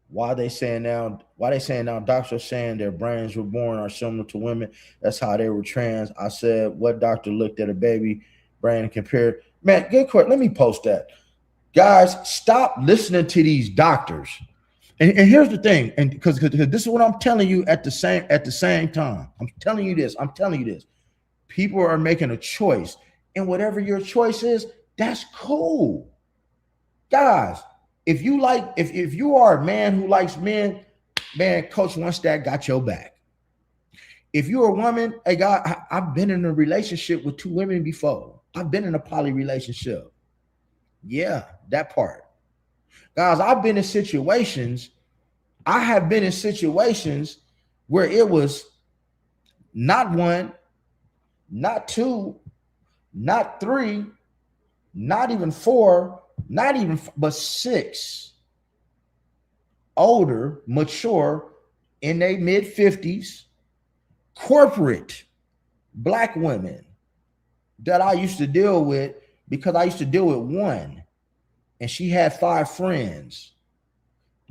Why they saying now doctors are saying their brains were born are similar to women. That's how they were trans. I said, what doctor looked at a baby brain and compared? Man, good question. Let me post that. Guys, stop listening to these doctors. And here's the thing, and because this is what I'm telling you at the same time. I'm telling you this. People are making a choice, and whatever your choice is, that's cool. Guys, if you are a man who likes men, man, Coach Onestack got your back. If you're a woman, hey, God, I've been in a relationship with 2 women before. I've been in a poly relationship. Yeah, that part. Guys, I have been in situations where it was not 1, not 2, not 3, not even 4, but 6 older, mature, in their mid-50s, corporate black women that I used to deal with, because I used to deal with one, and she had 5 friends,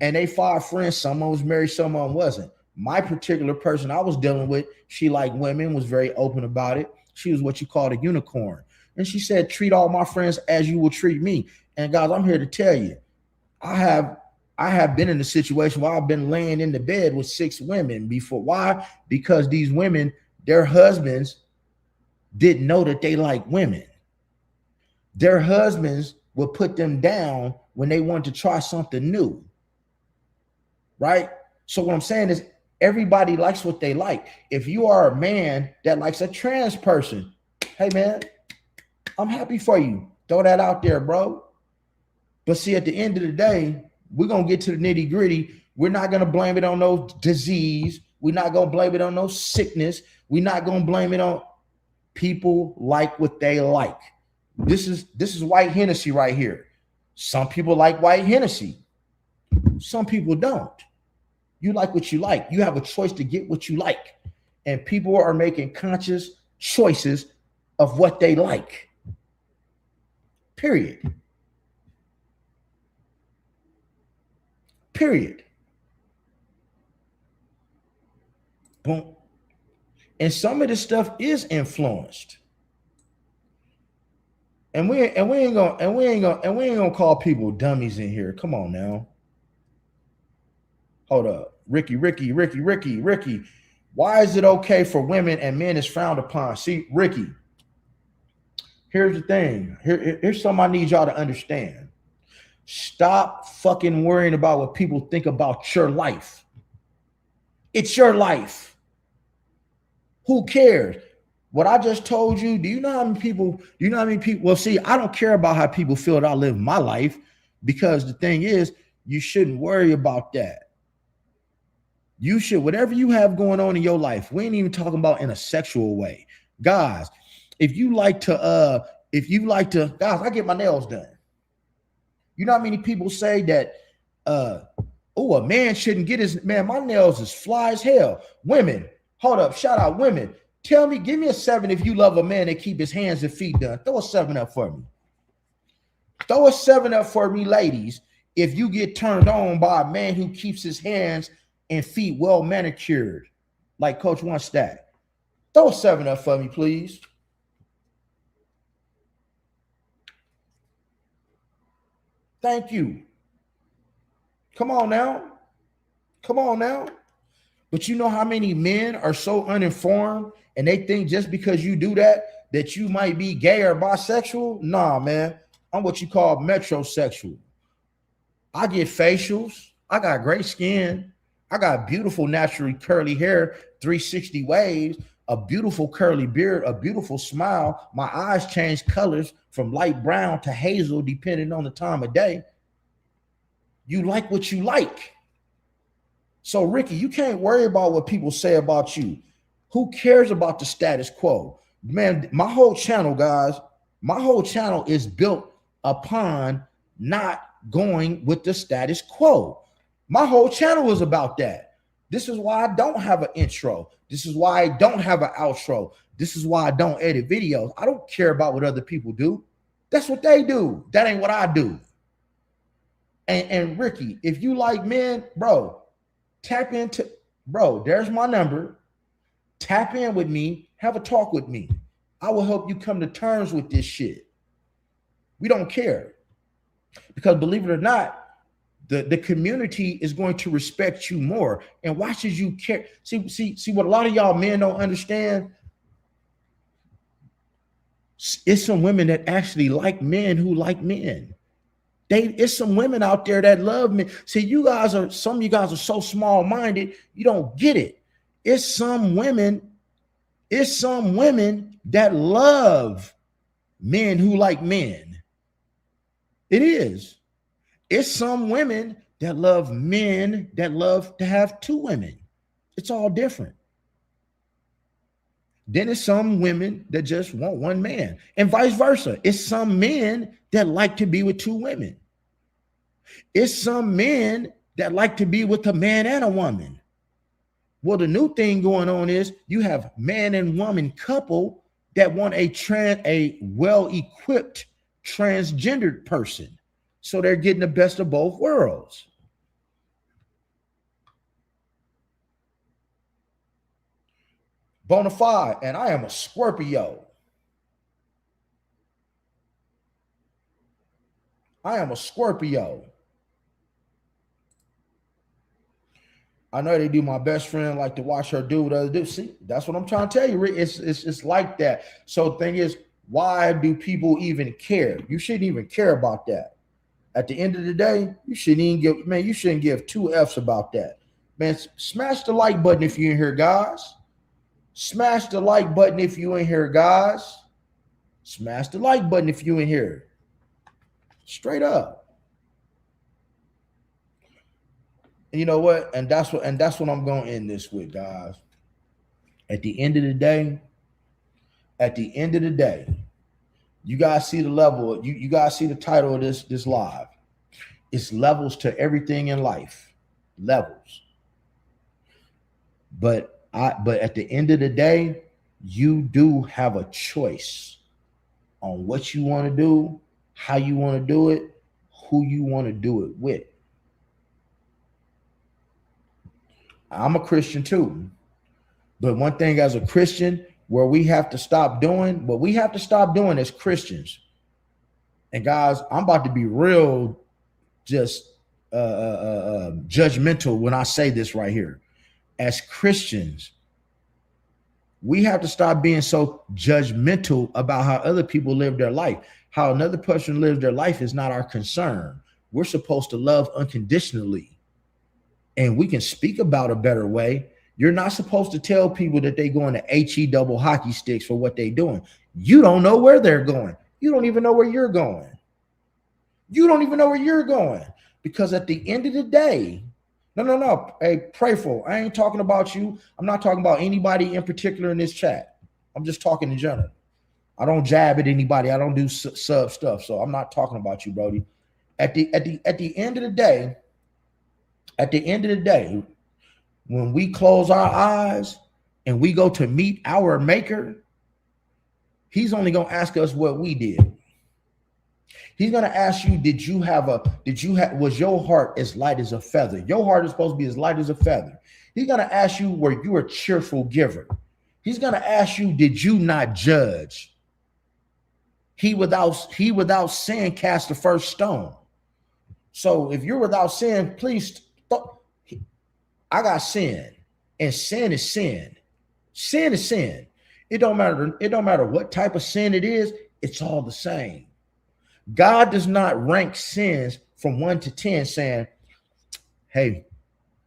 and they 5 friends, someone was married, someone wasn't. My particular person I was dealing with, she liked women, was very open about it. She was what you call a unicorn. And she said, treat all my friends as you will treat me. And guys, I'm here to tell you, I have been in a situation where I've been laying in the bed with 6 women before. Why? Because these women, their husbands didn't know that they like women. Their husbands would put them down when they wanted to try something new. Right? So what I'm saying is everybody likes what they like. If you are a man that likes a trans person, hey man, I'm happy for you. Throw that out there, bro. But see, at the end of the day, we're going to get to the nitty gritty. We're not going to blame it on no disease. We're not going to blame it on no sickness. We're not going to blame it on people like what they like. This is white Hennessy right here. Some people like white Hennessy. Some people don't. You like what you like. You have a choice to get what you like. And people are making conscious choices of what they like. Period. Period. Boom. And some of this stuff is influenced. And we ain't gonna call people dummies in here. Come on now. Hold up. Ricky. Why is it okay for women and men is frowned upon? See, Ricky, here's the thing. Here's something I need y'all to understand. Stop fucking worrying about what people think about your life. It's your life. Who cares? What I just told you, do you know how many people, well, see, I don't care about how people feel that I live my life, because the thing is, you shouldn't worry about that. You should, whatever you have going on in your life, we ain't even talking about in a sexual way. Guys, if you like to, guys, I get my nails done. You know how many people say that, a man shouldn't get his, man, my nails is fly as hell. Women, hold up, shout out women. Tell me, give me a 7 if you love a man that keep his hands and feet done. Throw a 7 up for me. Throw a 7 up for me, ladies, if you get turned on by a man who keeps his hands and feet well manicured, like Coach Onestack. Throw a 7 up for me, please. Thank you. Come on now. But you know how many men are so uninformed and they think just because you do that you might be gay or bisexual? Nah, man. I'm what you call metrosexual. I get facials. I got great skin. I got beautiful, naturally curly hair, 360 waves, a beautiful curly beard, a beautiful smile. My eyes change colors from light brown to hazel, depending on the time of day. You like what you like. So, Ricky, you can't worry about what people say about you. Who cares about the status quo? Man, my whole channel, guys, my whole channel is built upon not going with the status quo. My whole channel is about that. This is why I don't have an intro. This is why I don't have an outro. This is why I don't edit videos. I don't care about what other people do. That's what they do. That ain't what I do. And Ricky, if you like men, bro, tap into, bro, there's my number. Tap in with me. Have a talk with me. I will help you come to terms with this shit. We don't care. Because believe it or not, the community is going to respect you more. And why should you care? See what a lot of y'all men don't understand? It's some women that actually like men who like men. It's some women out there that love men. See, some of you guys are so small-minded, you don't get it. It's some women that love men who like men. It is. It's some women that love men that love to have two women. It's all different. Then it's some women that just want one man, and vice versa. It's some men that like to be with two women. It's some men that like to be with a man and a woman. Well, the new thing going on is you have man and woman couple that want a well-equipped transgendered person. So they're getting the best of both worlds. Bonafide, and I am a Scorpio. I am a Scorpio. I know they do. My best friend like to watch her do what others do. See, that's what I'm trying to tell you, Rick. It's like that. So the thing is, why do people even care? You shouldn't even care about that. At the end of the day, you shouldn't give two F's about that. Man, smash the like button if you're in here, guys. Smash the like button if you in here, guys. Smash the like button if you in here. Straight up. And you know what? And that's what I'm going to end this with, guys. At the end of the day, you guys see the level. You guys see the title of this live. It's levels to everything in life. Levels. But at the end of the day, you do have a choice on what you want to do, how you want to do it, who you want to do it with. I'm a Christian too. But one thing as a Christian, what we have to stop doing as Christians. And guys, I'm about to be real just judgmental when I say this right here. As Christians, we have to stop being so judgmental about how other people live their life. How another person lives their life is not our concern. We're supposed to love unconditionally. And we can speak about a better way. You're not supposed to tell people that they're going to HE double hockey sticks for what they're doing. You don't know where they're going. You don't even know where you're going. You don't even know where you're going. Because at the end of the day, no. Hey, Prayful, I ain't talking about you. I'm not talking about anybody in particular in this chat. I'm just talking in general. I don't jab at anybody. I don't do sub stuff. So I'm not talking about you, Brody. At the end of the day, when we close our eyes and we go to meet our maker, he's only going to ask us what we did. He's going to ask you, was your heart as light as a feather? Your heart is supposed to be as light as a feather. He's going to ask you, were you a cheerful giver? He's going to ask you, did you not judge? He without sin cast the first stone. So if you're without sin, please, I got sin, and sin is sin. Sin is sin. It don't matter what type of sin it is, it's all the same. God does not rank sins from 1 to 10 saying, hey,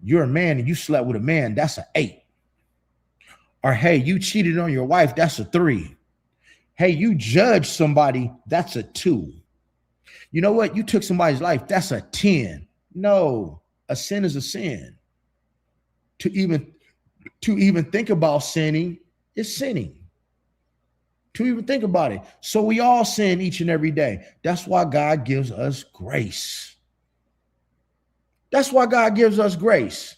you're a man and you slept with a man, that's an 8. Or hey, you cheated on your wife, that's a 3. Hey, you judged somebody, that's a 2. You know what? You took somebody's life, that's a 10. No, a sin is a sin. To even think about sinning is sinning. To even think about it. So we all sin each and every day. That's why God gives us grace. That's why God gives us grace.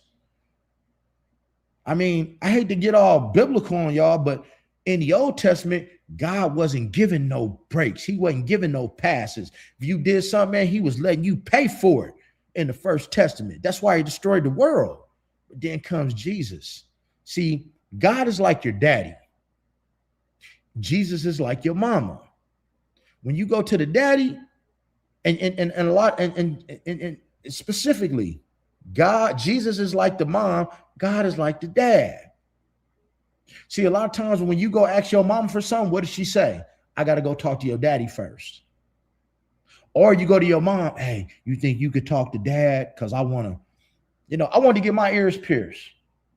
I mean, I hate to get all biblical on y'all, but in the Old Testament, God wasn't giving no breaks. He wasn't giving no passes. If you did something, man, he was letting you pay for it in the First Testament. That's why he destroyed the world. But then comes Jesus. See, God is like your daddy. Jesus is like your mama. When you go to the daddy, and a lot, and specifically, Jesus is like the mom, God is like the dad. See, a lot of times when you go ask your mom for something, what does she say? I got to go talk to your daddy first. Or you go to your mom, hey, you think you could talk to dad? Because I want to get my ears pierced.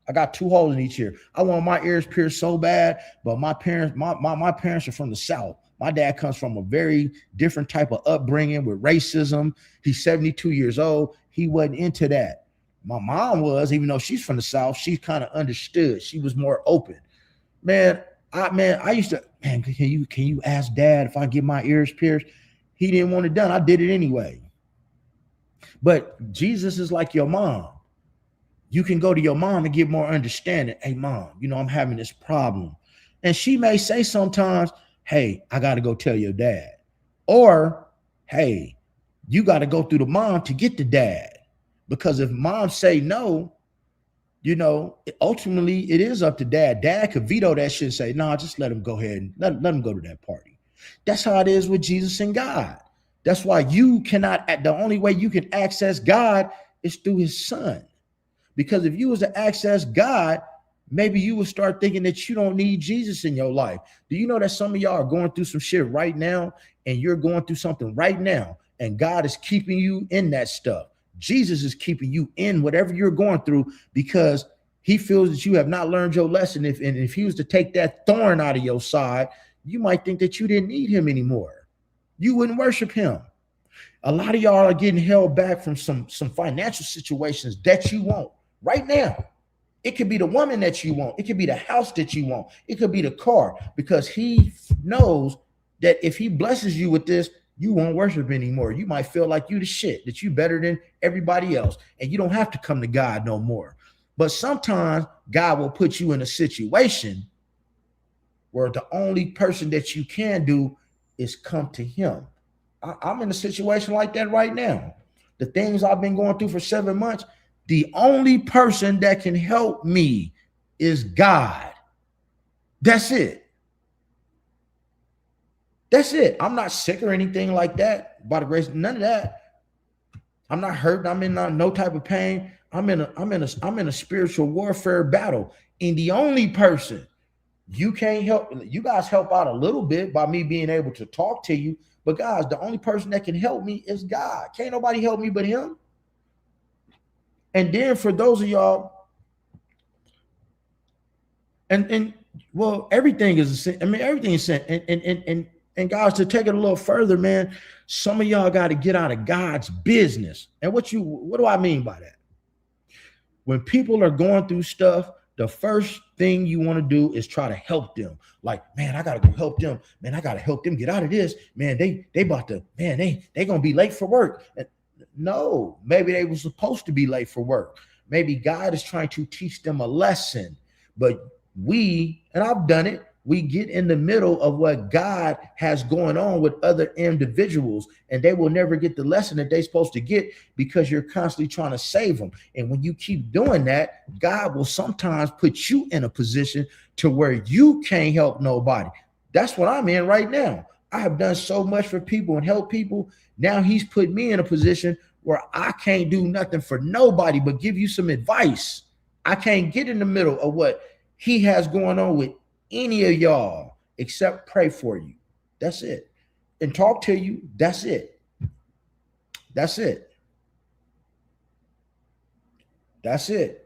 I got 2 holes in each ear. I want my ears pierced so bad, but my parents are from the South. My dad comes from a very different type of upbringing with racism. He's 72 years old. He wasn't into that. My mom was, even though she's from the South, she kind of understood. She was more open. I used to, can you ask dad if I get my ears pierced? He didn't want it done. I did it anyway. But Jesus is like your mom. You can go to your mom and get more understanding. Hey, mom, I'm having this problem. And she may say sometimes, hey, I got to go tell your dad. Or, hey, you got to go through the mom to get the dad. Because if mom say no, ultimately it is up to dad. Dad could veto that shit and say, no, just let him go ahead and let him go to that party. That's how it is with Jesus and God. That's why the only way you can access God is through his son. Because if you was to access God, maybe you would start thinking that you don't need Jesus in your life. Do you know that some of y'all are going through some shit right now, and you're going through something right now, and God is keeping you in that stuff? Jesus is keeping you in whatever you're going through because he feels that you have not learned your lesson. If he was to take that thorn out of your side, you might think that you didn't need him anymore. You wouldn't worship him. A lot of y'all are getting held back from some financial situations that you want right now. It could be the woman that you want. It could be the house that you want. It could be the car, because he knows that if he blesses you with this, you won't worship anymore. You might feel like you the shit, that you better than everybody else, and you don't have to come to God no more. But sometimes God will put you in a situation where the only person that you can do is come to him. I'm in a situation like that right now. The things I've been going through for 7 months, the only person that can help me is God. That's it. That's it. I'm not sick or anything like that. By the grace, none of that. I'm not hurt. I'm in no type of pain. I'm in a spiritual warfare battle. And the only person you can't help, you guys help out a little bit by me being able to talk to you. But guys, the only person that can help me is God. Can't nobody help me but him. And then for those of y'all, and well, everything is a sin. I mean, everything is sin. And guys, to take it a little further, man, some of y'all got to get out of God's business. And what do I mean by that? When people are going through stuff, the first thing you want to do is try to help them. Like, man, I got to go help them. Man, I got to help them get out of this. Man, they about to, man, they going to be late for work. And no, maybe they were supposed to be late for work. Maybe God is trying to teach them a lesson. But and I've done it, we get in the middle of what God has going on with other individuals, and they will never get the lesson that they're supposed to get because you're constantly trying to save them. And when you keep doing that, God will sometimes put you in a position to where you can't help nobody. That's what I'm in right now. I have done so much for people and help people. Now he's put me in a position where I can't do nothing for nobody but give you some advice. I can't get in the middle of what he has going on with any of y'all except pray for you. That's it. And talk to you. That's it. That's it. That's it.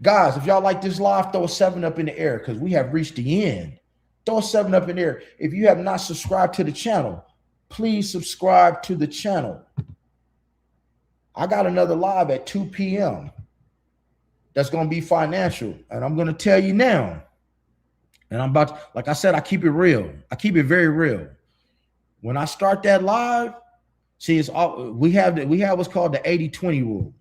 Guys, if y'all like this live, throw a 7 up in the air because we have reached the end. Throw a 7 up in the air. If you have not subscribed to the channel, please subscribe to the channel. I got another live at 2 p.m. that's going to be financial. And I'm going to tell you now. And I'm about to, like I said, I keep it real. I keep it very real. When I start that live, see, it's all we have what's called the 80-20 rule.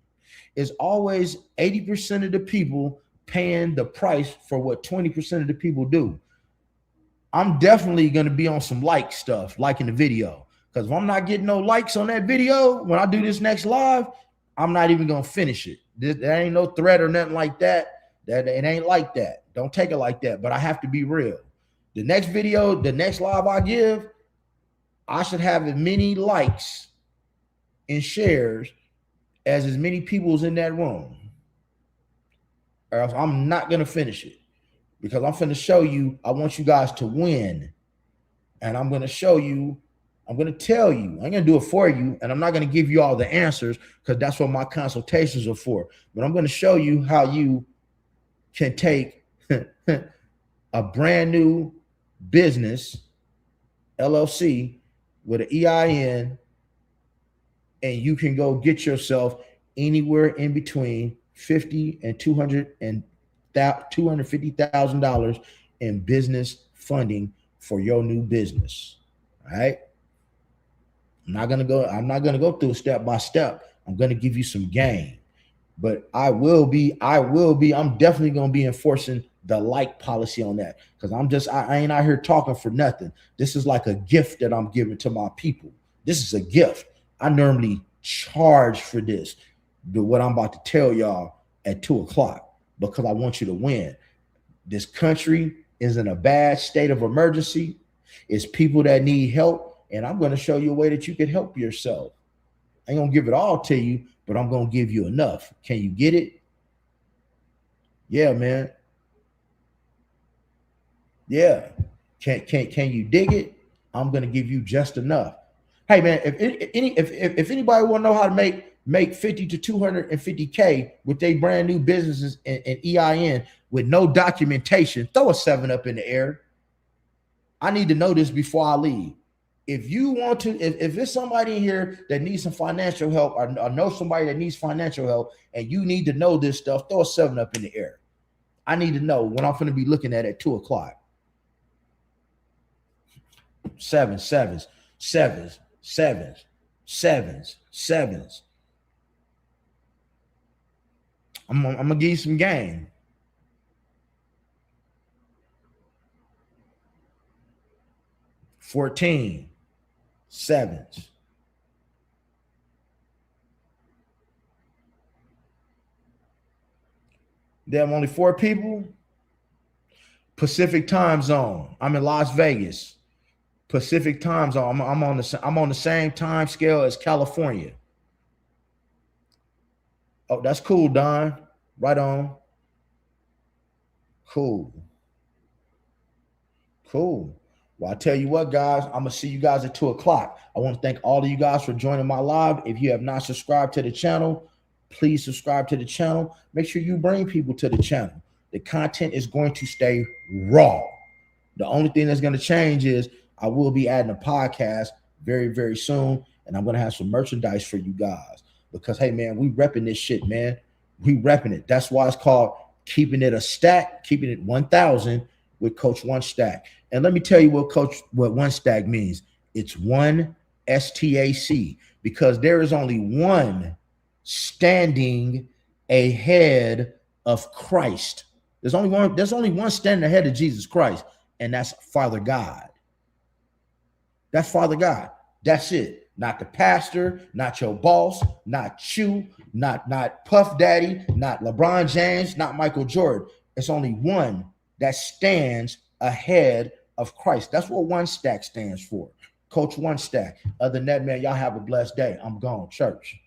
It's always 80% of the people paying the price for what 20% of the people do. I'm definitely going to be on some like stuff, liking the video. Because if I'm not getting no likes on that video, when I do this next live, I'm not even going to finish it. There ain't no threat or nothing like that. That it ain't like that. Don't take it like that. But I have to be real. The next video, the next live I give, I should have as many likes and shares as many people's in that room. Or else I'm not going to finish it. Because I'm going to show you, I want you guys to win. And I'm going to show you, I'm going to tell you, I'm going to do it for you. And I'm not going to give you all the answers because that's what my consultations are for. But I'm going to show you how you can take a brand new business, LLC, with an EIN, and you can go get yourself anywhere in between $50,000 and $250,000 in business funding for your new business. All right. I'm not gonna go through step by step. I'm gonna give you some game, but I'm definitely gonna be enforcing the like policy on that because I ain't out here talking for nothing. This is like a gift that I'm giving to my people. This is a gift. I normally charge for this, but what I'm about to tell y'all at 2 o'clock because I want you to win. This country is in a bad state of emergency. It's people that need help, and I'm going to show you a way that you can help yourself. I ain't going to give it all to you, but I'm going to give you enough. Can you get it? Yeah, man. Yeah. Can you dig it? I'm going to give you just enough. Hey, man, if anybody want to know how to make 50 to 250K with their brand new businesses and EIN with no documentation, throw a 7 up in the air. I need to know this before I leave. If you want to, if there's somebody in here that needs some financial help or know somebody that needs financial help and you need to know this stuff, throw a 7 up in the air. I need to know when I'm going to be looking at 2 o'clock. 7s, 7s, 7s, 7s, 7s, 7s. I'm going to give you some game. $14, 7s. Damn, only 4 people. Pacific time zone. I'm in Las Vegas. Pacific time zone. I'm on the same time scale as California. Oh, that's cool, Don. Right on. Cool. Cool. Well, I tell you what, guys, I'm going to see you guys at 2 o'clock. I want to thank all of you guys for joining my live. If you have not subscribed to the channel, please subscribe to the channel. Make sure you bring people to the channel. The content is going to stay raw. The only thing that's going to change is I will be adding a podcast very, very soon, and I'm going to have some merchandise for you guys because, hey, man, we repping this shit, man. We repping it. That's why it's called keeping it a stack, keeping it 1,000 with Coach One Stack. And let me tell you what One Stack means. It's one STAC because there is only one standing ahead of Christ. There's only one standing ahead of Jesus Christ, and that's Father God. That's Father God. That's it. Not the pastor, not your boss, not you, not Puff Daddy, not LeBron James, not Michael Jordan. It's only one that stands ahead of Christ. That's what One Stack stands for. Coach One Stack. Other than that, man, y'all have a blessed day. I'm gone. Church.